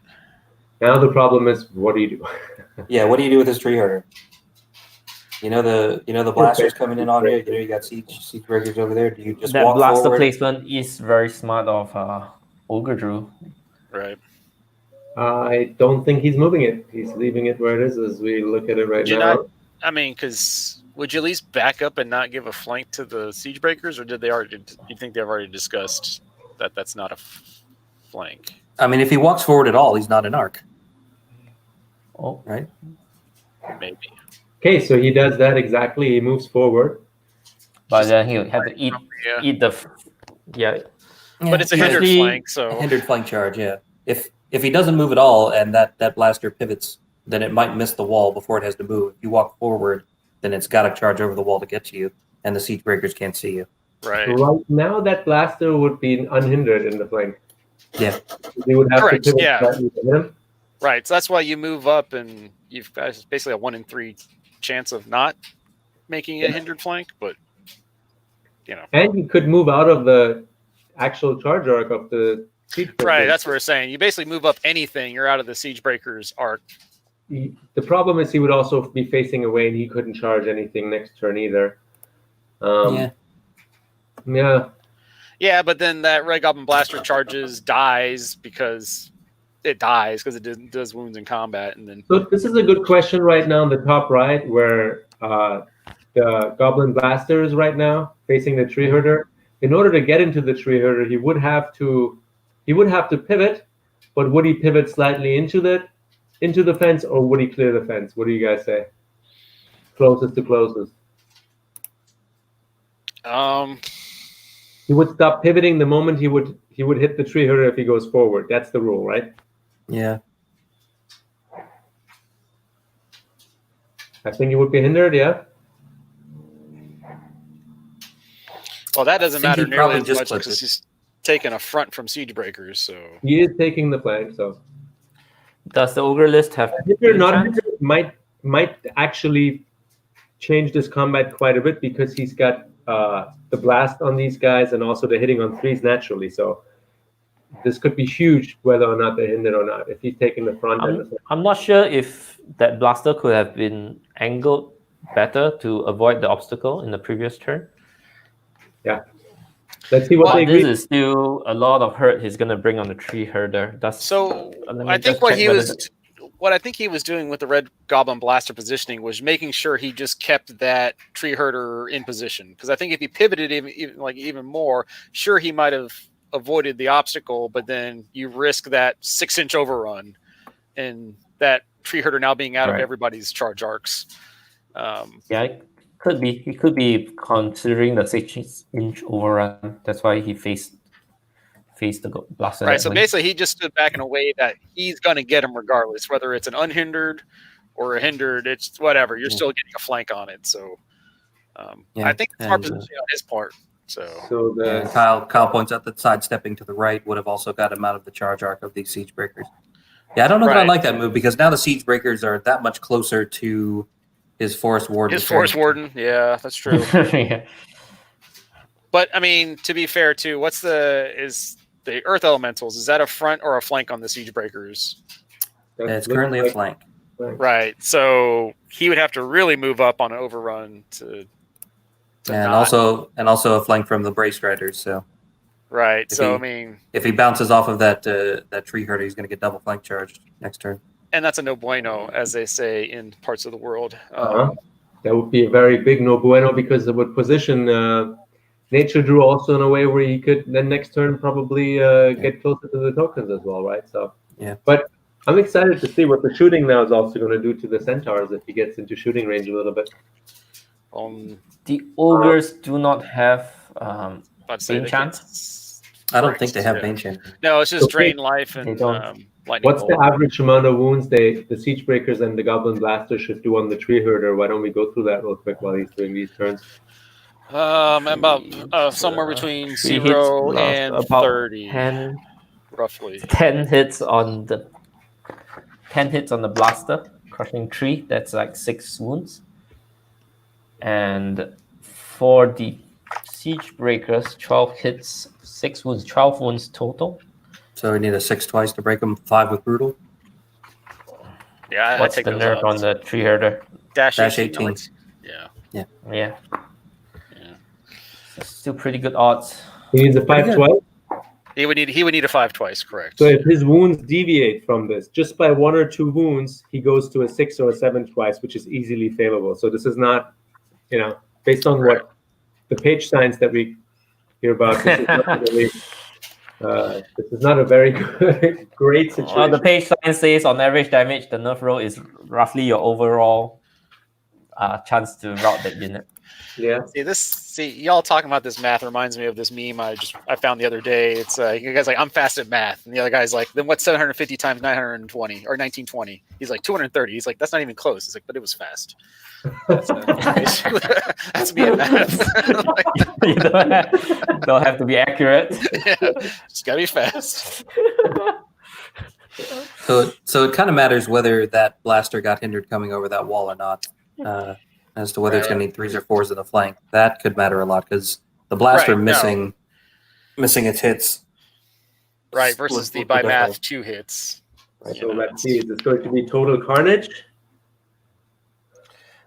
S5: Now the problem is, what do you do?
S1: Yeah, what do you do with this tree herder? You know the blasters coming in on you. You know you got siege breakers over there. Do you just
S2: That
S1: walk
S2: blaster
S1: forward?
S2: placement is very smart of Ogre Drew.
S6: Right.
S5: I don't think he's moving it. He's leaving it where it is as we look at it right
S6: Would you
S5: now.
S6: not? I mean, because would you at least back up and not give a flank to the siege breakers, or did they already? You think they've already discussed that that's not a flank?
S1: I mean, if he walks forward at all, he's not an arc,
S2: Oh,
S1: right?
S6: Maybe.
S5: Okay, so he does that exactly. He moves forward.
S2: but then he'll have to
S6: Yeah.
S2: eat the. Yeah,
S6: But it's a
S1: Yeah,
S6: hindered
S2: see-
S6: flank, so
S1: A hindered flank charge, yeah. If he doesn't move at all and that blaster pivots, then it might miss the wall before it has to move. If you walk forward, then it's got to charge over the wall to get to you, and the siege breakers can't see you.
S6: right.
S5: Right now, that blaster would be unhindered in the flank.
S1: Yeah.
S5: He would have
S6: Correct,
S5: to pivot
S6: yeah.
S5: slightly to hit him.
S6: Right. So that's why you move up, and you've got basically a 1 in 3 chance of not making a hindered flank. But
S5: And he could move out of the actual charge arc of the siege breakers.
S6: right, that's what we're saying. You basically move up anything, you're out of the siege breakers arc.
S5: The problem is he would also be facing away, and he couldn't charge anything next turn either.
S1: Yeah.
S5: Yeah.
S6: Yeah, but then that Red Goblin Blaster dies because it does wounds in combat, and then
S5: So this is a good question right now in the top right, where the Goblin Blaster is right now facing the Tree Herder. In order to get into the Tree Herder, he would have to pivot, but would he pivot slightly into the fence, or would he clear the fence? What do you guys say? Closest to closest. He would stop pivoting the moment he would hit the Tree Herder if he goes forward. That's the rule, right?
S1: Yeah.
S5: I think he would be hindered, yeah.
S6: well, that doesn't
S1: I think
S6: matter
S1: he'd
S6: nearly
S1: probably
S6: as
S1: just
S6: much
S1: clip
S6: because
S1: it.
S6: he's taking a front from siege breakers. So
S5: He is taking the flank, so
S2: does the Ogre list have
S5: hindered, not
S2: chance?
S5: hindered, might actually change this combat quite a bit because he's got the blast on these guys and also the hitting on threes naturally. So this could be huge whether or not they're hindered or not. If he's taking the front and the
S2: I'm not sure if that blaster could have been angled better to avoid the obstacle in the previous turn.
S5: let's see what
S6: Well,
S5: they
S2: This
S5: agree.
S2: is still a lot of hurt he's going to bring on the tree herder.
S6: So
S2: Let me
S6: I think
S2: just
S6: what
S2: check
S6: he
S2: whether
S6: was, what I think he was doing with the Red Goblin Blaster positioning was making sure he just kept that tree herder in position. Because I think if he pivoted even more, sure he might have avoided the obstacle, but then you risk that 6-inch overrun, and that tree herder now being out of
S2: Right.
S6: everybody's charge arcs.
S2: Yeah, it could be. He could be considering the 6-inch overrun. That's why he faced the blaster.
S6: Right.
S2: that
S6: So
S2: way.
S6: basically, he just stood back in a way that he's going to get him regardless, whether it's an unhindered or a hindered. It's whatever. You're still getting a flank on it. So
S1: Yeah,
S6: I think it's smart
S1: and,
S6: positioning on his part. So
S5: So the
S1: And Kyle points out that sidestepping to the right would have also got him out of the charge arc of these siege breakers. Yeah, I don't know that I
S6: Right.
S1: like that move because now the siege breakers are that much closer to his forest warden.
S6: his forest warden, yeah, that's true.
S2: Yeah.
S6: But I mean, to be fair, too, is the Earth Elementals? Is that a front or a flank on the siege breakers?
S1: It's currently a flank.
S6: Right. So he would have to really move up on an overrun to
S1: And
S6: not-
S1: also a flank from the Brace Riders. So
S6: Right.
S1: If
S6: So
S1: he-
S6: I mean,
S1: if he bounces off of that tree herder, he's going to get double flank charged next turn.
S6: and that's a no bueno, as they say in parts of the world.
S5: That would be a very big no bueno because it would position Nature Drew also in a way where he could then next turn probably get closer to the tokens as well, right? So
S1: Yeah.
S5: But I'm excited to see what the shooting now is also going to do to the centaurs if he gets into shooting range a little bit.
S2: The ogres do not have
S6: I'd say
S2: Bane
S6: they
S2: chance?
S6: can't-
S1: I don't think they have
S6: Yeah.
S1: Bane Chant.
S6: No, it's just
S5: Okay.
S6: drain life
S2: They
S6: and
S2: don't.
S6: lightning
S5: What's the
S6: bolt.
S5: average amount of wounds the Siege Breakers and the Goblin Blaster should do on the Tree Herder? Why don't we go through that real quick while he's doing these turns?
S6: About somewhere between 0 and
S2: about
S6: 30,
S2: 10,
S6: roughly.
S2: 10 hits on the 10 hits on the blaster, crushing 3. That's like 6 wounds. And for the Siege Breakers, 12 hits, 6 wounds, 12 wounds total.
S1: So we need a 6 twice to break them, 5 with brutal.
S6: Yeah,
S2: What's
S6: I take
S2: the
S6: those
S2: nerf
S6: odds.
S2: on the Tree Herder?
S6: Dash
S1: 18.
S6: Yeah.
S2: Yeah. Still pretty good odds.
S5: He needs a 5
S1: good.
S5: twice.
S6: He would need a 5 twice, correct?
S5: So if his wounds deviate from this, just by 1 or 2 wounds, he goes to a 6 or a 7 twice, which is easily favorable. So this is not, based on what the page signs that we hear about, this is not really, this is not a very good, great situation.
S2: Well, the page sign says on average damage, the nerf roll is roughly your overall chance to route that unit.
S5: Yeah.
S6: See, y'all talking about this math reminds me of this meme I found the other day. It's you guys like, I'm fast at math, and the other guy's like, then what's 750 times 920 or 1920? He's like 230. He's like, that's not even close. He's like, but it was fast. That's me at math. Like,
S2: You don't have to be accurate.
S6: yeah, just gotta be fast.
S1: So it kind of matters whether that blaster got hindered coming over that wall or not, as to whether it's going to need 3s or 4s in the flank. That could matter a lot because the blaster missing its hits.
S6: Right, versus the by math 2 hits.
S5: Right, so let's see. Is this going to be total carnage?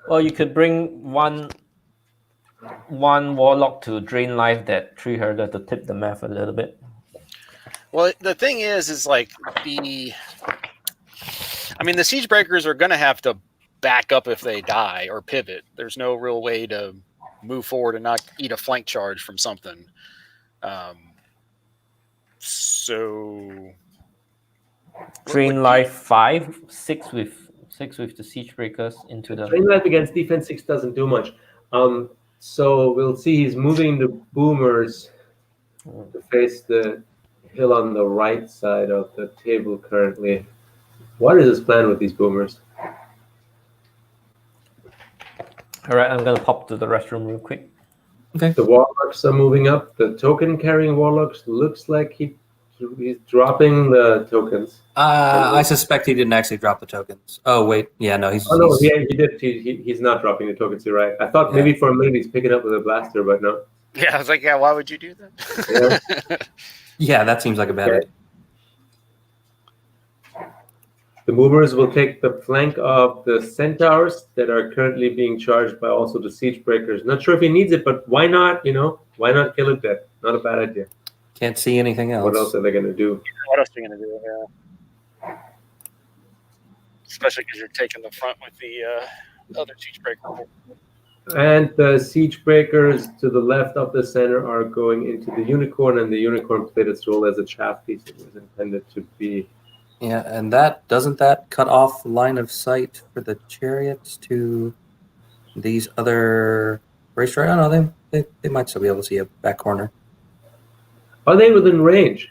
S2: Well, you could bring one warlock to drain life that Tree Herder to tip the math a little bit.
S6: Well, the thing is like the Siege Breakers are going to have to back up if they die or pivot. There's no real way to move forward and not eat a flank charge from something. So
S2: Drain life 5, 6 with the Siege Breakers into the
S5: Drain life against defense 6 doesn't do much. So we'll see he's moving the boomers to face the hill on the right side of the table currently. What is his plan with these boomers?
S2: All right, I'm gonna pop to the restroom real quick.
S1: Okay.
S5: The warlocks are moving up. The token carrying warlocks looks like he's dropping the tokens.
S1: I suspect he didn't actually drop the tokens. Oh wait, yeah, no, he's.
S5: Oh no, he did. He's not dropping the tokens. You're right. I thought maybe for a minute he's picking up with a blaster, but no.
S6: yeah, I was like, why would you do that?
S1: Yeah, that seems like a bad idea.
S5: The movers will take the flank of the centaurs that are currently being charged by also the siege breakers. Not sure if he needs it, but why not? Why not kill it dead? Not a bad idea.
S1: Can't see anything else.
S5: What else are they going to do?
S6: What else are you going to do? Yeah. Especially because you're taking the front with the other siege breaker.
S5: And the siege breakers to the left of the center are going into the unicorn, and the unicorn played its role as a chaff piece it was intended to be.
S1: Yeah, and doesn't that cut off line of sight for the chariots to these other race right? Oh no, they might still be able to see a back corner.
S5: Are they within range?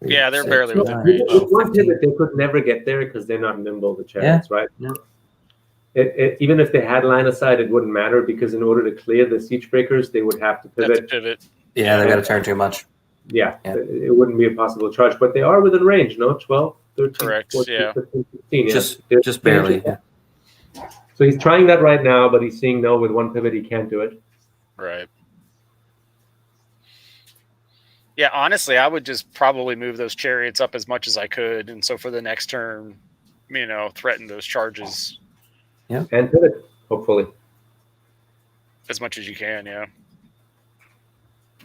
S6: Yeah, they're
S1: 6,
S6: barely within
S1: 9,
S6: range.
S5: With one
S1: 15.
S5: pivot, they could never get there because they're not nimble, the chariots, right?
S1: Yeah.
S5: Even if they had line of sight, it wouldn't matter because in order to clear the siege breakers, they would have to pivot.
S1: Yeah, they got to turn too much.
S5: Yeah, it wouldn't be a possible charge, but they are within range, no? 12, 13,
S6: Correct,
S5: 14,
S6: yeah.
S5: 15, 16.
S1: Just barely. Yeah.
S5: So he's trying that right now, but he's seeing no, with one pivot he can't do it.
S6: Right. Yeah, honestly, I would just probably move those chariots up as much as I could, and so for the next turn, threaten those charges.
S5: Yeah, and pivot, hopefully.
S6: As much as you can, yeah.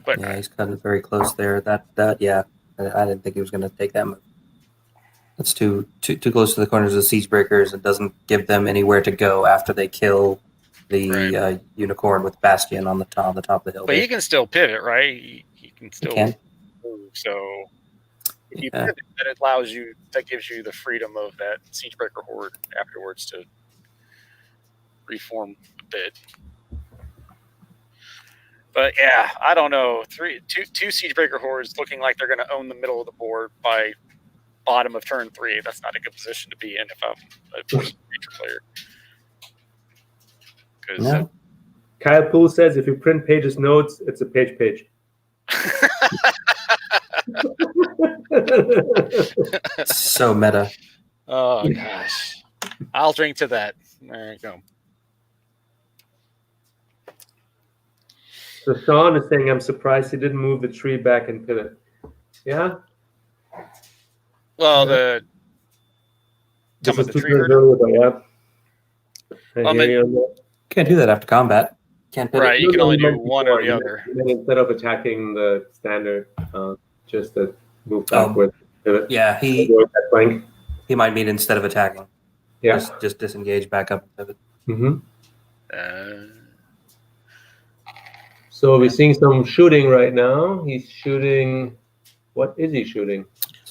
S6: But
S1: Yeah, he's cutting very close there. Yeah, I didn't think he was going to take that move. That's too close to the corners of the siege breakers. It doesn't give them anywhere to go after they kill the unicorn with Bastion on the top of the hill.
S6: But he can still pivot, right? He can still move. So if you pivot, that gives you the freedom of that siege breaker horde afterwards to reform a bit. But yeah, I don't know. Two siege breaker hordes looking like they're going to own the middle of the board by bottom of turn 3. That's not a good position to be in if I'm a creature player.
S1: No.
S5: Kyle Poole says if you print Page's notes, it's a page.
S1: So meta.
S6: Oh gosh, I'll drink to that. There you go.
S5: So Sean is saying, I'm surprised he didn't move the tree back and pivot. Yeah?
S6: Well,
S5: This
S6: some of
S5: is
S6: the
S5: 2
S6: tree
S5: turns
S6: herder.
S5: earlier, but yeah. I hear you on that.
S1: Can't do that after combat. Can't pivot.
S6: Right, you can
S5: No,
S6: only
S5: he
S6: do
S5: meant
S6: one or
S5: before.
S6: the other.
S5: He meant instead of attacking the standard, just to move backward. Pivot.
S1: Yeah, he
S5: Avoid that flank.
S1: might mean instead of attacking.
S5: Yeah.
S1: Just disengage back up and pivot.
S5: Mm-hmm. So we're seeing some shooting right now. He's shooting. What is he shooting?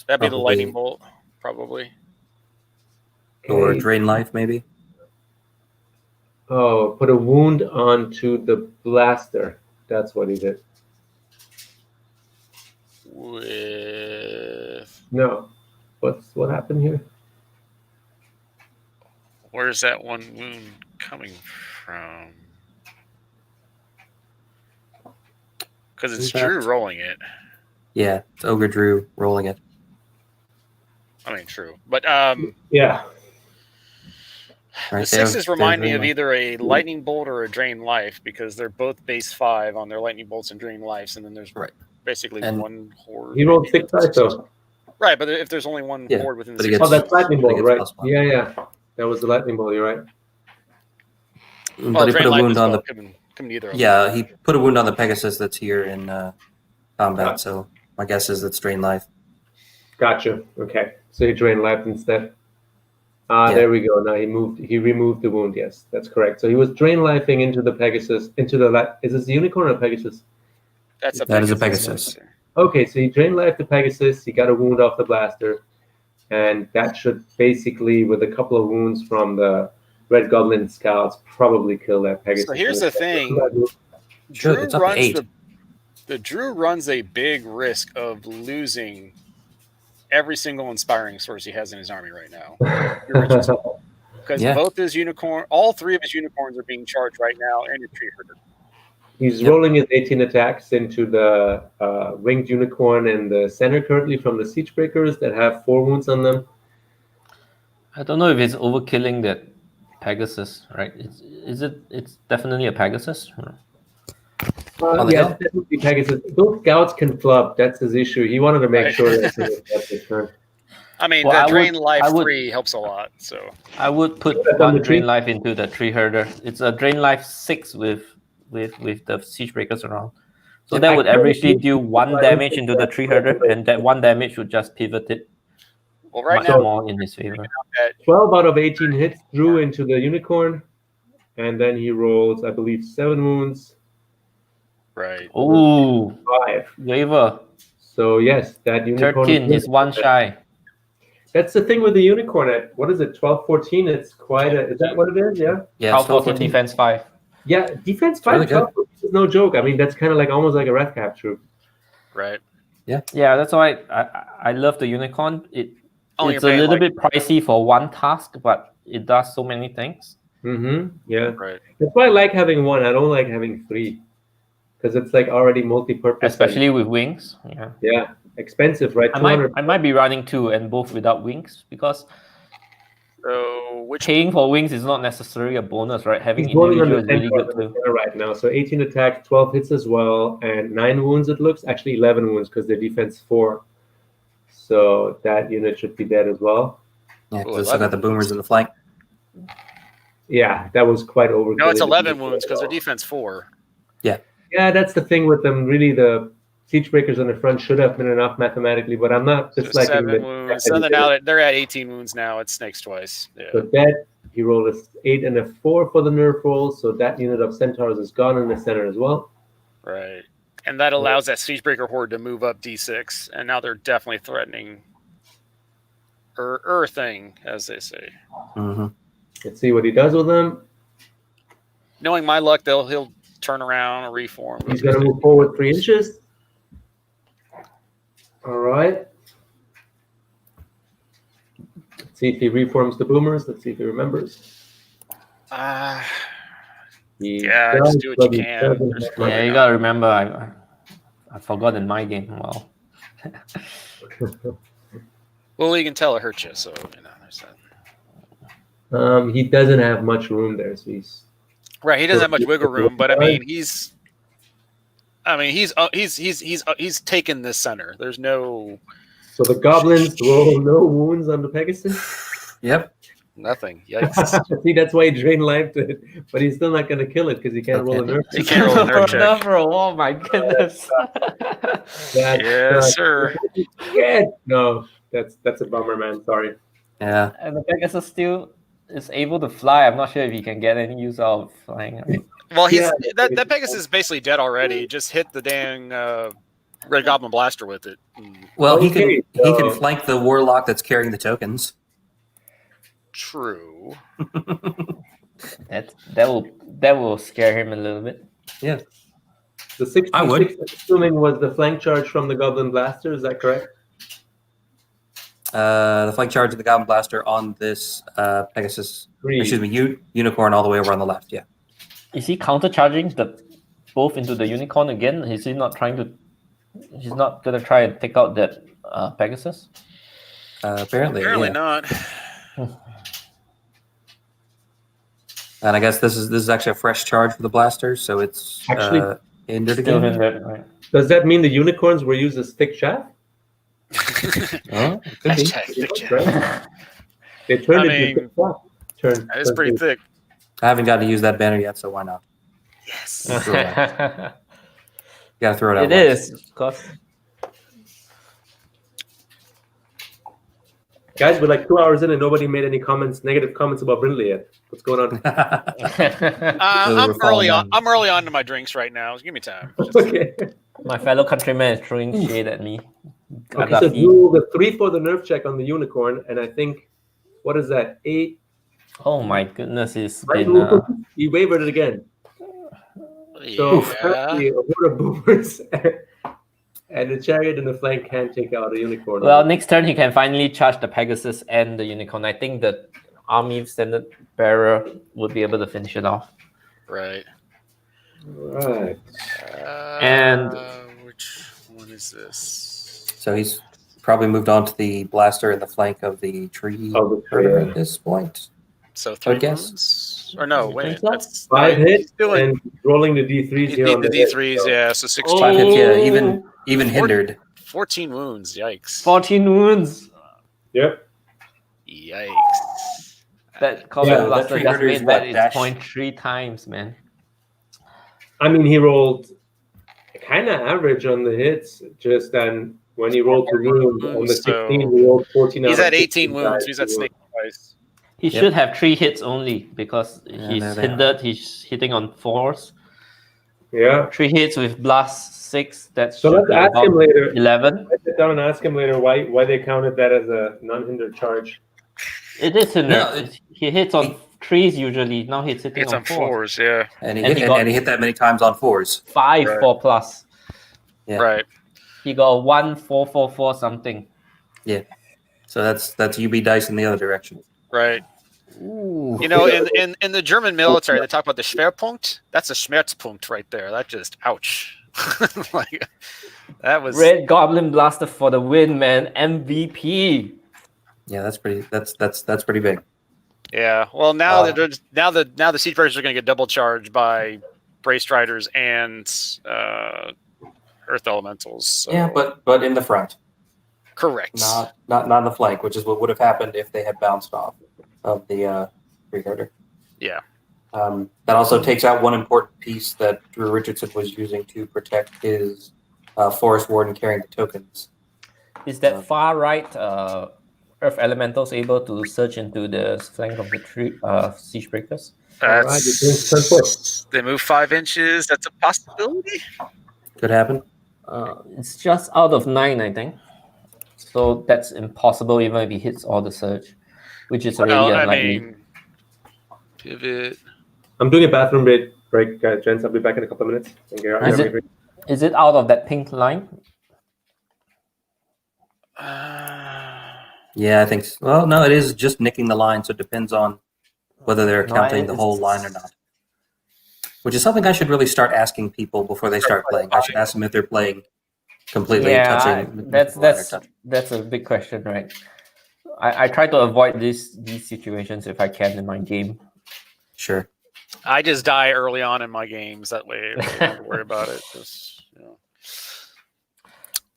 S6: That'd be the
S1: Probably.
S6: lightning bolt, probably.
S1: Or
S5: Okay.
S1: drain life, maybe.
S5: Oh, put a wound onto the blaster. That's what he did.
S6: With
S5: No. What happened here?
S6: where's that one wound coming from? Because it's Drew rolling it.
S1: Yeah, it's Ogre Drew rolling it.
S6: I mean, true, but
S5: Yeah.
S1: Right,
S6: the sixes remind me
S1: drain
S6: of
S1: life.
S6: either a lightning bolt or a drain life because they're both base 5 on their lightning bolts and drain lives, and then there's
S1: Right.
S6: basically
S1: And
S6: one horde.
S5: He rolled
S6: maybe
S5: 6 dice though.
S6: Right, but if there's only one
S1: Yeah,
S6: horde within
S1: but
S6: the
S1: he
S6: six,
S1: gets-
S5: Oh, that's lightning
S1: But he
S5: bolt,
S1: gets
S5: right?
S1: +1.
S5: Yeah. That was the lightning bolt. You're right.
S6: well,
S1: But he
S6: drain
S1: put a
S6: life
S1: wound
S6: as
S1: on
S6: well.
S1: the.
S6: Come either of them.
S1: Yeah, he put a wound on the Pegasus that's here in combat. So my guess is it's drain life.
S5: Gotcha. Okay. So he drained left instead.
S1: Yeah.
S5: There we go. Now he removed the wound. Yes, that's correct. So he was drain lifing into the Pegasus, into the is this the unicorn or Pegasus?
S6: That's a
S1: That is a
S6: Pegasus.
S1: Pegasus.
S5: Okay, so he drain life the Pegasus, he got a wound off the blaster, and that should basically, with a couple of wounds from the Red Goblin scouts, probably kill that Pegasus.
S6: So here's the thing.
S1: Sure,
S6: Drew
S1: it's up to
S6: runs
S1: 8.
S6: the Drew runs a big risk of losing every single inspiring source he has in his army right now. Because
S1: Yeah.
S6: all 3 of his unicorns are being charged right now, and your tree herder.
S5: He's
S1: Yep.
S5: rolling his 18 attacks into the winged unicorn in the center currently from the siege breakers that have 4 wounds on them.
S2: I don't know if it's overkilling that Pegasus, right? It's definitely a Pegasus.
S1: On the
S5: Yeah,
S1: hill?
S5: it's definitely Pegasus. Those scouts can flub. That's his issue. He wanted to make
S6: Right.
S5: sure that he was at this turn.
S6: I mean,
S2: Well,
S6: the
S2: I
S6: drain
S2: would-
S6: life
S2: I would-
S6: 3 helps a lot. So
S2: I would put
S5: Put that on
S2: one
S5: the tree.
S2: drain life into the tree herder. It's a drain life 6 with the siege breakers around. So
S1: Yeah,
S2: that
S5: I
S2: would
S5: couldn't
S2: averagely
S5: do-
S2: deal 1
S5: I
S2: damage
S5: don't
S2: into the
S5: think
S2: tree
S5: that's
S2: herder, and that 1 damage would just pivot it
S6: well, right
S2: much
S6: now
S2: more in his favor.
S6: that
S5: 12 out of 18 hits Drew into the unicorn, and then he rolls, I believe, 7 wounds,
S6: right.
S2: Oh,
S5: 5.
S2: waiver.
S5: So yes, that unicorn.
S2: 13, he's 1 shy.
S5: That's the thing with the unicorn at what is it, 12-14? It's quite a. Is that what it is? Yeah.
S1: Yeah, it's
S2: 14
S1: 12-14.
S2: defense 5.
S5: Yeah, defense 5
S1: really good.
S5: 12 is no joke. I mean, that's kind of like almost like a red cap troop.
S6: Right.
S2: Yeah, that's why I love the unicorn.
S6: Only
S2: It's
S6: you're
S2: a
S6: paying,
S2: little
S6: like-
S2: bit pricey for one task, but it does so many things.
S5: Mm-hmm. Yeah.
S6: Right.
S5: That's why I like having 1. I don't like having 3 because it's like already multi-purpose.
S2: Especially with wings. Yeah.
S5: Yeah, expensive, right?
S2: I
S5: 200.
S2: might be running 2 and both without wings because
S6: So which
S2: paying for wings is not necessarily a bonus, right? Having
S5: He's rolling on
S2: individual
S5: the
S2: is really good
S5: center
S2: too.
S5: right now. So 18 attacks, 12 hits as well, and 9 wounds it looks. Actually 11 wounds because their defense 4. So that unit should be dead as well.
S1: Yeah,
S6: Ooh,
S1: because they still got the boomers in the flank.
S5: Yeah, that was quite overkill.
S6: no, it's 11 wounds because their defense 4.
S5: Yeah, that's the thing with them. Really, the siege breakers on the front should have been enough mathematically, but I'm not
S6: So
S5: disliking
S6: 7
S5: the
S6: wounds. So then now they're at 18 wounds now. It snakes twice. Yeah.
S5: So dead. He rolled a 8 and a 4 for the nerf roll, so that unit of centaurs is gone in the center as well.
S6: Right. And that allows that Siegebreaker Horde to move up D6, and now they're definitely threatening Earthing, as they say.
S1: Mm-hmm.
S5: Let's see what he does with them.
S6: Knowing my luck, he'll turn around or reform.
S5: He's going to move forward 3 inches. All right. See if he reforms the boomers. Let's see if he remembers. He
S6: Yeah,
S5: does,
S6: just do what
S5: but
S6: you
S5: he
S6: can.
S5: doesn't
S6: There's
S5: have
S2: Yeah,
S6: really
S2: you
S6: not-
S2: gotta remember, I forgot in my game. Well,
S6: Well, you can tell it hurt you, so there's that.
S5: He doesn't have much room there, so he's
S6: Right, he doesn't have much wiggle room, but I
S5: Right.
S6: mean, he's taken this center. There's no
S5: so the goblins roll no wounds on the Pegasus.
S1: Yep.
S6: nothing. Yikes!
S5: See, that's why he drained life to it, but he's still not going to kill it because he can't roll a
S1: Okay.
S5: nerf.
S6: He can't roll a nerf check.
S2: Nerf roll, oh my goodness.
S5: That's,
S6: Yes, sir.
S5: Yeah. No, that's a bummer, man. Sorry.
S1: Yeah.
S2: And the Pegasus still is able to fly. I'm not sure if he can get any use out of flying. I mean,
S6: Well,
S5: Yeah.
S6: that Pegasus is basically dead already. Just hit the dang Red Goblin Blaster with it.
S1: Well, he
S5: Okay,
S1: can flank the warlock that's carrying the tokens.
S6: True.
S2: that will scare him a little bit.
S1: Yeah.
S5: The 66,
S1: I would.
S5: I'm assuming, was the flank charge from the Goblin Blaster. Is that correct?
S1: The flank charge of the Goblin Blaster on this Pegasus,
S5: Three.
S1: excuse me, Unicorn all the way over on the left. Yeah.
S2: Is he countercharging both into the unicorn again? Is he not trying to? He's not gonna try and take out that Pegasus.
S1: Apparently yeah.
S6: not.
S1: And I guess this is actually a fresh charge for the blaster, so it's
S5: Actually,
S1: hindered
S2: Still
S1: again.
S2: hindered, right?
S5: Does that mean the unicorns were used as thick chaff?
S1: Oh, it could be.
S6: Hashtag thick chaff.
S5: Right? They turned
S6: I
S5: it
S6: mean,
S5: into thick chaff.
S6: That is pretty thick.
S1: I haven't got to use that banner yet, so why not?
S6: Yes.
S1: Throw it out. You gotta throw it out.
S2: It
S1: once.
S2: is, of course.
S5: Guys, we're like 2 hours in and nobody made any negative comments about Brindley yet. What's going on?
S6: I'm
S1: we're falling on.
S6: I'm early on to my drinks right now. Give me time.
S5: Okay.
S2: My fellow countryman is throwing shade at me.
S5: Okay, so do the 3 for the nerf check on the unicorn, and I think, what is that? 8.
S2: Oh my goodness, he's
S5: Right,
S2: been.
S5: he wavered it again. So apparently, a horde of boomers and the chariot and the flank can't take out a unicorn.
S2: Well, next turn he can finally charge the Pegasus and the unicorn. I think the army standard bearer would be able to finish it off.
S6: Right.
S5: Right.
S2: And-
S6: which one is this?
S1: So he's probably moved on to the blaster in the flank of the tree
S5: Oh, the tree,
S1: at this point.
S6: So 3
S1: guess.
S6: wounds? Or no, wait.
S2: think so?
S6: That's
S5: 5 hits
S6: he's doing
S5: and rolling the D3s here on
S6: the
S5: the hit,
S6: D3s,
S5: so-
S6: yeah. So 16,
S1: 5 hits, yeah, even hindered.
S6: 14 wounds. Yikes.
S2: 14 wounds.
S5: Yep.
S6: Yikes.
S2: That combat
S5: Yeah,
S2: blaster
S1: that
S2: just
S1: trigger is
S2: made that
S1: what,
S2: its
S1: dash?
S2: 0.3 times, man.
S5: I mean, he rolled kind of average on the hits, just then when he rolled the wounds on the 16, he rolled 14
S6: He's
S5: out
S6: at
S5: of
S6: 18
S5: 16
S6: wounds.
S5: guys.
S6: He's at snake twice.
S2: He
S1: Yep.
S2: should have 3 hits only because he's
S1: there they
S2: hindered. He's hitting on 4s.
S5: Yeah.
S2: 3 hits with blast 6. That's
S5: So let's ask him later.
S2: 11.
S5: I sit down and ask him later why they counted that as a non-hindered charge.
S2: It is hindered.
S1: No,
S2: he hits on 3s usually. Now he's hitting
S6: It's
S2: on
S6: on
S2: 4s.
S6: 4s, yeah.
S1: And he,
S2: And
S1: hit,
S2: he
S1: and,
S2: got-
S1: and he hit that many times on 4s.
S2: 5
S6: Right.
S2: 4 plus.
S1: Yeah.
S6: Right.
S2: He got 1 4 4 4 something.
S1: So that's UB dice in the other direction.
S6: Right.
S2: Ooh.
S6: You know, in the German military, they talk about the Schwerpunkt. That's a Schmerzpunkt right there. That just, ouch. Like, that was.
S2: Red Goblin Blaster for the win, man. MVP.
S1: Yeah, that's pretty big.
S6: Yeah. Well, now now the Siege Breakers are going to get double charged by Brace Striders and Earth Elementals. So.
S1: Yeah, but in the front,
S6: Correct.
S1: not on the flank, which is what would have happened if they had bounced off of the three-herder.
S6: Yeah.
S1: That also takes out one important piece that Drew Richardson was using to protect his Forest Warden carrying the tokens.
S2: Is that far right Earth Elementals able to search into the flank of the Siege Breakers?
S6: They move 5 inches. That's a possibility.
S1: Could happen.
S2: It's just out of 9, I think. So that's impossible even if he hits all the surge, which is really
S6: Well, I
S2: unlikely.
S6: mean, pivot.
S5: I'm doing a bathroom break, gents. I'll be back in a couple of minutes. Thank you.
S2: Is it out of that pink line?
S1: Yeah, I think so. Well, no, it is just nicking the line, so it depends on whether they're
S2: No,
S1: counting the whole line or not. Which is something I should really start asking people before they start playing. I should ask them if they're playing completely touching.
S2: That's a big question, right? I try to avoid these situations if I can in my game.
S1: Sure.
S6: I just die early on in my games. That way I don't have to worry about it.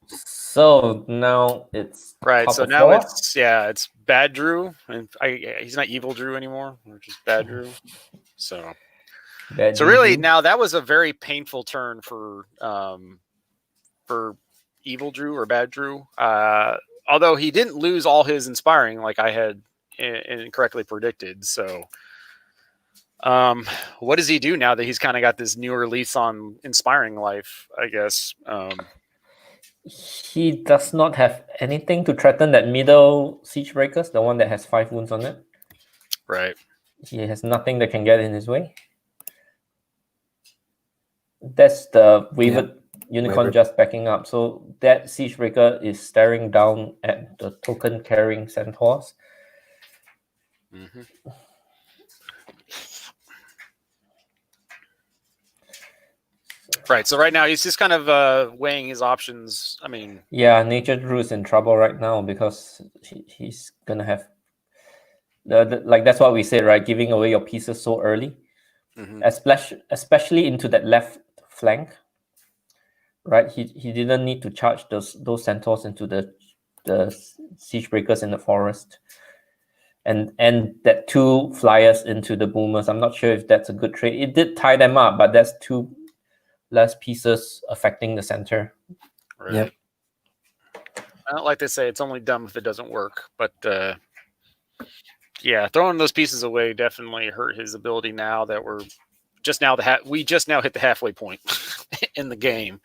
S2: So now it's
S6: right.
S2: top
S6: So
S2: of
S6: now
S2: 4.
S6: it's Bad Drew, and he's not Evil Drew anymore. We're just Bad Drew. So really now that was a very painful turn for Evil Drew or Bad Drew. Although he didn't lose all his inspiring like I had incorrectly predicted. So what does he do now that he's kind of got this newer lease on inspiring life, I guess?
S2: He does not have anything to threaten that middle siege breakers, the one that has 5 wounds on it.
S6: Right.
S2: He has nothing that can get in his way. That's the wavered unicorn just backing up. So that siege breaker is staring down at the token carrying centaurs.
S6: Mm-hmm. Right. So right now he's just kind of weighing his options. I mean,
S2: yeah, Nature Drew is in trouble right now because he's gonna have like that's what we said, right? Giving away your pieces so early, especially into that left flank. Right, he didn't need to charge those centaurs into the siege breakers in the forest, and that 2 flyers into the boomers. I'm not sure if that's a good trade. It did tie them up, but that's 2 less pieces affecting the center.
S6: Right. Yep. I don't like to say it's only dumb if it doesn't work, but yeah, throwing those pieces away definitely hurt his ability. Now that we're just now we just now hit the halfway point in the game,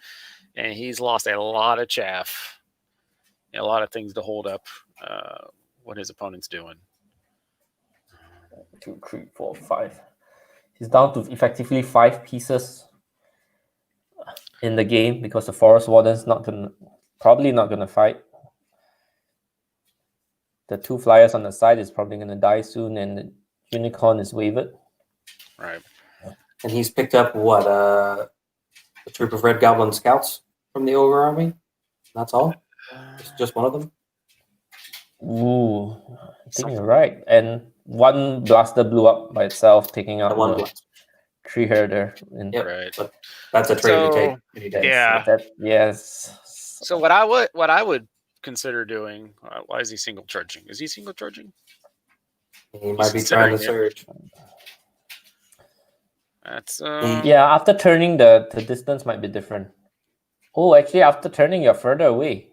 S6: and he's lost a lot of chaff, a lot of things to hold up what his opponent's doing.
S2: 2, 3, 4, 5. He's down to effectively 5 pieces in the game because the Forest Warden's probably not gonna fight. The 2 flyers on the side is probably gonna die soon, and the unicorn is wavered.
S6: Right.
S1: And he's picked up what a troop of Red Goblin scouts from the Ogre army. That's all. It's just one of them.
S2: Ooh, I think you're right. And 1 blaster blew up by itself, taking out the tree herder.
S1: Yep. Right. But that's a trade to take any day.
S6: Yeah.
S2: Yes.
S6: So what I would consider doing? Why is he single charging? Is he single charging?
S1: He might be trying to surge.
S6: That's
S2: yeah. After turning, the distance might be different. Oh, actually, after turning, you're further away.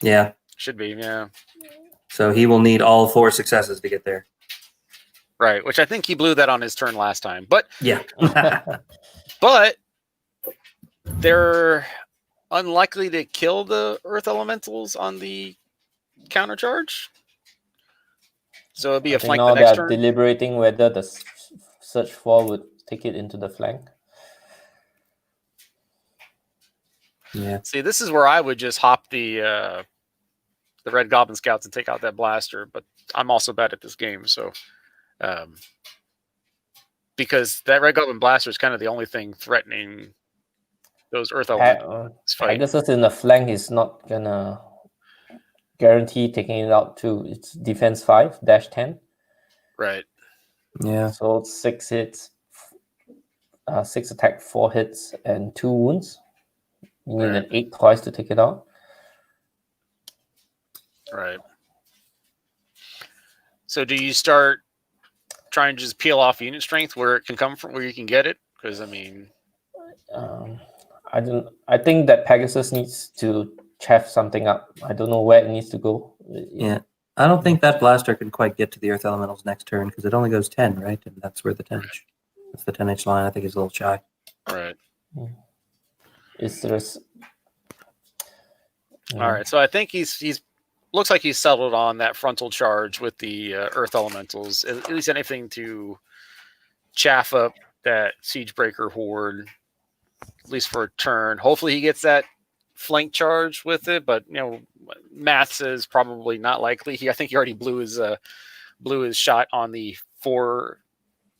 S1: Yeah.
S6: Should be. Yeah.
S1: So he will need all 4 successes to get there.
S6: Right, which I think he blew that on his turn last time. But
S1: yeah.
S6: But they're unlikely to kill the Earth Elementals on the countercharge. So it'll be a flank the next turn.
S2: Deliberating whether the Search 4 would take it into the flank.
S1: Yeah.
S6: See, this is where I would just hop the Red Goblin Scouts and take out that blaster, but I'm also bad at this game, so because that Red Goblin blaster is kind of the only thing threatening those Earth Elementals.
S2: Pegasus in the flank is not gonna guarantee taking it out too. It's defense 5-10.
S6: Right.
S1: Yeah.
S2: So 6 hits, 6 attack, 4 hits, and 2 wounds. You need an 8 twice to take it out.
S6: Right. So do you start trying to just peel off unit strength where it can come from, where you can get it? Because I mean,
S2: I think that Pegasus needs to chaff something up. I don't know where it needs to go.
S1: Yeah. I don't think that blaster can quite get to the Earth Elementals next turn because it only goes 10, right? And that's where the 10 inch. That's the 10 inch line. I think is a little shy.
S6: Right.
S2: Is there?
S6: All right. So I think he's looks like he's settled on that frontal charge with the Earth Elementals. At least anything to chaff up that Siegebreaker horde, at least for a turn. Hopefully he gets that flank charge with it, but math says probably not likely. I think he already blew his shot on the 4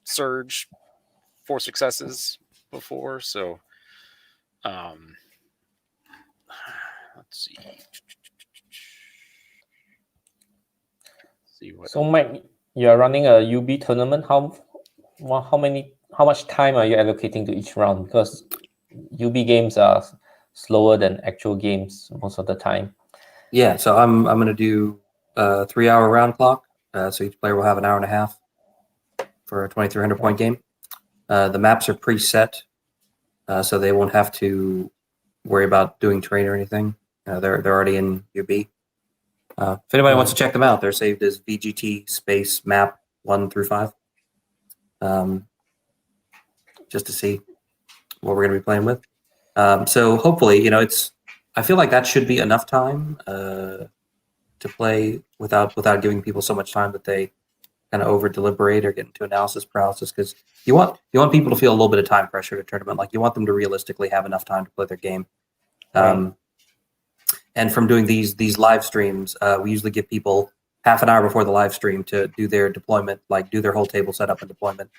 S6: surge, 4 successes before. So, let's see.
S2: So, Mike, you are running a UB tournament. How much time are you allocating to each round? Because UB games are slower than actual games most of the time.
S1: Yeah, so I'm going to do a 3-hour round clock. So each player will have an hour and a half for a 2,300 point game. The maps are preset, so they won't have to worry about doing terrain or anything. They're already in UB. If anybody wants to check them out, they're saved as VGT space map 1 through 5. Just to see what we're going to be playing with. So hopefully, I feel like that should be enough time to play without giving people so much time that they kind of over deliberate or get into analysis paralysis, because you want people to feel a little bit of time pressure to tournament. Like, you want them to realistically have enough time to play their game. Right. And from doing these live streams, we usually give people half an hour before the live stream to do their deployment, like do their whole table setup and deployment.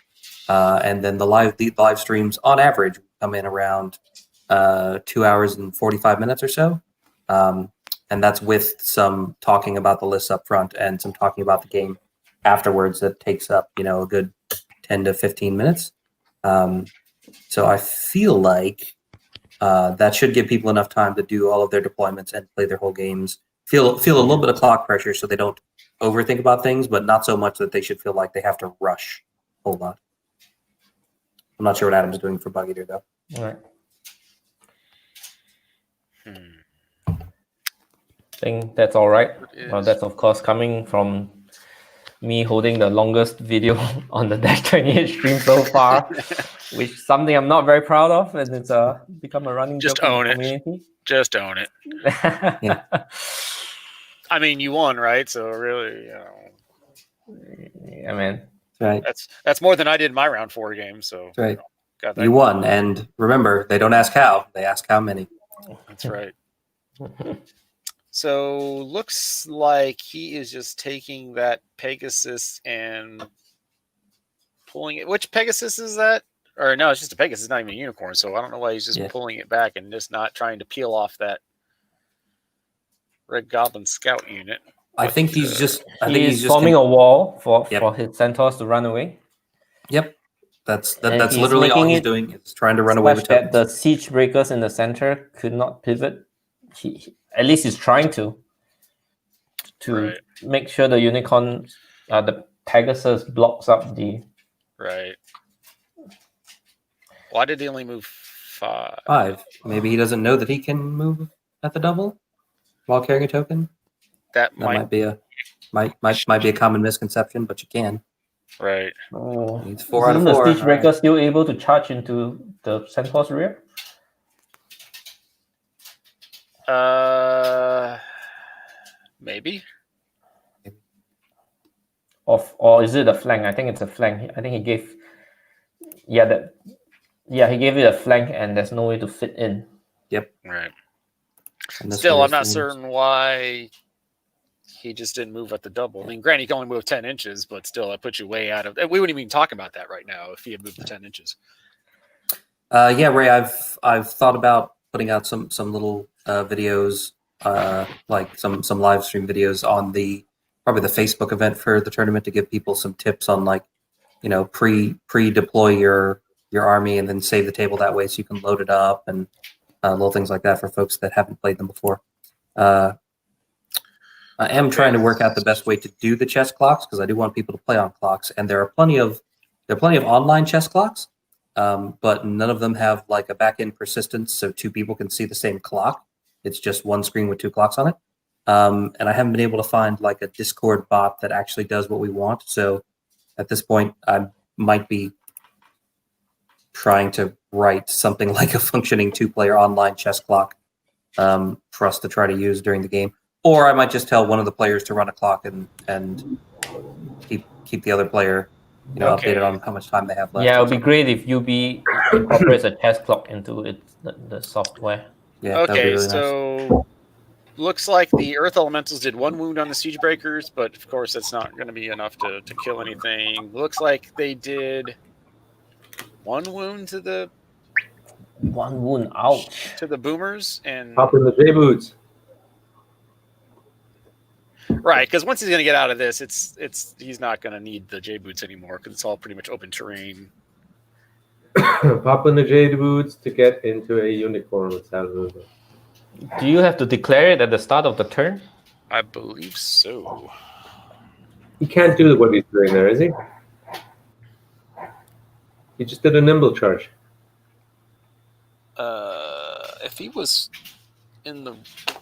S1: And then the live streams on average come in around 2 hours and 45 minutes or so. And that's with some talking about the lists up front and some talking about the game afterwards that takes up, a good 10 to 15 minutes. So I feel like that should give people enough time to do all of their deployments and play their whole games. Feel a little bit of clock pressure so they don't overthink about things, but not so much that they should feel like they have to rush a whole lot. I'm not sure what Adam's doing for Bug Eater, though.
S2: All right. I think that's all right. Well, that's, of course, coming from me holding the longest video on the Dash 28 stream so far, which is something I'm not very proud of, and it's become a running joke in the community.
S6: Just own it.
S1: Yeah.
S6: I mean, you won, right? So really,
S2: Yeah, man.
S1: Right.
S6: That's more than I did in my round 4 game. So
S1: that's right.
S6: Got that.
S1: You won, and remember, they don't ask how; they ask how many.
S6: That's right. So looks like he is just taking that Pegasus and pulling it. Which Pegasus is that? Or no, it's just a Pegasus, not even a unicorn. So I don't know why he's just pulling it back and just not trying to peel off that Red Goblin Scout unit.
S1: I think he's just
S2: forming a wall for his centaurs to run away.
S1: Yep. That's literally all he's doing, is trying to run away with tokens.
S2: That the siege breakers in the center could not pivot. He at least he's trying to make sure the unicorn, the Pegasus blocks up the.
S6: Right. Why did he only move 5?
S1: 5. Maybe he doesn't know that he can move at the double while carrying a token. That might be a common misconception, but you can.
S6: Right.
S2: Oh,
S1: it's 4 out of 4.
S2: Isn't the siege breaker still able to charge into the centaur's rear?
S6: Maybe.
S2: Or is it a flank? I think it's a flank. I think he gave. He gave it a flank, and there's no way to fit in.
S1: Yep.
S6: Right. Still, I'm not certain why he just didn't move at the double. I mean, granted, he can only move 10 inches, but still, that puts you way out of. We wouldn't even talk about that right now if he had moved to 10 inches.
S1: Yeah, Ray, I've thought about putting out some little videos, like some live stream videos on probably the Facebook event for the tournament, to give people some tips on, like, pre-deploy your army and then save the table that way, so you can load it up, and little things like that for folks that haven't played them before. I am trying to work out the best way to do the chess clocks, because I do want people to play on clocks, and there are plenty of online chess clocks, but none of them have like a back-end persistence, so 2 people can see the same clock. It's just one screen with 2 clocks on it, and I haven't been able to find like a Discord bot that actually does what we want. So at this point, I might be trying to write something like a functioning 2-player online chess clock for us to try to use during the game. Or I might just tell one of the players to run a clock and keep the other player, updated on how much time they have left.
S2: Yeah, it would be great if UB incorporates a chess clock into the software.
S1: Yeah, that'd be
S6: Okay,
S1: really nice.
S6: so looks like the Earth Elementals did 1 wound on the Siege Breakers, but of course that's not going to be enough to kill anything. Looks like they did 1 wound to the
S2: 1 wound, ouch.
S6: to the boomers, and
S5: Hop in the J boots.
S6: right, because once he's going to get out of this, it's he's not going to need the J boots anymore because it's all pretty much open terrain.
S5: Pop in the J boots to get into a unicorn with sound movement.
S2: Do you have to declare it at the start of the turn?
S6: I believe so.
S5: He can't do what he's doing there, is he? He just did a nimble charge.
S6: If he was in the,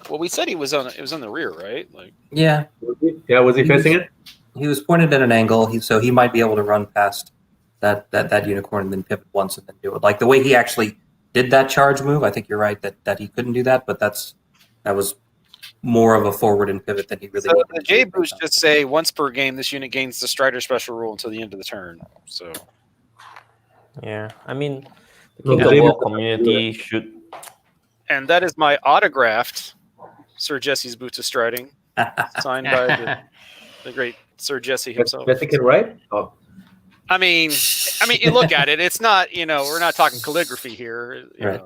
S6: well, we said he was on. It was on the rear, right? Like,
S1: Yeah,
S5: Was he? Yeah, was he facing it?
S1: he was pointed at an angle, so he might be able to run past that unicorn and then pivot once and then do it. Like the way he actually did that charge move, I think you're right that he couldn't do that, but that was more of a forward and pivot than he really
S6: so
S1: needed
S6: the
S1: to
S6: J
S1: do.
S6: boots just say once per game, this unit gains the Strider special rule until the end of the turn. So
S2: Yeah, I mean, the
S5: Well,
S2: King
S5: the
S2: of War
S5: David-
S2: community should.
S6: and that is my autographed Sir Jesse's Boots of Striding, signed by the great Sir Jesse himself.
S5: Jesse can write? Oh,
S6: I mean, you look at it. It's not, we're not talking calligraphy here,
S1: Right.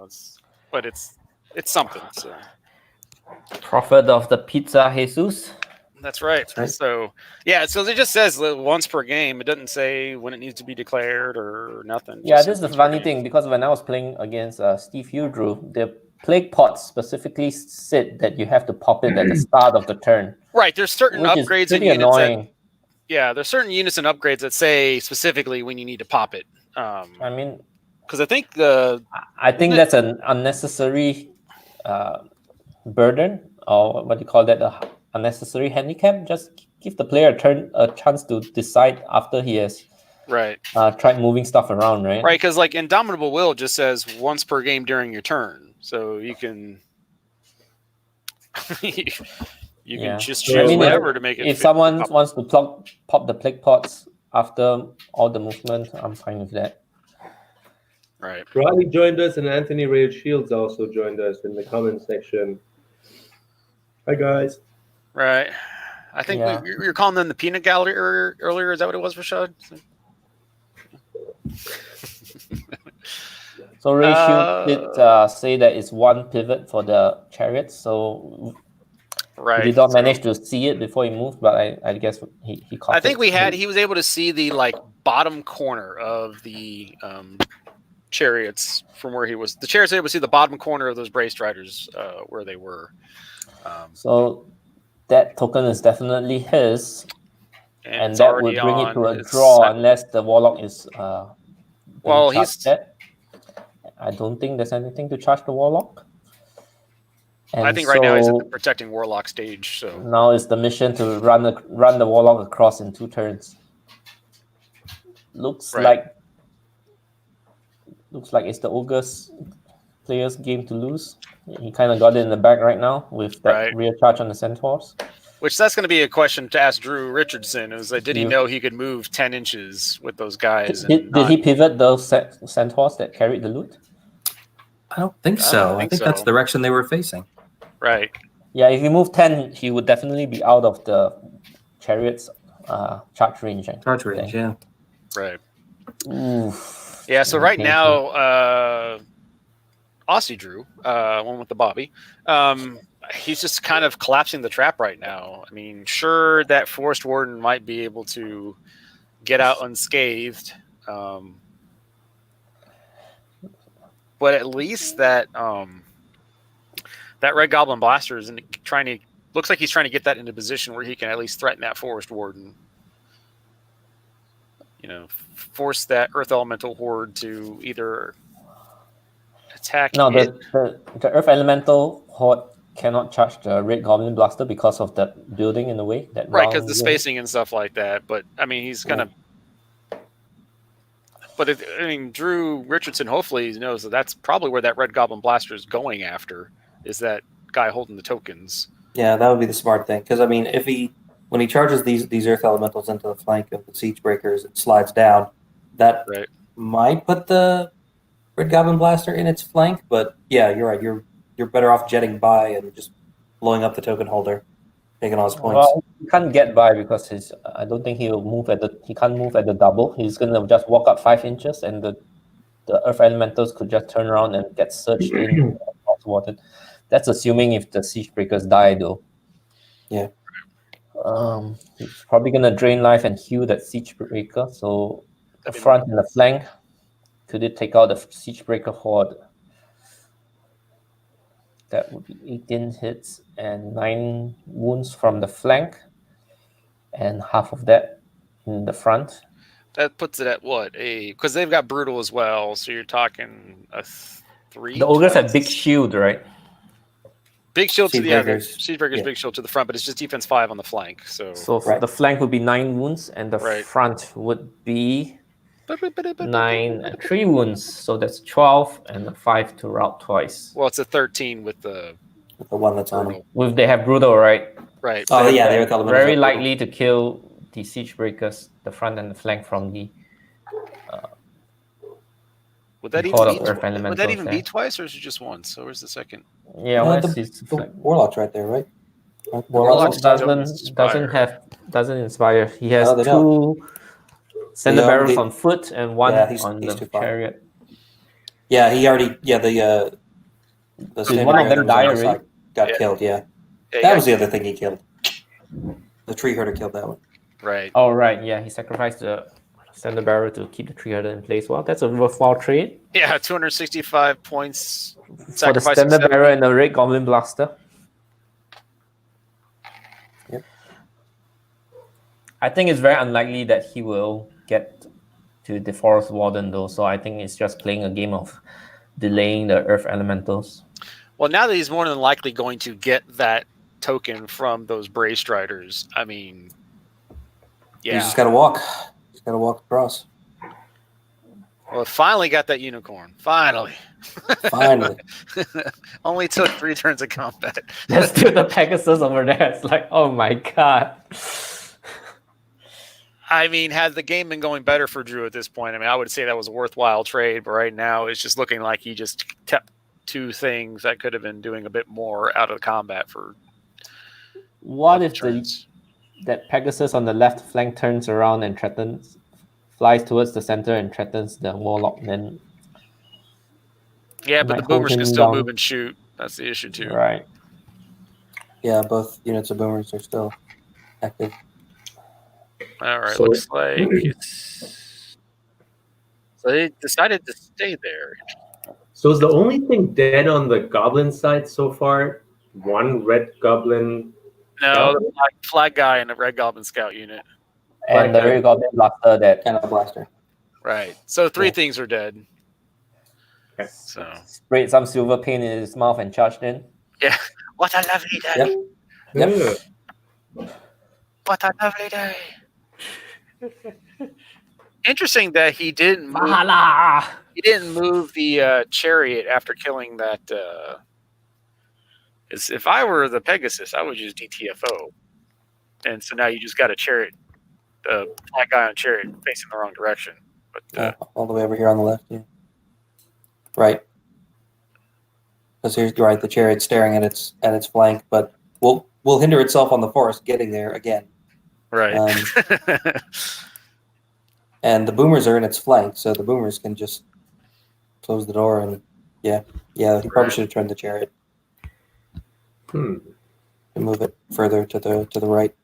S6: but it's something. So
S2: Prophet of the Pizza Jesus.
S6: that's right.
S1: That's right.
S6: So yeah, so it just says once per game. It doesn't say when it needs to be declared or nothing.
S2: Yeah,
S6: Just
S2: this is the
S6: once per
S2: funny
S6: game.
S2: thing because when I was playing against Steve Drew, the plague pots specifically said that you have to pop it at the start of the turn,
S6: Right. There's certain
S2: which is
S6: upgrades and
S2: pretty
S6: units that,
S2: annoying.
S6: there's certain units and upgrades that say specifically when you need to pop it.
S2: I mean,
S6: Because I think
S2: I think that's an unnecessary burden, or what do you call that? A unnecessary handicap. Just give the player a chance to decide after he has
S6: right.
S2: tried moving stuff around, right?
S6: Right, because like Indomitable Will just says once per game during your turn, so you can you
S2: Yeah.
S6: can just
S5: So,
S6: choose
S5: I mean,
S6: whatever to make it.
S2: If
S6: fit.
S2: someone wants to pop the plague pots after all the movement, I'm fine with that.
S6: Right,
S5: Riley joined us and Anthony Ray Shields also joined us in the comment section. Hi, guys.
S6: right. I think
S2: Yeah.
S6: we were calling them the peanut gallery earlier. Is that what it was, Rashad?
S2: So Ray Shield did say that it's 1 pivot for the chariots, so
S6: Right.
S2: he did not manage to see it before he moved, but I guess he caught
S6: I think
S2: it.
S6: he was able to see the like bottom corner of the chariots from where he was. The chariots were able to see the bottom corner of those braced riders where they were.
S2: So that token is definitely his, and
S6: it's
S2: that
S6: already
S2: would bring it
S6: on
S2: to a
S6: his
S2: draw
S6: side.
S2: unless the warlock is
S6: Well,
S2: being charged
S6: he's-
S2: dead. I don't think there's anything to charge the warlock. And
S6: I think right now he's at
S2: so
S6: the protecting warlock stage. So
S2: now it's the mission to run the warlock across in 2 turns. Looks
S6: Right.
S2: like it's the ogre's player's game to lose. He kind of got it in the back right now with that
S6: Right.
S2: rear charge on the centaurs.
S6: which that's going to be a question to ask Drew Richardson. Is like, did he
S2: You-
S6: know he could move 10 inches with those guys?
S2: Did he pivot those centaurs that carried the loot?
S1: I don't think
S6: I
S1: so.
S6: don't
S1: I
S6: think
S1: think that's
S6: so.
S1: the direction they were facing.
S6: Right.
S2: Yeah, if he moved 10, he would definitely be out of the chariot's charge range. I
S1: Charge range,
S2: think.
S1: yeah.
S6: Right.
S2: Oof.
S6: Yeah. So right
S2: Okay.
S6: now, Aussie Drew, one with the Bobby, he's just kind of collapsing the trap right now. I mean, sure, that Forest Warden might be able to get out unscathed, but at least that Red Goblin Blaster is looks like he's trying to get that into position where he can at least threaten that Forest Warden. Force that Earth Elemental Horde to either attack
S2: No,
S6: it.
S2: the Earth Elemental Horde cannot charge the Red Goblin Blaster because of that building in the way. That
S6: Right,
S2: round
S6: because the
S2: building.
S6: spacing and stuff like that. But I mean, he's gonna. But Drew Richardson hopefully knows that that's probably where that Red Goblin Blaster is going after. Is that guy holding the tokens?
S1: Yeah, that would be the smart thing. Because I mean, when he charges these Earth Elementals into the flank of the Siege Breakers and slides down, that
S6: Right.
S1: might put the Red Goblin Blaster in its flank. But yeah, you're right. you're better off jetting by and just blowing up the token holder, taking all his points.
S2: Well, he can't get by because I don't think he'll move he can't move at the double. He's gonna just walk up 5 inches, and the Earth Elementals could just turn around and get searched in water. That's assuming if the Siege Breakers die, though.
S1: Yeah.
S2: He's probably gonna drain life and heal that Siege Breaker. So the front and the flank, could it take out the Siege Breaker horde? That would be 18 hits and 9 wounds from the flank, and half of that in the front.
S6: That puts it at what? Because they've got brutal as well, so you're talking a 3.
S2: The ogres have big shield, right?
S6: Big shield to the Siege Breakers,
S1: Yeah.
S6: big shield to the front, but it's just defense 5 on the flank. So
S2: The flank would be 9 wounds, and the front would be 3 wounds. So that's 12 and a 5 to rout twice.
S6: Well, it's a 13 with the
S1: one that's on him.
S2: With they have brutal, right?
S6: Right.
S1: Oh yeah, the Earth Elementals
S2: very
S1: have
S2: likely to kill the Siege Breakers, the front and the flank from the.
S6: Would that even be twice, or is it just once? So where's the second?
S2: Yeah,
S1: the Warlock's right there, right?
S6: Warlock
S2: doesn't inspire. He has
S1: they
S2: 2 Sender Barrels on foot and 1 on
S1: he's
S2: the chariot.
S1: Yeah, he already. Yeah, the
S2: one of them die already?
S1: Got killed. Yeah, that was the other thing he killed. The tree herder killed that one.
S6: Right.
S2: Oh right, yeah, he sacrificed the Sender Barrel to keep the tree herder in place. Well, that's a worthwhile trade.
S6: Yeah, 265 points.
S2: For the Sender Barrel and the Red Goblin Blaster.
S1: Yep.
S2: I think it's very unlikely that he will get to the Forest Warden though, so I think it's just playing a game of delaying the Earth Elementals.
S6: Well, now that he's more than likely going to get that token from those Brave Striders, I mean, yeah.
S1: He's just got to walk. He's got to walk across.
S6: Well, it finally got that unicorn. Finally. Only took 3 turns of combat.
S2: There's still the Pegasus over there. It's like, oh my god.
S6: I mean, had the game been going better for Drew at this point, I mean, I would say that was a worthwhile trade, but right now it's just looking like he just kept 2 things that could have been doing a bit more out of the combat for.
S2: What if that Pegasus on the left flank turns around and flies towards the center and threatens the Warlock? Then
S6: yeah, but the boomers can still move and shoot. That's the issue too.
S2: Right.
S1: Yeah, both units of boomers are still active.
S6: All right, looks like it's. So they decided to stay there.
S5: So is the only thing dead on the goblin side so far one red goblin?
S6: No, the flag guy and the red goblin scout unit.
S2: And the Red Goblin Blaster that
S1: kind of blaster.
S6: Right. So 3 things are dead.
S5: Okay.
S6: So
S2: sprayed some silver paint in his mouth and charged in.
S6: Yeah. What a lovely day.
S1: Yep.
S6: What a lovely day. Interesting that he didn't move, the chariot after killing that. If I were the Pegasus, I would use DTFO. And so now you just got a chariot, black guy on chariot facing the wrong direction. But
S1: all the way over here on the left. Yeah. Right. Because here's the chariot staring at its flank, but will hinder itself on the forest getting there again.
S6: Right.
S1: And the boomers are in its flank, so the boomers can just close the door and he probably should have turned the chariot. To move it further to the right,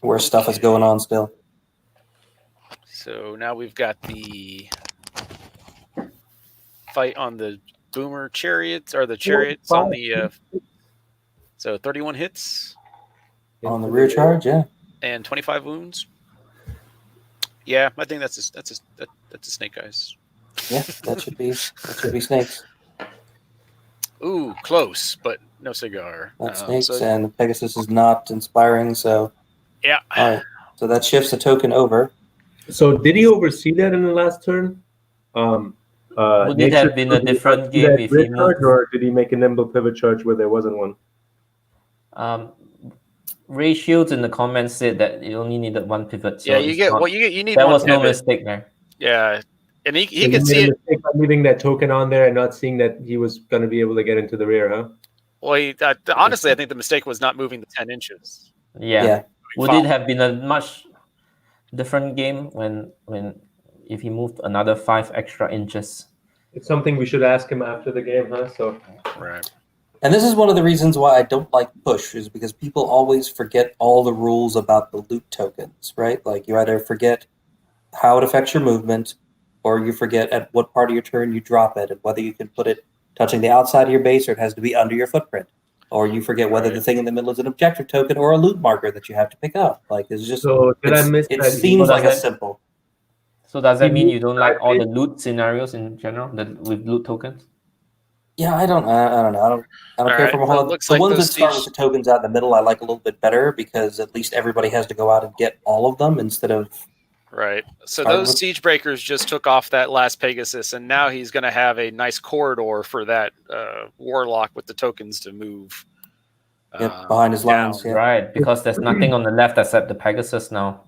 S1: where stuff is going on still.
S6: So now we've got the fight on the boomer chariots, or the chariots on the. So 31 hits
S1: on the rear charge, yeah,
S6: and 25 wounds. Yeah, I think that's a snake, guys.
S1: Yeah, that should be snakes.
S6: Ooh, close, but no cigar.
S1: That's snakes, and the Pegasus is not inspiring, so.
S6: Yeah.
S1: All right, so that shifts the token over.
S5: So did he oversee that in the last turn?
S2: Would it have been a different game if he moved?
S5: Or did he make a nimble pivot charge where there wasn't one?
S2: Ray Shields in the comments said that you only needed 1 pivot. So
S6: yeah, you need.
S2: There
S6: one
S2: was no
S6: pivot.
S2: mistake there.
S6: Yeah, And he
S5: So
S6: could
S5: made
S6: see
S5: a
S6: it.
S5: mistake by leaving that token on there and not seeing that he was going to be able to get into the rear, huh?
S6: Well, honestly, I think the mistake was not moving the 10 inches.
S1: Yeah.
S2: Would it have been a much different game when if he moved another 5 extra inches?
S5: It's something we should ask him after the game, huh? So
S6: Right.
S1: And this is one of the reasons why I don't like push, is because people always forget all the rules about the loot tokens, right? Like you either forget how it affects your movement, or you forget at what part of your turn you drop it, and whether you can put it touching the outside of your base or it has to be under your footprint. Or you forget whether the thing in the middle is an objective token or a loot marker that you have to pick up. Like it's just
S5: So did I miss
S1: it
S5: that?
S1: seems like a
S2: that-
S1: simple.
S2: So does that
S5: He
S2: mean you
S5: moved
S2: don't like all the
S5: sideways?
S2: loot scenarios in general with loot tokens?
S1: Yeah, I don't know. I don't care
S6: Alright,
S1: for a
S6: so
S1: whole
S6: it
S1: lot.
S6: looks
S1: The
S6: like
S1: ones
S6: those
S1: that start
S6: siege-
S1: with the tokens out in the middle I like a little bit better, because at least everybody has to go out and get all of them instead of
S6: Right. So
S1: Start
S6: those
S1: with-
S6: siege breakers just took off that last Pegasus, and now he's going to have a nice corridor for that warlock with the tokens to move.
S1: behind his
S6: down.
S1: lines. Yeah.
S2: Right, because there's nothing on the left except the Pegasus now.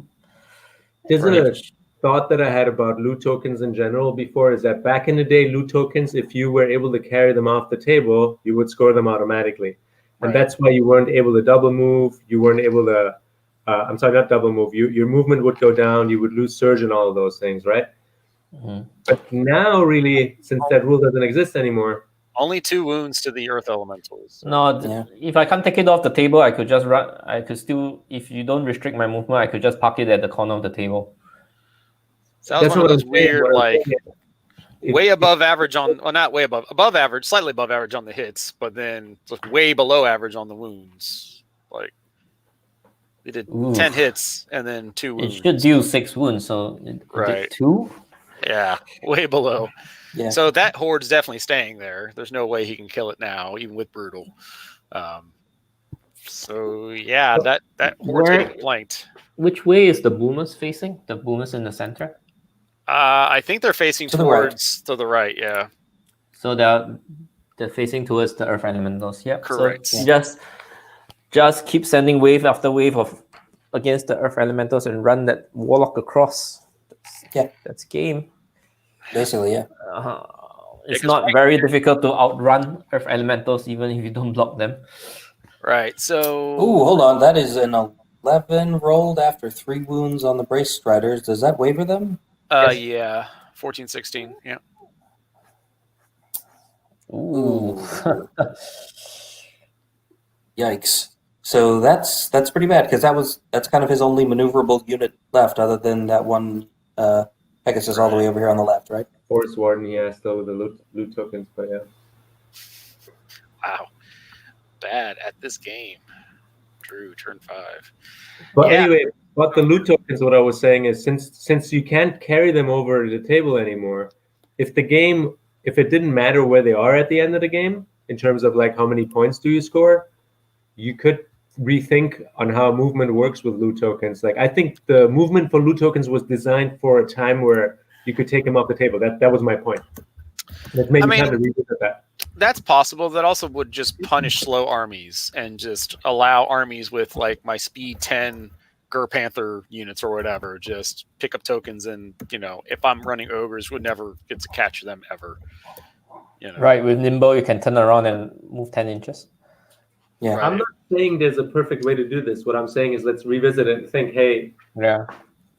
S5: There's
S2: For
S5: a
S2: each-
S5: thought that I had about loot tokens in general before, is that back in the day, loot tokens, if you were able to carry them off the table, you would score them automatically. And
S6: Right.
S5: that's why you weren't able to double move. You weren't able to, I'm sorry, not double move. Your movement would go down. You would lose surge and all of those things, right?
S2: Mhm.
S5: But now, really, since that rule doesn't exist anymore,
S6: Only 2 wounds to the Earth Elementals.
S2: No,
S1: Yeah.
S2: if I can't take it off the table, I could just run. I could still, if you don't restrict my movement, I could just park it at the corner of the table.
S6: So that was one of
S5: what
S6: those
S5: I'm saying.
S6: weird,
S5: What I'm
S6: like,
S5: saying is,
S6: way above average on, well, not way above average, slightly above average on the hits, but then way below average on the wounds. Like, they did
S2: Ooh.
S6: 10 hits and then 2
S2: It
S6: wounds.
S2: should deal 6 wounds, so it did
S6: Right.
S2: 2.
S6: Yeah, way below.
S1: Yeah.
S6: So that horde's definitely staying there. There's no way he can kill it now, even with brutal. So yeah, that horde's
S2: Where-
S6: getting flanked.
S2: Which way is the boomers facing? The boomers in the center.
S6: I think they're facing
S1: To the right.
S6: towards to the right. Yeah,
S2: So they're facing towards the Earth Elementals. Yep.
S6: Correct.
S2: So just keep sending wave after wave of against the Earth Elementals and run that Warlock across. That's game.
S1: Basically, yeah.
S2: It's
S6: because
S2: not very difficult to outrun Earth Elementals even if you don't block them.
S6: right. So
S1: Ooh, hold on. That is an 11 rolled after 3 wounds on the brace striders. Does that waiver them?
S6: yeah, 14, 16. Yeah.
S2: Ooh.
S1: Yikes. So that's pretty bad, because that's kind of his only maneuverable unit left, other than that one Pegasus all the way over here on the left, right?
S5: Force Warden, yeah, still with the loot tokens, but yeah.
S6: Wow. Bad at this game. Drew, turn 5.
S5: But
S6: Yeah.
S5: anyway, what the loot tokens, what I was saying is, since you can't carry them over the table anymore, if it didn't matter where they are at the end of the game, in terms of like how many points do you score, you could rethink on how movement works with loot tokens. Like, I think the movement for loot tokens was designed for a time where you could take them off the table. That was my point. It made me kind of revisit that.
S6: That's possible. That also would just punish slow armies and just allow armies with like my speed 10 Gur Panther units or whatever, just pick up tokens, and if I'm running ogres, would never get to catch them ever.
S2: Right, with Nimble you can turn around and move 10 inches.
S1: Yeah.
S6: Right.
S5: I'm not saying there's a perfect way to do this. What I'm saying is, let's revisit it and think, hey,
S2: Yeah.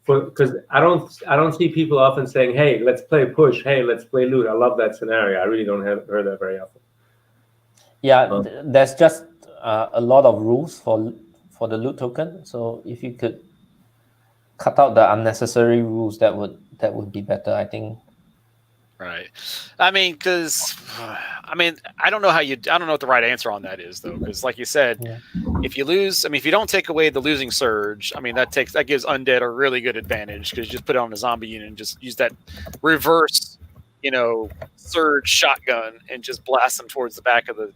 S5: because I don't see people often saying, hey, let's play push, hey, let's play loot. I love that scenario. I really don't have heard that very often.
S2: Yeah, there's just a lot of rules for the loot token. So if you could cut out the unnecessary rules, that would be better, I think.
S6: Right. I mean, I don't know what the right answer on that is, though, because like you said, if you lose, if you don't take away the losing surge, that gives undead a really good advantage, because you just put it on a zombie unit and just use that reverse, surge shotgun and just blast them towards the back of the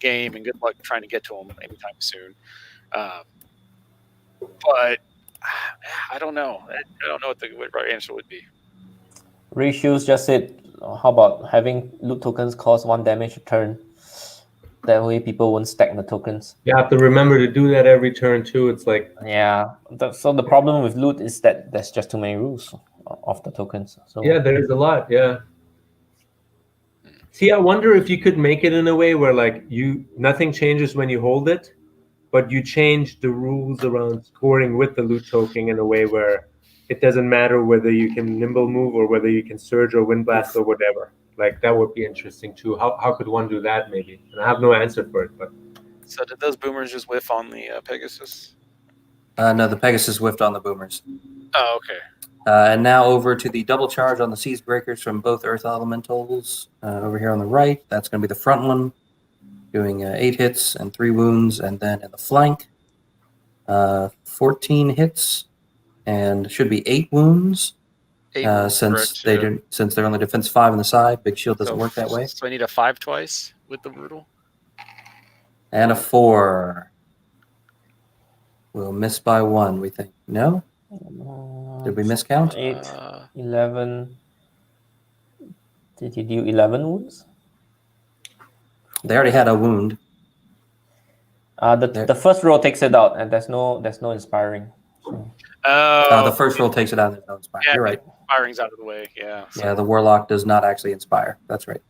S6: game, and good luck trying to get to them anytime soon. But I don't know. I don't know what the right answer would be.
S2: Ray Shields just said, how about having loot tokens cost 1 damage a turn? That way people won't stack the tokens.
S5: You have to remember to do that every turn too. It's like,
S2: Yeah. So the problem with loot is that there's just too many rules. of the tokens. So
S5: Yeah, there's a lot. Yeah. See, I wonder if you could make it in a way where like nothing changes when you hold it, but you change the rules around scoring with the loot token in a way where it doesn't matter whether you can nimble move or whether you can surge or wind blast or whatever. Like that would be interesting too. How could one do that maybe? And I have no answer for it, but
S6: So did those boomers just whiff on the Pegasus?
S1: No, the Pegasus whiffed on the boomers.
S6: Oh, okay.
S1: And now over to the double charge on the Siege Breakers from both Earth Elementals. Over here on the right, that's going to be the front one, doing 8 hits and 3 wounds. And then in the flank, 14 hits and should be 8 wounds. Since they're on the defense 5 on the side. Big Shield doesn't work that way.
S6: So I need a 5 twice with the brutal.
S1: And a 4. We'll miss by 1, we think. No? Did we miscount?
S2: 8, 11. Did you do 11 wounds?
S1: They already had a wound.
S2: The first roll takes it out, and there's no inspiring. So.
S1: The first roll takes it out. There's no inspire.
S6: Yeah,
S1: You're right.
S6: Inspiring's out of the way. Yeah. So.
S1: Yeah, the Warlock does not actually inspire. That's right.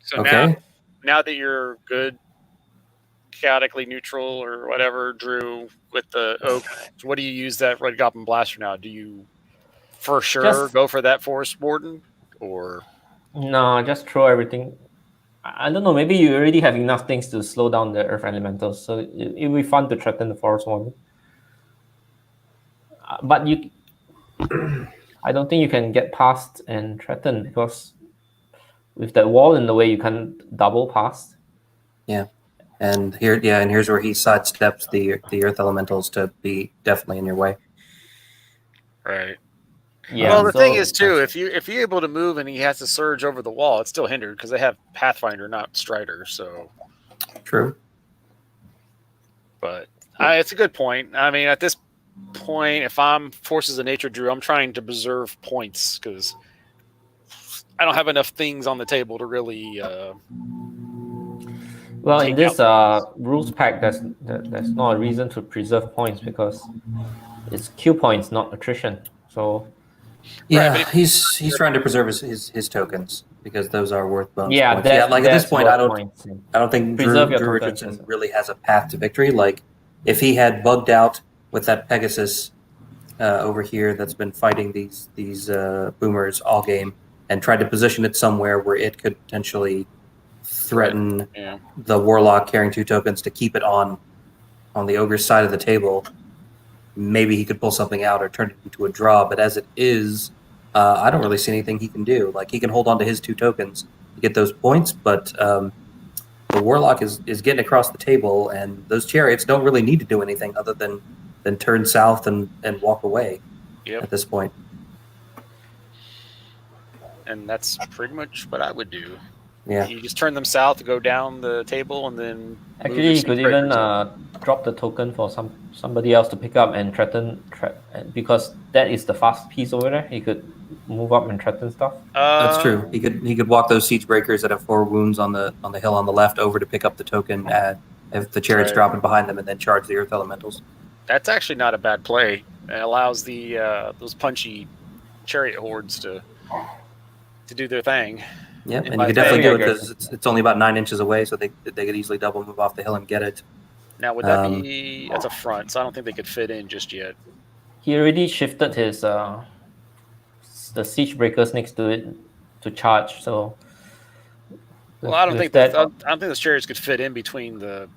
S6: So
S1: okay.
S6: Now that you're good, chaotically neutral or whatever, Drew, with the Oak, what do you use that Red Goblin Blaster now? Do you for sure go for that Forest Warden? Or
S2: no, just throw everything. I don't know, maybe you already have enough things to slow down the Earth Elementals, so it will be fun to threaten the Forest Warden. But I don't think you can get past and threaten, because with that wall in the way, you can't double past.
S1: Yeah. And here's where he sidesteps the Earth Elementals to be definitely in your way.
S6: Right.
S2: Yeah.
S6: Well, the thing is too, if you're able to move and he has to surge over the wall, it's still hindered because they have Pathfinder, not Strider. So
S1: true.
S6: But it's a good point. I mean, at this point, if I'm Forces of Nature, Drew, I'm trying to preserve points because I don't have enough things on the table to really.
S2: Well, in this rules pack, there's not a reason to preserve points because it's Q points, not attrition. So
S1: yeah, right, he's trying to preserve his tokens because those are worth bonus points.
S2: Like
S1: at this point, I don't think Drew
S2: Richardson
S1: tokens. Really has a path to victory. Like if he had bugged out with that Pegasus over here that's been fighting these boomers all game and tried to position it somewhere where it could potentially threaten the Warlock carrying 2 tokens to keep it on the Ogre's side of the table, maybe he could pull something out or turn it into a draw. But as it is, I don't really see anything he can do. Like he can hold on to his 2 tokens to get those points, but the Warlock is getting across the table, and those Chariots don't really need to do anything other than turn south and walk away at this point.
S6: And that's pretty much what I would do.
S1: Yeah.
S6: You just turn them south to go down the table, and then
S2: actually you could even drop the token for somebody else to pick up and threaten, because that is the fast piece over there. He could move up and threaten stuff.
S1: That's true. He could walk those Siege Breakers that have 4 wounds on the hill on the left over to pick up the token if the Chariot's dropping behind them, and then charge the Earth Elementals.
S6: That's actually not a bad play. It allows the those punchy Chariot hordes to do their thing.
S1: Yeah, and you could definitely do it because it's only about 9 inches away, so they could easily double move off the hill and get it.
S6: Now, would that be... That's a front, so I don't think they could fit in just yet.
S2: He already shifted his the Siege Breakers next to it to charge, so...
S6: Well, I don't think those Chariots could fit in between the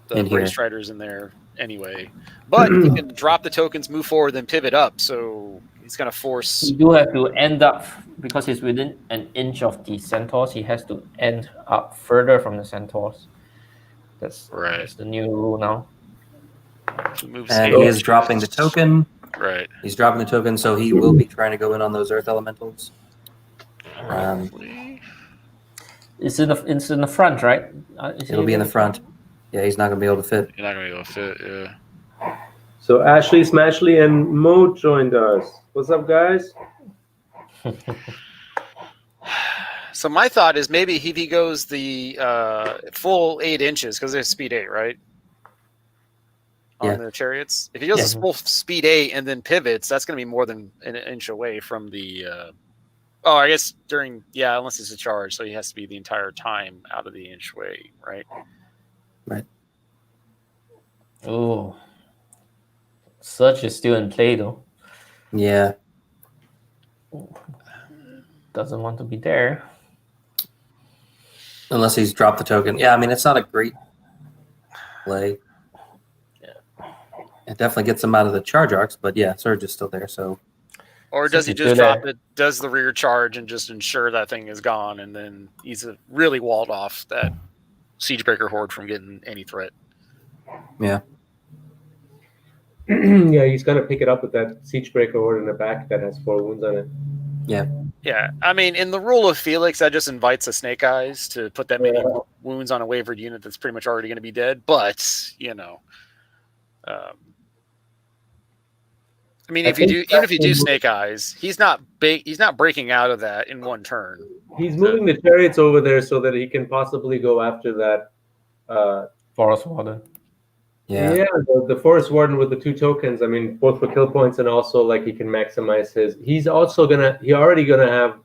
S6: British Striders in there anyway. But he can drop the tokens, move forward, then pivot up, so... He's going to force...
S2: You do have to end up, because he's within an inch of the Centaurs, he has to end up further from the Centaurs. That's the new rule now.
S1: And he is dropping the token.
S6: Right.
S1: He's dropping the token, so he will be trying to go in on those Earth Elementals.
S2: It's in the front, right?
S1: It'll be in the front. Yeah, he's not going to be able to fit.
S6: You're not going to be able to fit, yeah.
S5: So Ashley, Smashley, and Mo joined us. What's up, guys?
S6: So my thought is maybe if he goes the full 8 inches, because it's speed 8, right? on the chariots. If he does
S1: Yeah.
S6: a full speed 8 and then pivots, that's going to be more than an inch away from the. Oh, I guess unless it's a charge, so he has to be the entire time out of the inch way, right?
S1: Right.
S2: Oh, Surge is still in play though.
S1: Yeah.
S2: Doesn't want to be there.
S1: Unless he's dropped the token. Yeah, I mean, it's not a great play.
S2: Yeah.
S1: It definitely gets him out of the charge arcs, but yeah, Surge is still there, so.
S6: Or does he
S2: Since
S6: just
S2: he's still
S6: drop it, does the rear charge and just ensure that thing is gone, and then he's really walled off that Siegebreaker Horde from getting any threat?
S1: Yeah.
S5: Yeah, he's gonna pick it up with that Siegebreaker Horde in the back that has 4 wounds on it.
S1: Yeah.
S6: Yeah, I mean, in the rule of Felix, that just invites a Snake Eyes to put that many wounds on a wavered unit that's pretty much already going to be dead. But I mean, even if you do Snake Eyes, he's not breaking out of that in one turn.
S5: He's moving the chariots over there so that he can possibly go after that.
S2: Forest Warden.
S1: Yeah.
S5: The Forest Warden with the 2 tokens. I mean, both for kill points and also like he can maximize his. He's already gonna have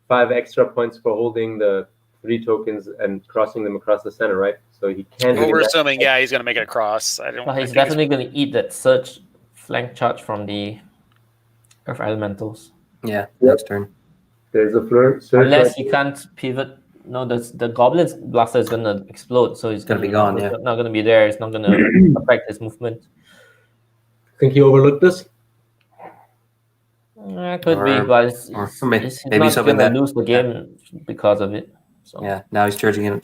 S5: 5 extra points for holding the 3 tokens and crossing them across the center, right? So he can't.
S6: Well, we're assuming, he's gonna make it across.
S2: He's definitely gonna eat that Surge flank charge from the Earth Elementals.
S1: Yeah. Next turn.
S5: There's a flirt.
S2: Unless he can't pivot. No, the Goblin's Blaster is gonna explode, so he's
S1: gonna be gone. Yeah.
S2: Not gonna be there. It's not gonna affect his movement.
S5: Think he overlooked this?
S2: Could be, but
S1: maybe
S2: he's not
S1: something
S2: gonna
S1: that
S2: lose the game because of it. So.
S1: Yeah. Now he's charging in a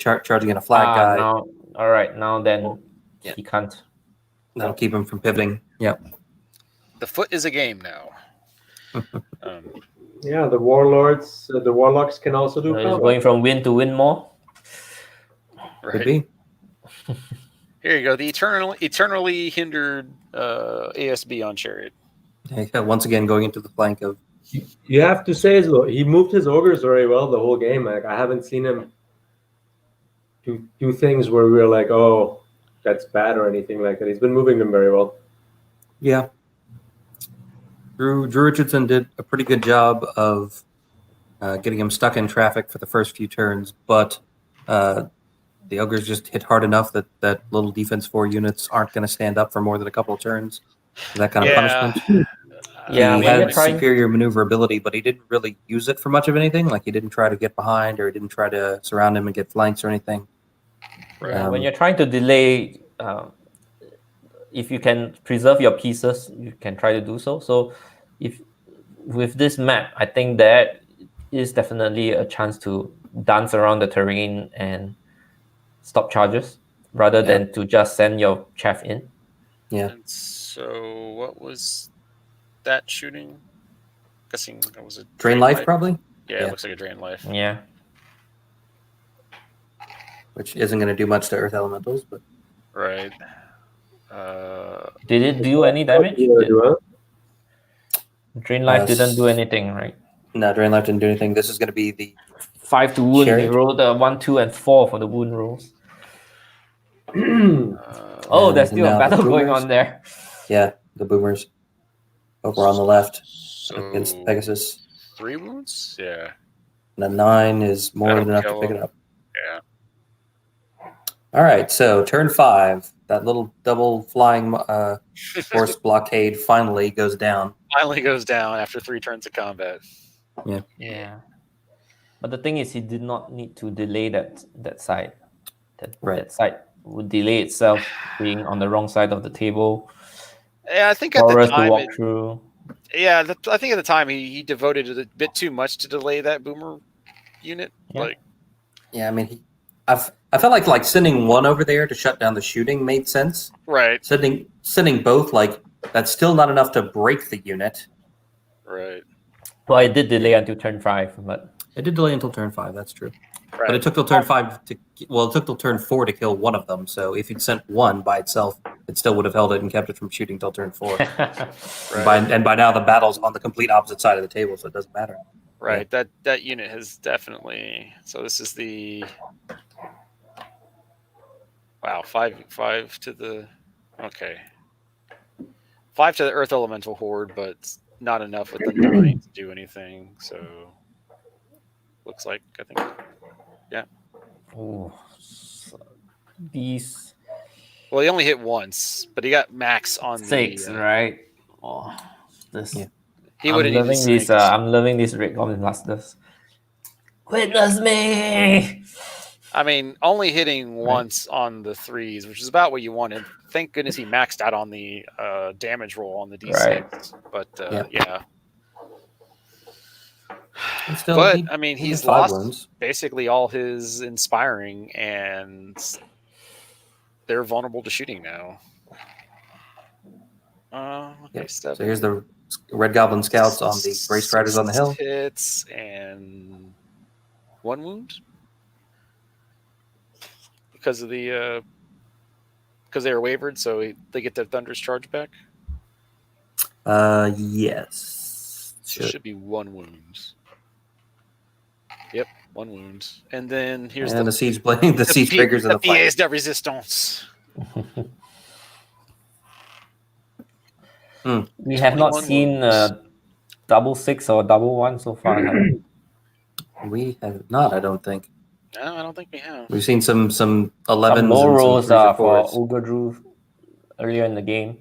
S1: flag guy.
S2: Now, all right. Now then, he can't.
S1: That'll keep him from pivoting. Yeah.
S6: The foot is a game now.
S5: Yeah, the warlords, the warlocks can also do.
S2: He's going from win to win more.
S6: Right.
S1: Could be.
S6: Here you go. The eternally hindered ASB on Chariot.
S1: Yeah, once again, going into the flank of.
S5: You have to say, he moved his ogres very well the whole game. Like, I haven't seen him do things where we're like, oh, that's bad or anything like that. He's been moving them very well.
S1: Yeah. Dru Richardson did a pretty good job of getting him stuck in traffic for the first few turns, but the ogres just hit hard enough that little defense 4 units aren't going to stand up for more than a couple of turns. That kind of punishment. He had superior maneuverability, but he didn't really use it for much of anything. Like, he didn't try to get behind, or he didn't try to surround him and get flanks or anything.
S2: Right. When you're trying to delay, if you can preserve your pieces, you can try to do so. So, if with this map, I think that is definitely a chance to dance around the terrain and stop charges rather than to just send your chaff in.
S1: Yeah.
S6: And so, what was that shooting? I'm guessing that was a
S1: drain life, probably.
S6: Yeah, it looks like a drain life.
S2: Yeah.
S1: Which isn't going to do much to Earth Elementals, but.
S6: Right.
S2: Did it do any damage? Drain life didn't do anything, right?
S1: No, drain life didn't do anything. This is going to be the
S2: 5 to wound. He rolled 1, 2, and 4 for the wound rolls. There's still a battle going on there.
S1: Yeah, the boomers over on the left against Pegasus.
S6: 3 wounds? Yeah.
S1: And a 9 is more than enough to pick it up.
S6: Yeah.
S1: All right, so turn 5. That little double flying force blockade finally goes down.
S6: Finally goes down after 3 turns of combat.
S1: Yeah.
S2: Yeah. But the thing is, he did not need to delay that side. That side would delay itself being on the wrong side of the table.
S6: Yeah, I think at the time. I think at the time he devoted a bit too much to delay that boomer unit.
S1: Yeah. I mean, I felt like sending one over there to shut down the shooting made sense.
S6: Right.
S1: Sending both, that's still not enough to break the unit.
S6: Right.
S2: Well, it did delay until turn 5, but
S1: it did delay until turn 5. That's true.
S6: Right.
S1: But it took till turn 5 it took till turn 4 to kill one of them. So if you'd sent one by itself, it still would have held it and kept it from shooting till turn 4.
S6: Right.
S1: And by now the battle's on the complete opposite side of the table, so it doesn't matter.
S6: Right. Yeah. That unit has definitely. So this is the. Wow, 5 to the. Okay. 5 to the Earth Elemental Horde, but not enough with the 9 to do anything. So looks like I think.
S2: Oh, so these
S6: Well, he only hit once, but he got max on
S2: 6,
S6: the.
S2: right? Oh, this.
S1: Yeah.
S6: He would have needed
S2: loving this.
S6: 6.
S2: I'm loving these Red Goblin Blasters. Witness me.
S6: I mean, only hitting once on the 3s, which is about what you wanted. Thank goodness he maxed out on the damage roll on the D6.
S2: Right.
S6: But
S1: Yeah.
S6: yeah.
S1: And still,
S6: But
S1: he-
S6: I mean,
S1: he
S6: he's
S1: did 5
S6: lost
S1: wounds.
S6: basically all his inspiring, and they're vulnerable to shooting now. Okay,
S1: Yep.
S6: 7.
S1: So here's the Red Goblin Scouts on the Braced Riders on the hill.
S6: 6 hits and 1 wound because of the because they were wavered, so they get their Thunder's charge back.
S1: Yes.
S6: So it should be 1 wound. Yep, 1 wound. And then here's
S1: And the siege blade, the siege breakers of the flank.
S6: pièce de résistance.
S2: We have not
S6: 21
S2: seen
S6: wounds.
S2: double 6 or double 1 so far. have we?
S1: We have not, I don't think.
S6: No, I don't think we have.
S1: We've seen some 11s
S2: Some
S1: and
S2: low
S1: some
S2: rolls
S1: 3s or
S2: for
S1: 4s.
S2: Ogre Drew earlier in the game,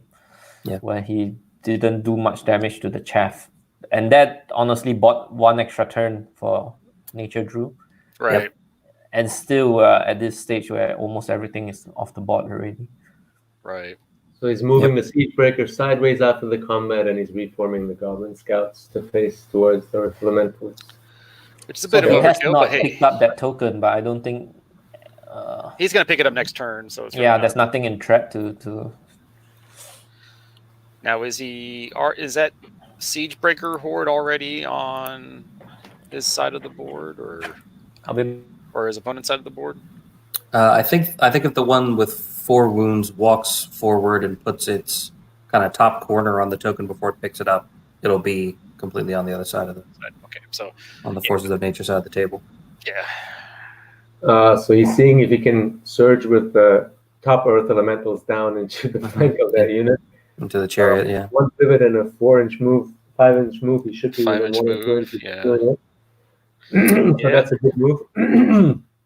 S1: Yeah.
S2: where he didn't do much damage to the chaff, and that honestly bought 1 extra turn for Nature Drew,
S6: Right.
S1: Yep.
S2: and still at this stage where almost everything is off the board already.
S6: Right.
S5: So he's moving the siege breaker sideways after the combat, and he's reforming the Goblin Scouts to face towards the Earth Elementals.
S6: Which is a bit
S2: He
S6: of
S2: has
S6: overkill,
S2: not
S6: but hey,
S2: picked up that token, but I don't think.
S6: he's going to pick it up next turn. So it's really
S2: Yeah,
S6: not-
S2: there's nothing in threat to.
S6: Now is that Siegebreaker Horde already on his side of the board, or his opponent's side of the board?
S1: I think if the one with 4 wounds walks forward and puts its kind of top corner on the token before it picks it up, it'll be completely on the other side of
S6: Okay, so
S1: on the Forces of Nature side of the table.
S6: yeah,
S5: So he's seeing if he can surge with the top Earth Elementals down into the flank of that unit.
S1: Into the chariot, yeah.
S5: 1 pivot and a 4-inch move, 5-inch move. He should be
S6: 5-inch
S5: within 1
S6: move,
S5: inch.
S6: yeah.
S5: So
S6: Yeah.
S5: that's a good move.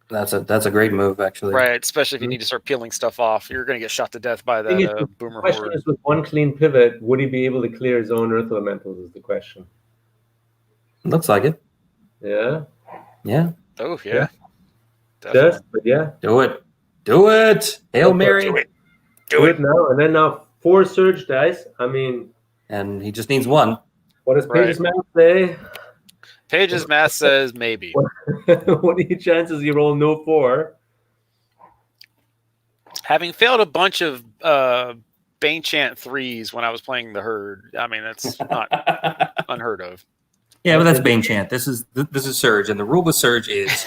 S1: That's a great move, actually.
S6: right. Especially if you need to start peeling stuff off, you're going to get shot to death by
S5: Thing is,
S6: that
S5: the
S6: boomer
S5: question
S6: horde.
S5: is, with 1 clean pivot, would he be able to clear his own Earth Elementals? Is the question.
S1: Looks like it.
S5: Yeah,
S1: Yeah.
S6: Oh
S5: Yeah.
S6: yeah,
S5: does, but yeah,
S1: Do it. Do it. Hail Mary.
S5: do it now. And then now 4 surge dice. I mean,
S1: And he just needs 1.
S5: what does Page's
S6: Right.
S5: math say?
S6: Page's math says maybe.
S5: What are your chances you roll no 4?
S6: Having failed a bunch of Banechant 3s when I was playing the herd, I mean that's not unheard of.
S1: Yeah, but that's Bane Chant. This is Surge, and the rule with Surge is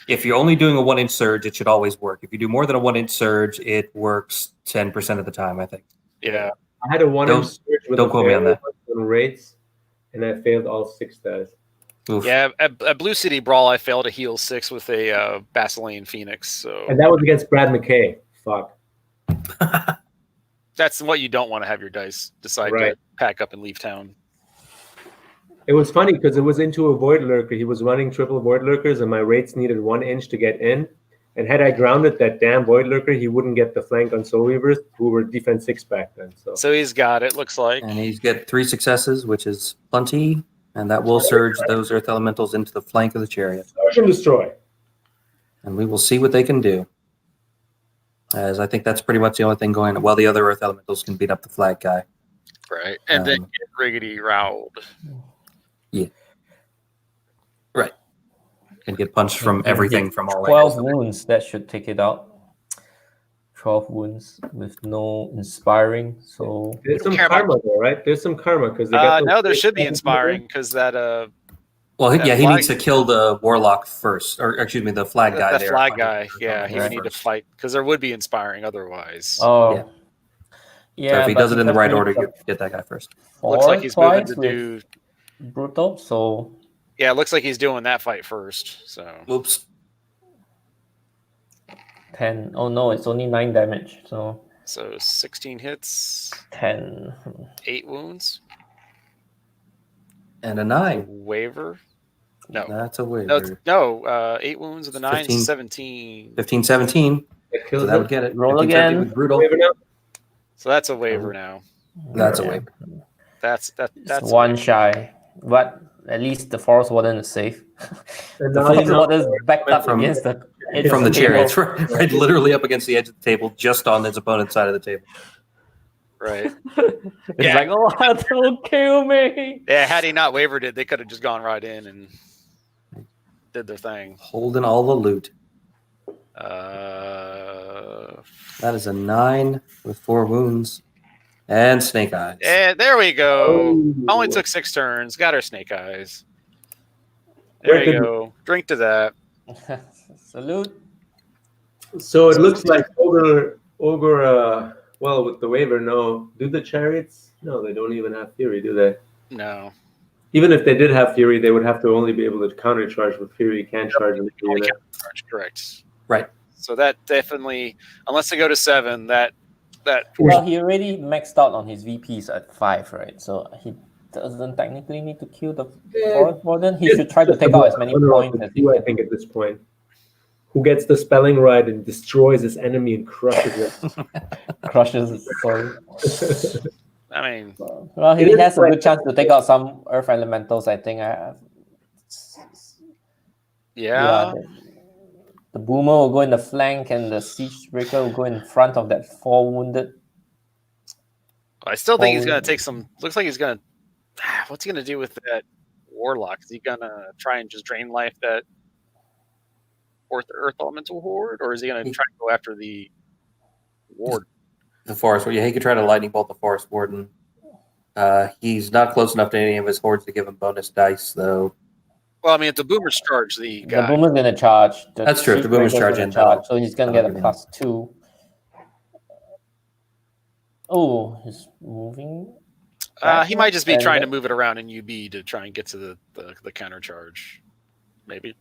S1: if you're only doing a 1-inch Surge, it should always work. If you do more than a 1-inch Surge, it works 10% of the time, I think.
S6: Yeah.
S5: I had a 1-inch surge with
S1: don't
S5: a
S1: quote me on
S5: failure
S1: that.
S5: on rates, and I failed all 6 dice.
S1: Oof.
S6: Yeah, at Blue City Brawl, I failed a heal 6 with a Basilean Phoenix. So
S5: And that was against Brad McKay. Fuck.
S6: that's what you don't want to have your dice decide
S5: Right.
S6: to pack up and leave town.
S5: It was funny because it was into a Void Lurker. He was running triple Void Lurkers, and my rates needed 1 inch to get in. And had I grounded that damn Void Lurker, he wouldn't get the flank on Soul Weavers, who were defense 6 back then.
S6: So he's got it, looks like.
S1: And he's got 3 successes, which is plenty, and that will surge those Earth Elementals into the flank of the chariot.
S5: Surge and destroy.
S1: And we will see what they can do. As I think that's pretty much the only thing going on. Well, the other Earth Elementals can beat up the flag guy.
S6: Right. And then
S1: Um,
S6: get riggedy rowled.
S1: Right. And get punched from everything from all
S2: 12
S1: angles.
S2: wounds, that should take it out. 12 wounds with no inspiring, so
S5: There's some
S6: care about-
S5: karma, though, right? There's some karma because they got
S6: No, there should be inspiring because that
S1: Well,
S6: That
S1: yeah, he
S6: flag-
S1: needs to kill the Warlock first. Or, excuse me, the flag guy
S6: that
S1: there.
S6: flag guy. Yeah, he would
S1: Right.
S6: need to fight because there would be inspiring otherwise.
S2: oh
S1: Yeah.
S2: yeah.
S1: So if he
S2: but
S1: does it in the right
S2: just
S1: order,
S2: needs
S1: you
S2: a
S1: get that guy first.
S6: Looks like he's
S2: four
S6: moving
S2: twice
S6: to
S2: with
S6: do.
S2: brutal, so
S6: Yeah, it looks like he's doing that fight first. So
S1: Oops.
S2: 10. Oh no, it's only 9 damage. So
S6: So 16 hits,
S2: 10.
S6: 8 wounds,
S1: And a 9.
S6: waver. No,
S1: That's a
S6: no,
S1: waiver.
S6: no. 8 wounds with a 9,
S1: 15.
S6: 17.
S1: 15, 17.
S4: It
S1: So
S4: kills
S1: that would
S4: it.
S1: get it.
S2: Roll
S1: 15, 17
S2: again.
S1: with brutal.
S4: Waiver now?
S6: So that's a waiver now.
S1: That's a
S2: Yeah.
S1: waiver.
S6: That's
S2: It's
S6: a
S2: one
S6: waiver.
S2: shy, but at least the forest warden is safe.
S4: And
S2: The
S4: now you
S2: forest
S4: know
S2: warden is backed up
S1: From-
S2: against the edge
S1: From the
S2: of table.
S1: chariots, right, literally up against the edge of the table, just on his opponent's side of the table.
S6: Right.
S2: It's
S6: Yeah.
S2: like, oh, don't kill me.
S6: Yeah, had he not wavered it, they could have just gone right in and did their thing.
S1: Holding all the loot.
S6: Uh,
S1: That is a 9 with 4 wounds. And snake eyes.
S6: and there we go.
S4: Oh.
S6: Only took 6 turns. Got our snake eyes. There
S4: Where
S6: you
S4: did-
S6: go. Drink to that.
S2: Salute.
S5: So it looks like Ogre, well, with the waiver, no. Do the chariots? No, they don't even have fury, do they?
S6: No.
S5: Even if they did have fury, they would have to only be able to countercharge with fury. You can't charge with
S6: Only
S5: unit.
S6: countercharge, correct.
S1: Right.
S6: So that definitely, unless they go to 7, that
S2: Well, he already maxed out on his VPs at 5, right? So he doesn't technically need to kill the forest warden. He should try to take out as many points as he
S5: I
S2: can.
S5: think at this point. Who gets the spelling right and destroys his enemy and crushes it.
S2: Crushes his soul.
S6: I mean,
S2: Well, he
S5: It is
S2: has a
S5: like-
S2: good chance to take out some earth elementals, I think.
S6: yeah.
S2: The boomer will go in the flank and the siege breaker will go in front of that 4 wounded.
S6: I still think he's
S2: Holy-
S6: going to take some. Looks like he's going to. What's he going to do with that warlock? Is he going to try and just drain life that fourth earth elemental horde, or is he going to try to go after the ward?
S1: The forest. Yeah, he could try to lightning bolt the forest warden. He's not close enough to any of his hordes to give him bonus dice, though.
S6: Well, I mean, if the boomers charge the
S2: The
S6: guy,
S2: boomer's going to charge.
S1: That's true, if the boomer's
S2: siege breaker's
S1: charging,
S2: gonna
S1: that'll-
S2: so he's going to get a
S1: that'll give
S2: +2. Oh, he's moving.
S6: he might just be
S2: And
S6: trying to
S2: then-
S6: move it around in UB to try and get to the counter charge. Maybe.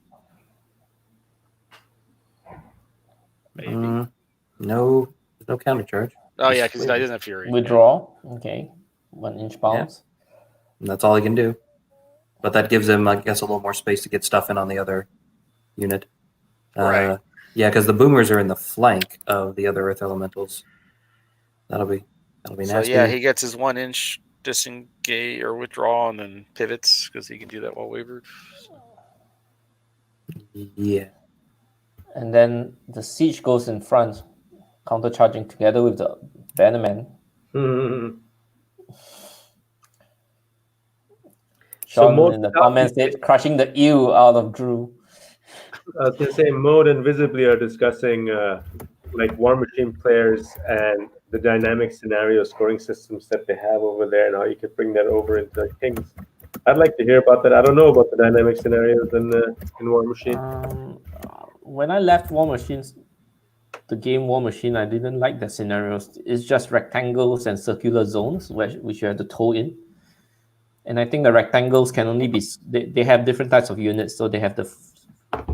S1: No counter charge.
S6: Oh yeah, because he doesn't have fury.
S2: Withdraw. Okay. 1 inch bounce.
S1: And that's all he can do. But that gives him, I guess, a little more space to get stuff in on the other unit.
S6: Right.
S1: Yeah, because the boomers are in the flank of the other earth elementals. That'll be
S6: So
S1: nasty.
S6: yeah, he gets his 1 inch disengage or withdraw, and then pivots because he can do that while wavered.
S1: Yeah.
S2: And then the siege goes in front, countercharging together with the Bannerman.
S5: So
S2: Sean
S5: most
S2: in the comments said, crushing the ew out of Drew.
S5: I was going to say, Mode and Visibly are discussing like War Machine players and the dynamic scenario scoring systems that they have over there and how you could bring that over into Kings. I'd like to hear about that. I don't know about the dynamic scenarios in War Machine.
S2: When I left War Machines, the game War Machine, I didn't like the scenarios. It's just rectangles and circular zones which you have to toe in. And I think the rectangles can only be, they have different types of units. So they have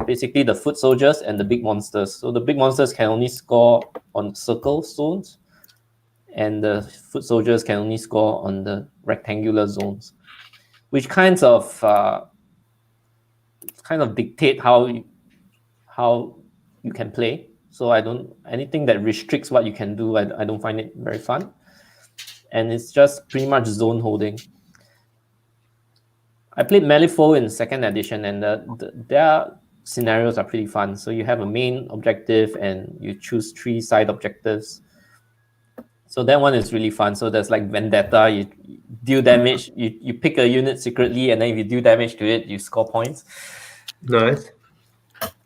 S2: basically the foot soldiers and the big monsters. So the big monsters can only score on circle zones, and the foot soldiers can only score on the rectangular zones, which kind of dictate how you can play. So anything that restricts what you can do, I don't find it very fun. And it's just pretty much zone holding. I played Malifaux in 2nd edition, and their scenarios are pretty fun. So you have a main objective, and you choose 3 side objectives. So that one is really fun. So there's like Vendetta, you deal damage, you pick a unit secretly, and then if you do damage to it, you score points.
S5: Nice.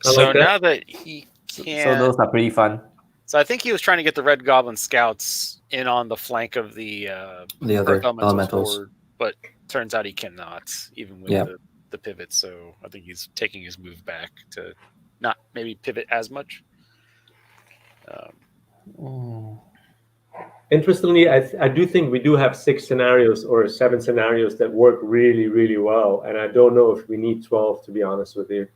S6: So
S5: like that.
S6: now that he
S2: So
S6: can,
S2: those are pretty fun.
S6: so I think he was trying to get the Red Goblin Scouts in on the flank of the
S1: other
S6: Earth
S1: elementals.
S6: forward, but turns out he cannot, even with the pivot. So I think he's taking his move back to not maybe pivot as much.
S5: Interestingly, I do think we do have 6 scenarios or 7 scenarios that work really, really well. And I don't know if we need 12, to be honest with you.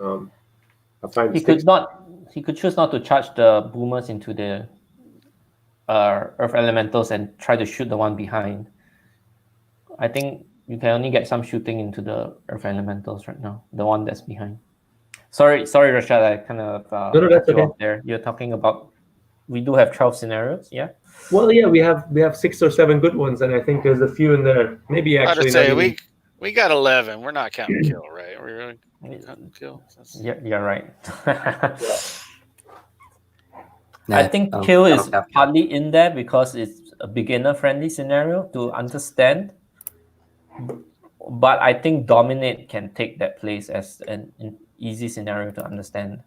S5: I find
S2: He could choose not to charge the boomers into the Earth Elementals and try to shoot the one behind. I think you can only get some shooting into the Earth Elementals right now, the one that's behind. Sorry, Rashad, I kind of
S5: No, that's
S2: cut you
S5: okay.
S2: off there. You're talking about, we do have 12 scenarios, yeah?
S5: Well, yeah, we have 6 or 7 good ones, and I think there's a few in there. Maybe
S6: I'd
S5: actually
S6: say
S5: not even-
S6: we got 11. We're not counting kill, right? We're really counting kill.
S2: Yeah, you're right.
S1: Nah,
S2: I think
S1: don't-
S2: kill
S1: I
S2: is
S1: don't have
S2: partly in there because it's a beginner-friendly scenario to understand. But I think dominate can take that place as an easy scenario to understand.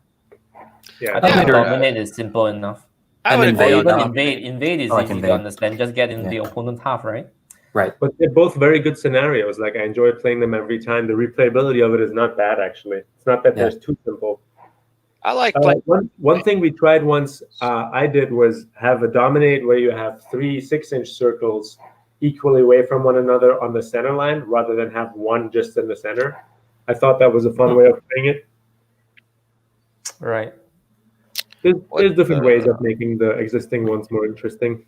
S5: Yeah,
S2: I think
S1: Yeah,
S2: dominate is simple enough.
S6: I
S1: And
S6: would
S1: invade,
S6: agree
S2: Or
S6: on
S2: even
S6: that.
S2: invade is
S1: I like
S2: easy to
S1: invade.
S2: understand. Just get in
S1: Yeah.
S2: the opponent's half, right?
S1: Right.
S5: but they're both very good scenarios. Like I enjoy playing them every time. The replayability of it is not bad, actually. It's not that
S1: Yeah.
S5: there's too simple.
S6: I like playing.
S5: One thing we tried once, I did, was have a dominate where you have 3 6-inch circles equally away from one another on the center line, rather than have one just in the center. I thought that was a fun way of playing it.
S2: Right.
S5: There's different ways of making the existing ones more interesting.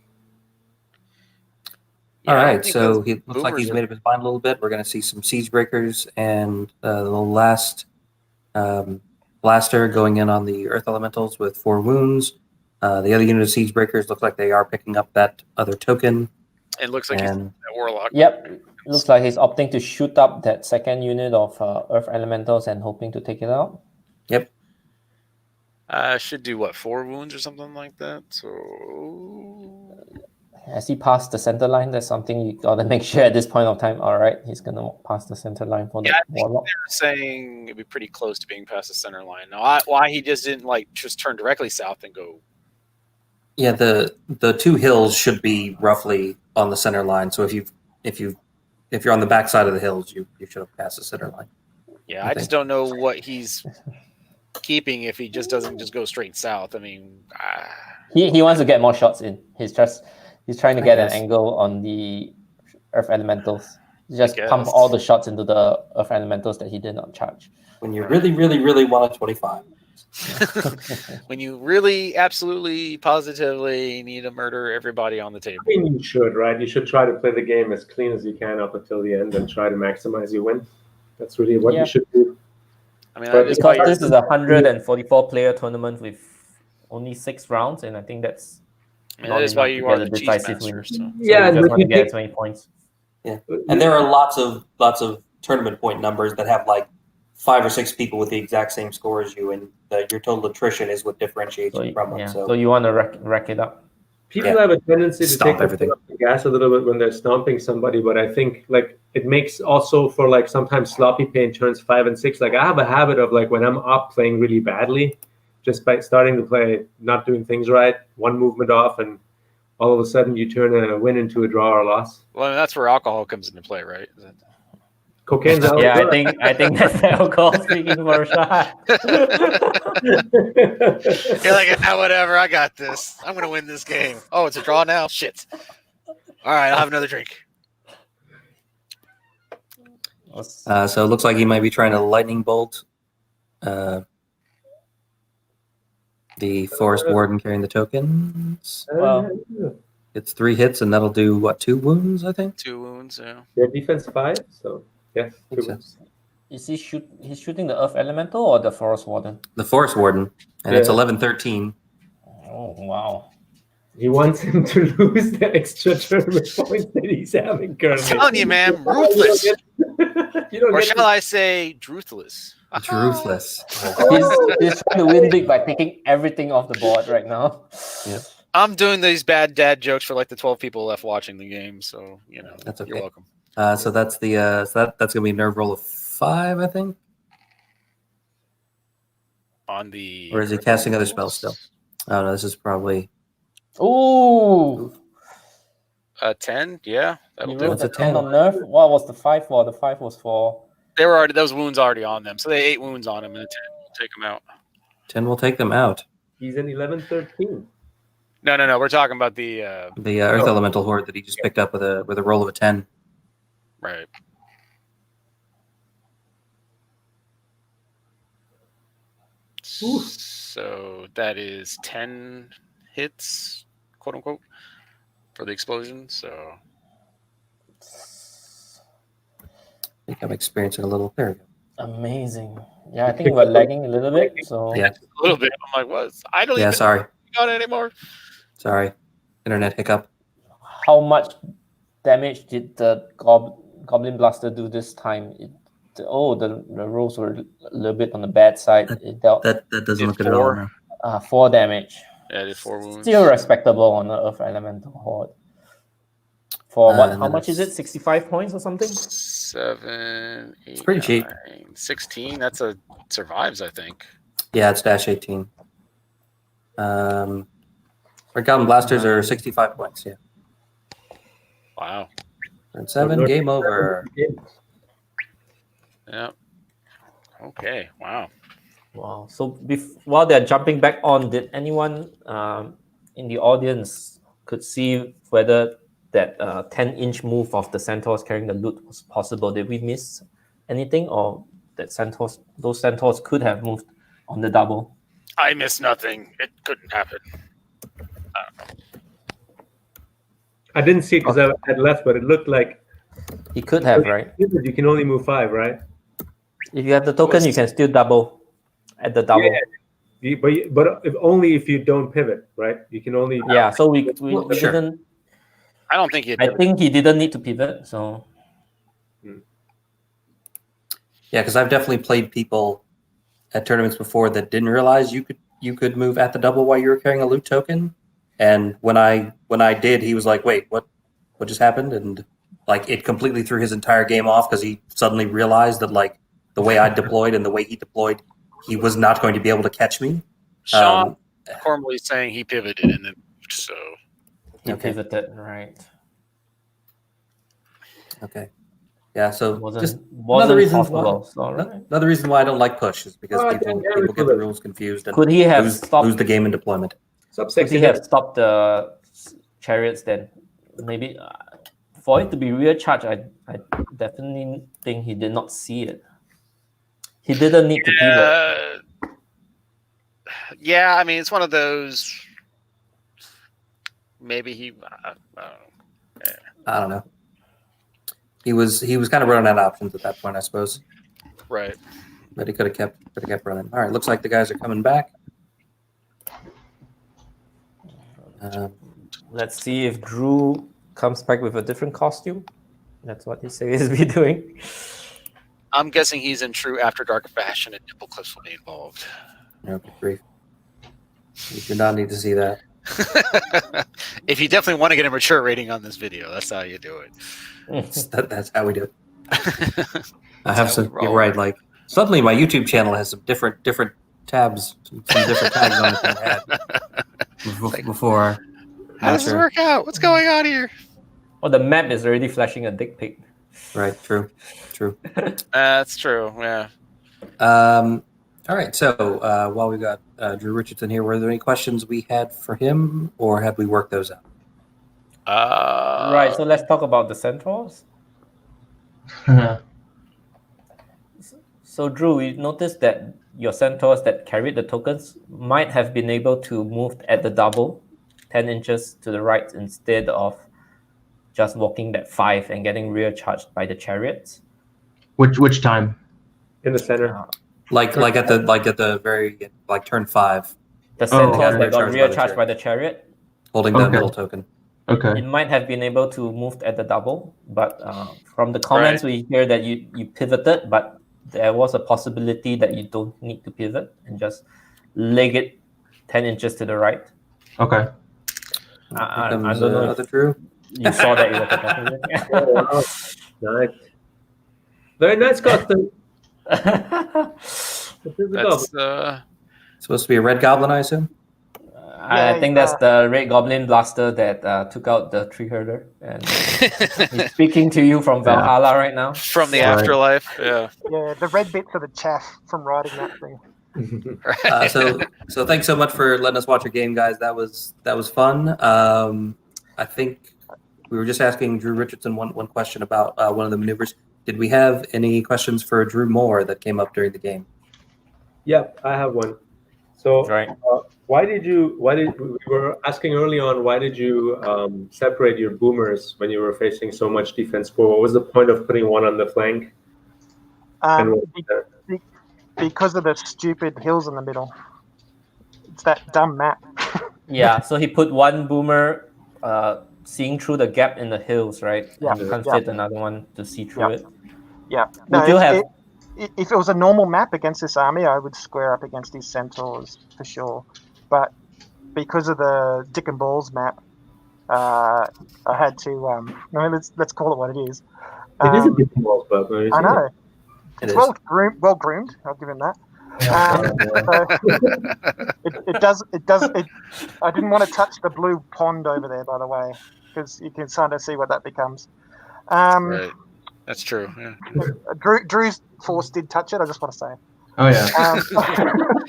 S1: All
S6: I don't
S1: right,
S6: think
S1: so
S6: those
S1: he looks like he's
S6: boomers are-
S1: made up his mind a little bit. We're going to see some siege breakers and the last blaster going in on the earth elementals with 4 wounds. The other unit of siege breakers look like they are picking up that other token.
S6: It looks like he's
S1: And
S6: a warlock.
S2: Yep. Looks like he's opting to shoot up that second unit of Earth Elementals and hoping to take it out.
S1: yep,
S6: Should do what, 4 wounds or something like that. So
S2: As he passed the center line, that's something you gotta make sure at this point of time. All right, he's gonna walk past the center line for the
S6: Yeah, I think
S2: warlock.
S6: they're saying it'd be pretty close to being past the center line. Now, why he just didn't just turn directly south and go?
S1: yeah. The 2 hills should be roughly on the center line. So if you're on the back side of the hills, you should have passed the center line.
S6: Yeah,
S1: I
S6: I
S1: think.
S6: just don't know what he's keeping if he just doesn't just go straight south. I mean,
S2: He wants to get more shots in. He's trying to
S1: I
S2: get an
S1: guess.
S2: angle on the Earth Elementals. Just pump
S6: guess.
S2: all the shots into the Earth Elementals that he did not charge.
S1: When you really, really, really want a 25.
S6: when you really, absolutely, positively need to murder everybody on the table.
S5: I mean, you should, right? You should try to play the game as clean as you can up until the end and try to maximize your win. That's really what
S2: Yeah.
S5: you should do.
S6: I mean,
S5: But
S6: I just
S2: Because
S6: like,
S2: this is a 144 player tournament with only 6 rounds, and I think that's
S6: that is why you are the cheese
S2: decisive
S6: master.
S2: win.
S6: So.
S2: So
S5: Yeah,
S2: you just
S5: but
S2: want to
S5: you
S2: get
S5: think-
S2: as many points.
S1: And there are lots of tournament point numbers that have like 5 or 6 people with the exact same score as you, and your total attrition is what differentiates
S2: So,
S1: you from them.
S2: so you want to rack it up.
S5: People
S1: Yeah.
S5: have a tendency to
S1: Stomp
S5: take the
S1: everything.
S5: foot off the gas a little bit when they're stomping somebody, but I think like it makes also for like sometimes sloppy play in turns 5 and 6. Like I have a habit of like when I'm up playing really badly, just by starting to play not doing things right, one movement off, and all of a sudden you turn a win into a draw or a loss.
S6: Well, that's where alcohol comes into play, right? Is that-
S5: Cocaine's out.
S2: Yeah, I think that's the alcohol speaking for a shot.
S6: You're like, whatever, I got this. I'm gonna win this game. Oh, it's a draw now. Shit. All right, I'll have another drink.
S1: So it looks like he might be trying to lightning bolt the forest warden carrying the tokens.
S2: Well,
S1: It's 3 hits, and that'll do what, 2 wounds, I think.
S6: 2 wounds. Yeah.
S5: Their defense 5, so yes.
S1: I think so.
S2: is he's shooting the Earth Elemental or the Forest Warden?
S1: The forest warden, and it's 11-13.
S2: Oh wow!
S5: He wants him to lose the extra tournament points that he's having
S6: I'm
S5: currently.
S6: telling you, man, ruthless.
S5: You don't
S6: Or
S5: get
S6: shall I say, druthless?
S1: It's ruthless.
S2: He's trying to win big by taking everything off the board right now.
S1: Yep.
S6: I'm doing these bad dad jokes for like the 12 people left watching the game, so
S1: That's okay.
S6: You're welcome.
S1: So that's the that's gonna be a nerve roll of 5, I think.
S6: On the
S1: Or is he casting other spells still? Oh no, this is probably
S2: Ooh!
S6: 10. Yeah, that'll
S2: You
S6: do.
S2: rolled
S1: What's
S2: a
S1: a
S2: 10
S1: 10?
S2: on Nerf. What was the 5 for? The 5 was for.
S6: They were already those wounds already on them, so they 8 wounds on him, and the 10 will take them out.
S1: 10 will take them out.
S5: He's in 11-13.
S6: No. We're talking about the
S1: The Earth Elemental Horde that he just picked up with a roll of a 10.
S6: right. So that is 10 hits, quote unquote, for the explosion. So
S1: I think I'm experiencing a little. There we go.
S2: Amazing. Yeah, I think we're lagging a little bit. So
S1: Yeah.
S6: a little bit. I'm like, what? I don't
S1: Yeah,
S6: even
S1: sorry.
S6: got it anymore.
S1: Sorry. Internet hiccup.
S2: how much damage did the Goblin Blaster do this time? The rolls were a little bit on the bad side. It dealt
S1: That doesn't
S6: Did
S1: look good at all.
S6: 4.
S1: No.
S2: 4 damage.
S6: Yeah, I did 4 wounds.
S2: Still respectable on the Earth Elemental Horde. For what? How much is it? 65 points or something?
S6: 7, 8,
S1: It's pretty cheap.
S6: 9, 16. That's a survives, I think.
S1: Yeah, it's dash 18. Red Goblin Blasters are 65 points. Yeah.
S6: Wow.
S1: Turn 7. Game over.
S6: Yeah. Okay. Wow.
S2: Wow. So while they're jumping back on, did anyone in the audience could see whether that 10-inch move of the centaurs carrying the loot was possible? Did we miss anything, or that those centaurs could have moved on the double?
S6: I missed nothing. It couldn't happen.
S5: I didn't see it because I had left, but it looked like
S2: He could have, right?
S5: you can only move 5, right?
S2: If you have the token, you can still double at the double.
S5: Yeah. But only if you don't pivot, right? You can only.
S2: Yeah, so we
S1: Sure.
S2: didn't.
S6: I don't think it.
S2: I think he didn't need to pivot. So
S1: Yeah, because I've definitely played people at tournaments before that didn't realize you could move at the double while you were carrying a loot token. And when I did, he was like, "Wait, what just happened?" And like it completely threw his entire game off because he suddenly realized that like the way I deployed and the way he deployed, he was not going to be able to catch me.
S6: Sean formally saying he pivoted and then moved, so
S2: he
S1: Okay.
S2: pivoted, right?
S1: Okay. Yeah, so
S2: Wasn't
S1: another reason
S2: possible.
S1: why,
S2: So, all right.
S1: another reason why I don't like push is because people get the rules confused and
S2: Could he have
S1: lose
S2: stopped?
S1: the game in deployment.
S5: Stop
S2: Could he
S5: sexing
S2: have
S5: it.
S2: stopped the chariots then? Maybe for it to be rear charge, I definitely think he did not see it. He didn't need to pivot.
S6: yeah, I mean it's one of those. Maybe he. I don't know.
S1: I don't know. He was kind of running out of options at that point, I suppose.
S6: Right.
S1: But he could have kept running. All right, looks like the guys are coming back.
S2: Let's see if Drew comes back with a different costume. That's what he says he'll be doing.
S6: I'm guessing he's in true After Dark fashion, and nipple clips will be involved.
S1: Okay, brief. You do not need to see that.
S6: If you definitely want to get a mature rating on this video, that's how you do it.
S1: That's how we do it. I have
S6: how we
S1: some. You're
S6: roll.
S1: right. Like suddenly, my YouTube channel has some different tabs, some different tags on it than it had before.
S6: How does this work out? What's going on here?
S2: Oh, the map is already flashing a dick pic.
S1: Right. True.
S6: That's true. Yeah.
S1: All right. So while we got Drew Richardson here, were there any questions we had for him, or had we worked those out?
S2: Right. So let's talk about the centaurs. So Drew, we noticed that your centaurs that carried the tokens might have been able to move at the double, 10 inches to the right instead of just walking that 5 and getting rear charged by the chariots.
S4: Which time?
S5: in the center.
S1: Like at the very turn 5,
S2: The centaurs
S4: okay.
S2: that got
S1: Charged by
S2: rear
S1: the
S2: charged by the chariot,
S1: holding the
S4: Okay.
S1: middle token.
S4: Okay.
S2: it might have been able to move at the double, but from the comments we hear that you pivoted, but there was a possibility that you don't need to pivot and just leg it 10 inches to the right.
S4: Okay.
S2: I
S1: Here comes,
S2: don't know
S1: other
S2: if
S1: Drew.
S2: you saw that it was a possibility.
S5: Oh, wow. Nice. Very nice costume.
S6: That's
S1: Supposed to be a red goblin, I assume.
S2: I think that's the Red Goblin Blaster that took out the tree herder. And he's speaking to you from Valhalla right now.
S6: from the
S4: Right.
S6: afterlife. Yeah.
S7: Yeah, the red bits are the chaff from riding that thing.
S1: So thanks so much for letting us watch your game, guys. That was fun. I think we were just asking Drew Richardson one question about one of the maneuvers. Did we have any questions for Drew Moore that came up during the game?
S5: Yep, I have one. So
S2: Right.
S5: why did we were asking early on, why did you separate your boomers when you were facing so much defense? What was the point of putting one on the flank? And one there?
S7: Because of the stupid hills in the middle. It's that dumb map.
S2: Yeah, so he put one boomer seeing through the gap in the hills, right?
S7: Yeah,
S2: And you can't
S7: yeah.
S2: fit another one to see through
S7: Yeah.
S2: it.
S7: Yeah.
S2: Would you have?
S7: If it was a normal map against this army, I would square up against these centaurs for sure. But because of the Dick and Balls map, I had to. No, let's call it what it is.
S5: It is a bit small, but
S7: I know.
S1: It
S7: It's
S1: is.
S7: well groomed. I'll give him that. So I didn't want to touch the blue pond over there, by the way, because you can kind of see what that becomes.
S6: Right. That's true. Yeah.
S7: Drew's force did touch it. I just want to say.
S4: Oh yeah.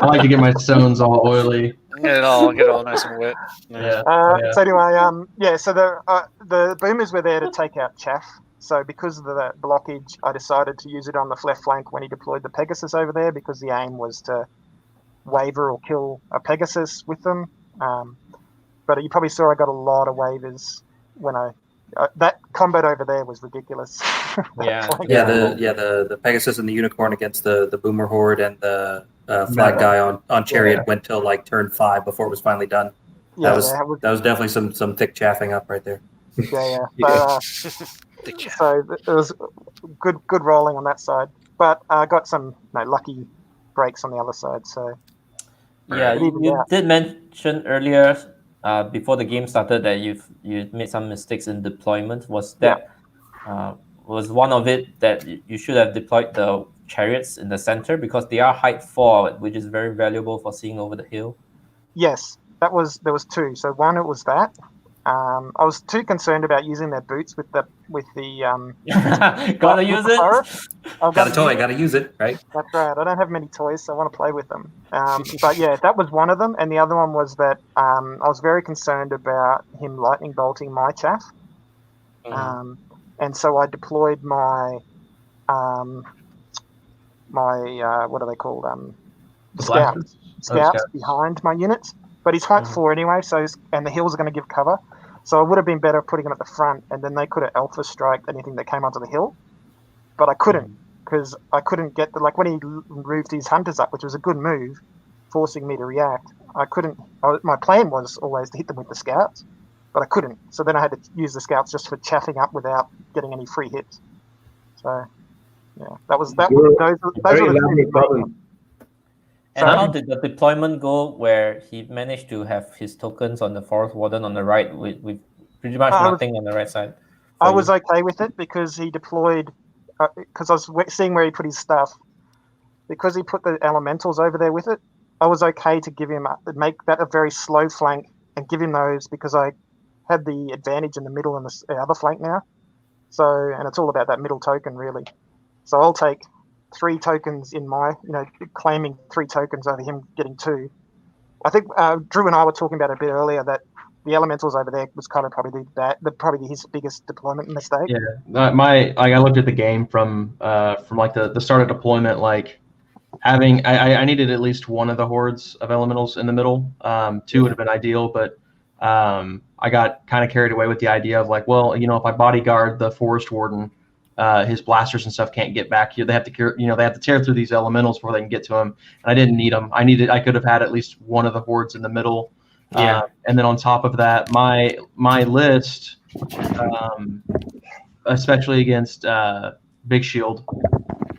S4: I like to get my stones all oily.
S6: Get it all nice and wet.
S4: Yeah.
S7: So anyway, so the boomers were there to take out Chaff. So because of the blockage, I decided to use it on the left flank when he deployed the Pegasus over there, because the aim was to waver or kill a Pegasus with them. But you probably saw I got a lot of wavers when that combat over there was ridiculous.
S2: Yeah.
S1: The Pegasus and the Unicorn against the Boomer Horde and the flag guy on Chariot went till like turn 5 before it was finally done. That was definitely some thick chaffing up right there.
S7: Yeah. So it was good rolling on that side, but I got some lucky breaks on the other side. So
S2: you did mention earlier before the game started that you made some mistakes in deployment. Was that was one of it that you should have deployed the chariots in the center, because they are height 4, which is very valuable for seeing over the hill?
S7: Yes, there was 2. So one, it was that. I was too concerned about using their boots with the
S2: gotta use it.
S1: Got a toy, gotta use it, right?
S7: That's right. I don't have many toys, so I want to play with them. But yeah, that was one of them, and the other one was that I was very concerned about him lightning bolting my chaff, and so I deployed my what are they called? Scouts behind my units. But he's height 4 anyway, and the hills are going to give cover. So it would have been better putting him at the front, and then they could have alpha striked anything that came onto the hill. But I couldn't, because I couldn't get when he moved his hunters up, which was a good move, forcing me to react. I couldn't. My plan was always to hit them with the scouts, but I couldn't. So then I had to use the scouts just for chaffing up without getting any free hits. So yeah, those were the
S5: problem.
S2: And how did the deployment go, where he managed to have his tokens on the Forest Warden on the right with pretty much nothing on the right side?
S7: I was okay with it, because he deployed, because I was seeing where he put his stuff. Because he put the elementals over there with it, I was okay to give him make that a very slow flank and give him those, because I had the advantage in the middle and the other flank now. So, and it's all about that middle token, really. So I'll take 3 tokens in my, claiming 3 tokens over him getting 2. I think Drew and I were talking about it a bit earlier, that the elementals over there was kind of probably his biggest deployment mistake.
S4: Yeah, I looked at the game from like the start of deployment, like having I needed at least one of the hordes of elementals in the middle. 2 would have been ideal, but I got kind of carried away with the idea of like, well, if I bodyguard the Forest Warden, his blasters and stuff can't get back here. They have to tear through these elementals before they can get to him. And I didn't need them. I could have had at least one of the hordes in the middle. And then on top of that, my list, especially against Big Shield,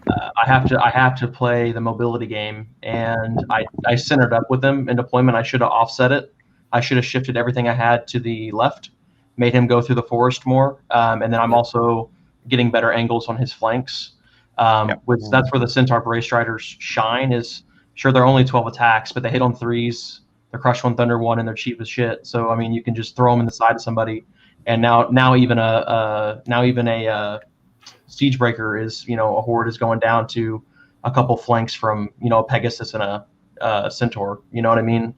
S4: I have to play the mobility game, and I centered up with him in deployment. I should have offset it. I should have shifted everything I had to the left, made him go through the forest more, and then I'm also getting better angles on his flanks. That's where the Centaur Bray Striders shine. Is sure they're only 12 attacks, but they hit on 3s. They're crush 1, thunder 1, and they're cheap as shit. So I mean, you can just throw them in the side of somebody, and now even a siege breaker is a horde is going down to a couple flanks from a Pegasus and a Centaur. You know what I mean?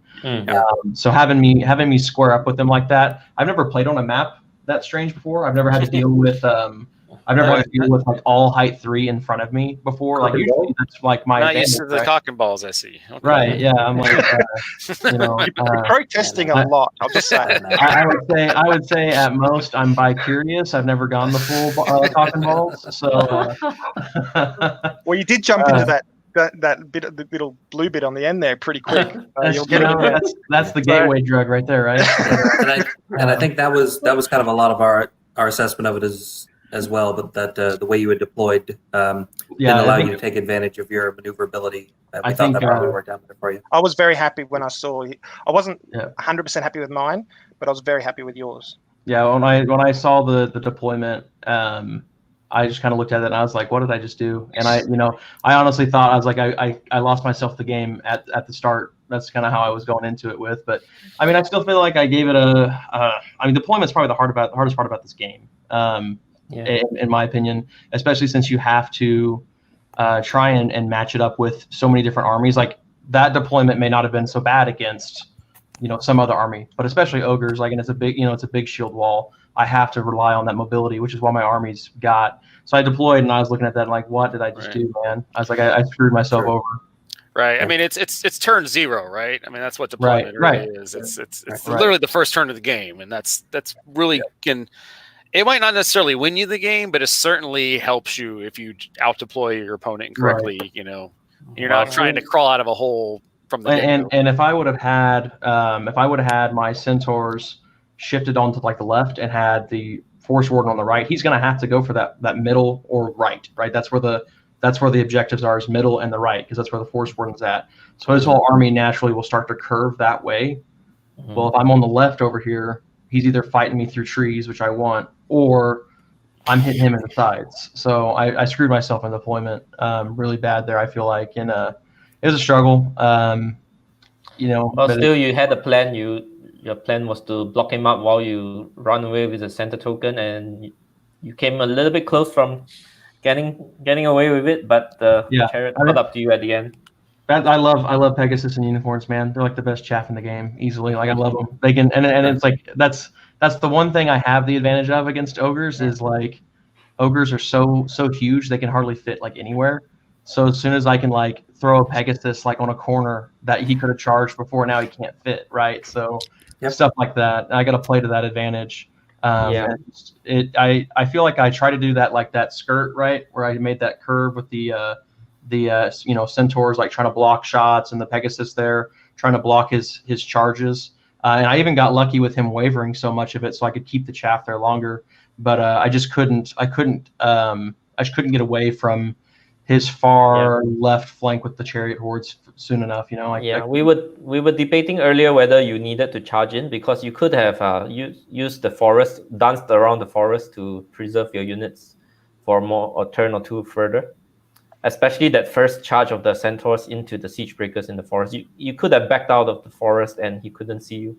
S4: So having me square up with them like that, I've never played on a map that strange before. I've never had to deal with I've never had to deal with like all height 3 in front of me before. Like usually that's like my
S6: Not
S4: advantage.
S6: used to the
S4: Right?
S6: cock and balls, I see. Okay.
S4: Right? Yeah. I'm like,
S7: You're protesting a lot. I'll just say.
S4: I would say at most I'm bi-curious. I've never gone the full cock and balls. So.
S7: Well, you did jump into that bit, the little blue bit on the end there, pretty quick. You'll get it.
S4: That's the gateway drug right there, right?
S1: and I think that was kind of a lot of our assessment of it as well. But that the way you had deployed didn't allow you to take advantage of your maneuverability. We thought that probably worked out better for you.
S7: I was very happy when I saw. I wasn't 100% happy with mine, but I was very happy with yours.
S4: Yeah, when I saw the deployment, I just kind of looked at it and I was like, what did I just do? And I honestly thought, I was like, I lost myself the game at the start. That's kind of how I was going into it with. But I mean, I still feel like I gave it deployment's probably the hardest part about this game, in my opinion, especially since you have to try and match it up with so many different armies. Like that deployment may not have been so bad against, some other army, but especially ogres, like, and it's a big shield wall. I have to rely on that mobility, which is what my armies got. So I deployed, and I was looking at that and like, what did I just do, man? I was like, I screwed myself over.
S6: Right. I mean, it's turn 0, right? I mean, that's what deployment really is. It's literally the first turn of the game, and that's really it might not necessarily win you the game, but it certainly helps you if you out deploy your opponent correctly. Right. You're not trying to crawl out of a hole from the game.
S4: And if I would have had my centaurs shifted onto like the left and had the force warden on the right, he's going to have to go for that middle or right. That's where the objectives are, is middle and the right, because that's where the force warden's at. So his whole army naturally will start to curve that way. Mm-hmm. Well, if I'm on the left over here, he's either fighting me through trees, which I want, or I'm hitting him in the sides. So I screwed myself in deployment really bad there, I feel like. And it was a struggle.
S2: But still, you had a plan. Your plan was to block him up while you run away with the center token, and you came a little bit close from getting away with it, but the chariot caught up to you at the end.
S4: I love Pegasus and unicorns, man. They're like the best chaff in the game, easily. Like I love them. They can, and it's like that's the one thing I have the advantage of against ogres is like ogres are so huge they can hardly fit like anywhere. So as soon as I can like throw a Pegasus like on a corner that he could have charged before, now he can't fit, right? So stuff like that. I got to play to that advantage. I feel like I try to do that, like that skirt, right, where I made that curve with the centaurs, like trying to block shots, and the Pegasus there trying to block his charges. And I even got lucky with him wavering so much of it, so I could keep the chaff there longer. But I just couldn't get away from his far left flank with the chariot hordes soon enough.
S2: We were debating earlier whether you needed to charge in, because you could have used the forest, danced around the forest to preserve your units for a turn or two further. Especially that first charge of the centaurs into the siege breakers in the forest. You could have backed out of the forest and he couldn't see you.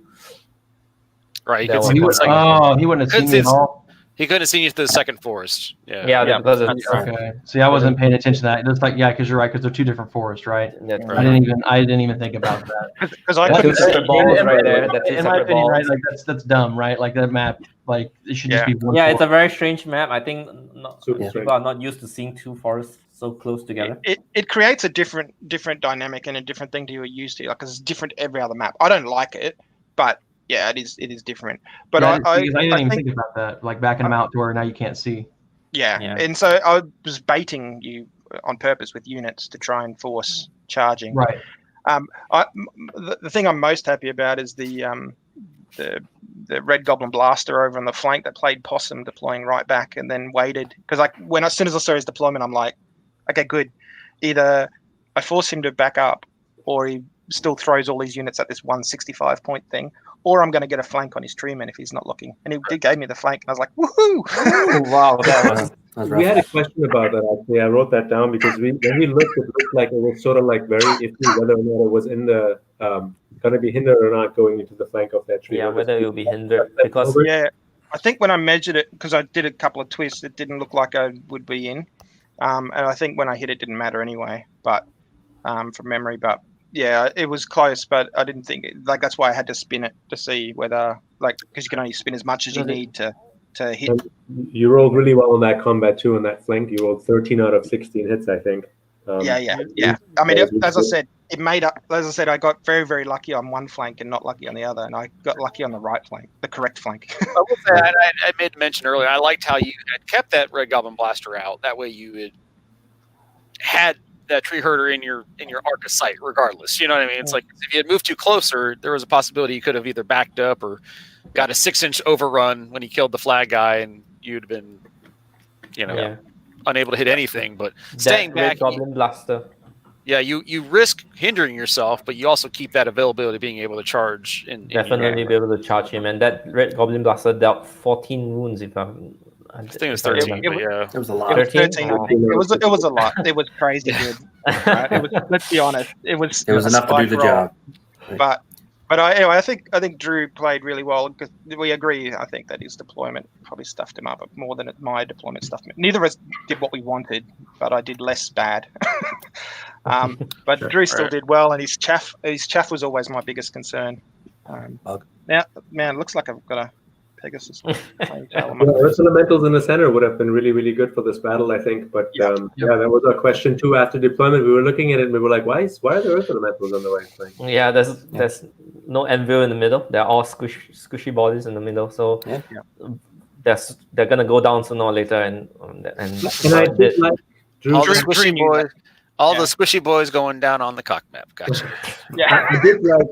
S6: Right.
S4: He wouldn't have seen me at all.
S6: He couldn't have seen you through the second forest.
S2: Because
S4: okay. See, I wasn't paying attention to that. It's like, because you're right, because they're two different forests, right?
S2: That's right.
S4: I didn't even think about that.
S7: Because I couldn't see the
S2: balls right there.
S4: In my opinion, right, like that's dumb, right? Like that map, like it should just be one.
S2: Yeah, it's a very strange map. I think people are not used to seeing two forests so close together.
S7: It creates a different dynamic and a different thing that you're used to. Like, it's different every other map. I don't like it, but yeah, it is different. But I
S4: didn't even think about that. Like backing them out to where now you can't see.
S7: Yeah, and so I was baiting you on purpose with units to try and force charging.
S4: Right.
S7: The thing I'm most happy about is the Red Goblin Blaster over on the flank that played possum, deploying right back and then waited. Because as soon as I saw his deployment, I'm like, okay, good. Either I force him to back up, or he still throws all these units at this 165 point thing, or I'm going to get a flank on his treeman if he's not looking. And he gave me the flank, and I was like, woohoo!
S2: Wow,
S5: we had a question about that, actually. I wrote that down because when we looked, it looked like it was sort of like very iffy whether or not it was in the going to be hindered or not going into the flank of that tree.
S2: Yeah, whether it will be hindered. Because
S7: I think when I measured it, because I did a couple of twists, it didn't look like I would be in. And I think when I hit it didn't matter anyway, but from memory. But yeah, it was close, but I didn't think that's why I had to spin it to see whether, because you can only spin as much as you need to
S8: to hit.
S5: And you rolled really well in that combat too. On that flank, you rolled 13 out of 16 hits, I think.
S8: Yeah. I mean, as I said, it made up. As I said, I got very, very lucky on one flank and not lucky on the other, and I got lucky on the right flank, the correct flank.
S6: I will say, I made mention earlier, I liked how you had kept that Red Goblin Blaster out. That way you had that tree herder in your arc of sight, regardless. You know what I mean? It's like if you had moved too closer, there was a possibility you could have either backed up or got a 6-inch overrun when he killed the flag guy, and you'd have been, unable to hit anything. But staying back,
S2: Red Goblin Blaster.
S6: Yeah, you risk hindering yourself, but you also keep that availability of being able to charge.
S2: Definitely be able to charge him, and that Red Goblin Blaster dealt 14 wounds. I
S6: think it was 13.
S1: It was a lot.
S8: 13, I think. It was a lot. It was crazy good. Right? It was. Let's be honest. It was
S1: enough to do the job.
S8: But anyway, I think Drew played really well because we agree. I think that his deployment probably stuffed him up more than my deployment stuffed me. Neither of us did what we wanted, but I did less bad. But Drew still did well, and his chaff was always my biggest concern. Now, man, it looks like I've got a Pegasus.
S5: Earth Elementals in the center would have been really, really good for this battle, I think. But that was our question too after deployment. We were looking at it and we were like, why are the Earth Elementals on the right flank?
S2: Yeah, there's no anvil in the middle. They're all squishy bodies in the middle. So they're gonna go down sooner or later. And
S5: I did like
S6: all the squishy boys. All the squishy boys going down on the cock map. Gotcha.
S5: I did like.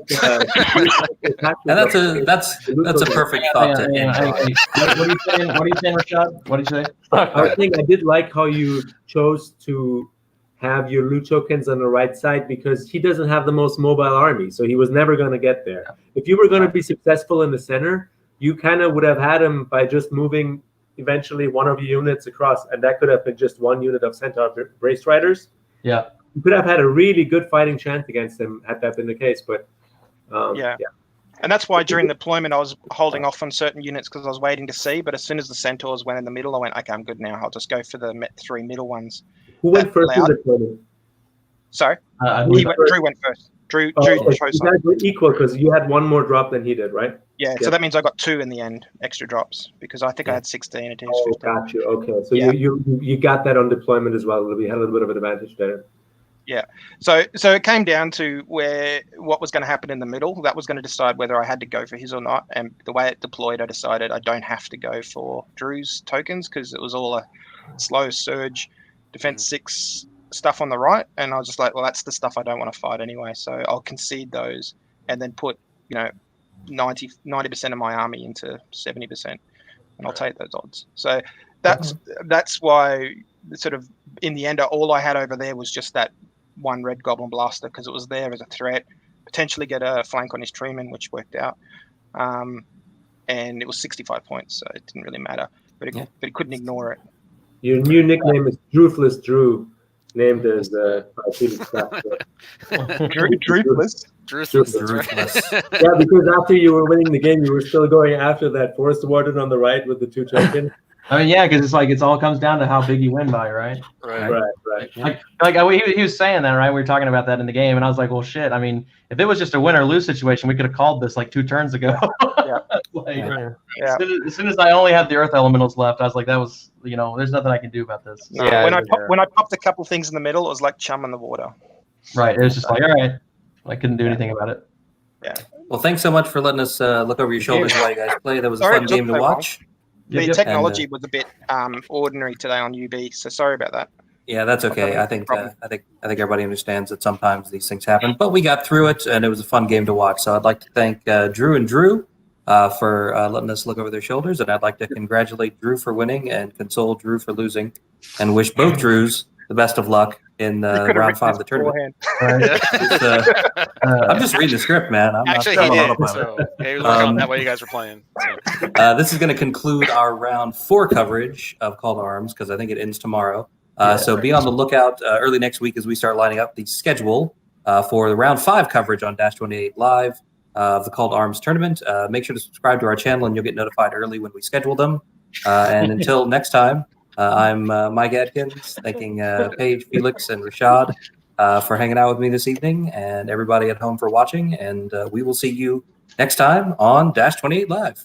S1: And that's a perfect thought to end.
S4: What are you saying? What are you saying, Rashad? What did you say?
S5: I did like how you chose to have your loot tokens on the right side because he doesn't have the most mobile army, so he was never going to get there. If you were going to be successful in the center, you kind of would have had him by just moving eventually one of your units across, and that could have been just one unit of Centaur Brace Riders.
S4: Yeah,
S5: you could have had a really good fighting chance against him had that been the case, but
S8: and that's why during the deployment I was holding off on certain units because I was waiting to see. But as soon as the Centaurs went in the middle, I went, okay, I'm good now. I'll just go for the 3 middle ones.
S5: Who went first in the deployment?
S8: Sorry, Drew went first. Drew chose.
S5: You guys were equal because you had one more drop than he did, right?
S8: Yeah, so that means I got 2 in the end, extra drops, because I think I had 16 and he was 15.
S5: Got you. Okay, so you got that on deployment as well. We had a little bit of an advantage there.
S8: Yeah, so it came down to what was going to happen in the middle. That was going to decide whether I had to go for his or not. And the way it deployed, I decided I don't have to go for Drew's tokens because it was all a slow surge, defense 6 stuff on the right. And I was just like, well, that's the stuff I don't want to fight anyway. So I'll concede those and then put 90% of my army into 70%, and I'll take those odds. So that's why sort of in the end, all I had over there was just that one Red Goblin Blaster because it was there as a threat, potentially get a flank on his treeman, which worked out. And it was 65 points, so it didn't really matter. But he couldn't ignore it.
S5: Your new nickname is Droofless Drew, named as Felix
S8: Droofless?
S6: Droofless.
S5: Yeah, because after you were winning the game, you were still going after that Forest Warden on the right with the 2 tokens.
S4: I mean, yeah, because it all comes down to how big you win by, right?
S5: Right.
S4: He was saying that, right? We were talking about that in the game, and I was like, well, shit. I mean, if it was just a win or lose situation, we could have called this like 2 turns ago. As soon as I only had the Earth Elementals left, I was like, that was, there's nothing I can do about this.
S8: Yeah. When I popped a couple things in the middle, it was like chum in the water.
S4: Right. It was just like, all right, I couldn't do anything about it.
S8: Yeah.
S1: Well, thanks so much for letting us look over your shoulders while you guys play. That was a fun game to watch.
S8: The technology was a bit ordinary today on UB, so sorry about that.
S1: Yeah, that's okay. I think everybody understands that sometimes these things happen, but we got through it, and it was a fun game to watch. So I'd like to thank Dru and Drew for letting us look over their shoulders, and I'd like to congratulate Drew for winning and console Drew for losing, and wish both Drews the best of luck in round 5 of the tournament. I'm just reading the script, man.
S6: Actually, he did. So he was working on that while you guys were playing.
S1: So. This is going to conclude our round 4 coverage of Call to Arms because I think it ends tomorrow. So be on the lookout early next week as we start lining up the schedule for the round 5 coverage on Dash 28 Live of the Call to Arms tournament. Make sure to subscribe to our channel and you'll get notified early when we schedule them. And until next time, I'm Mike Adkins, thanking Paige, Felix, and Rashad for hanging out with me this evening, and everybody at home for watching. And we will see you next time on Dash 28 Live.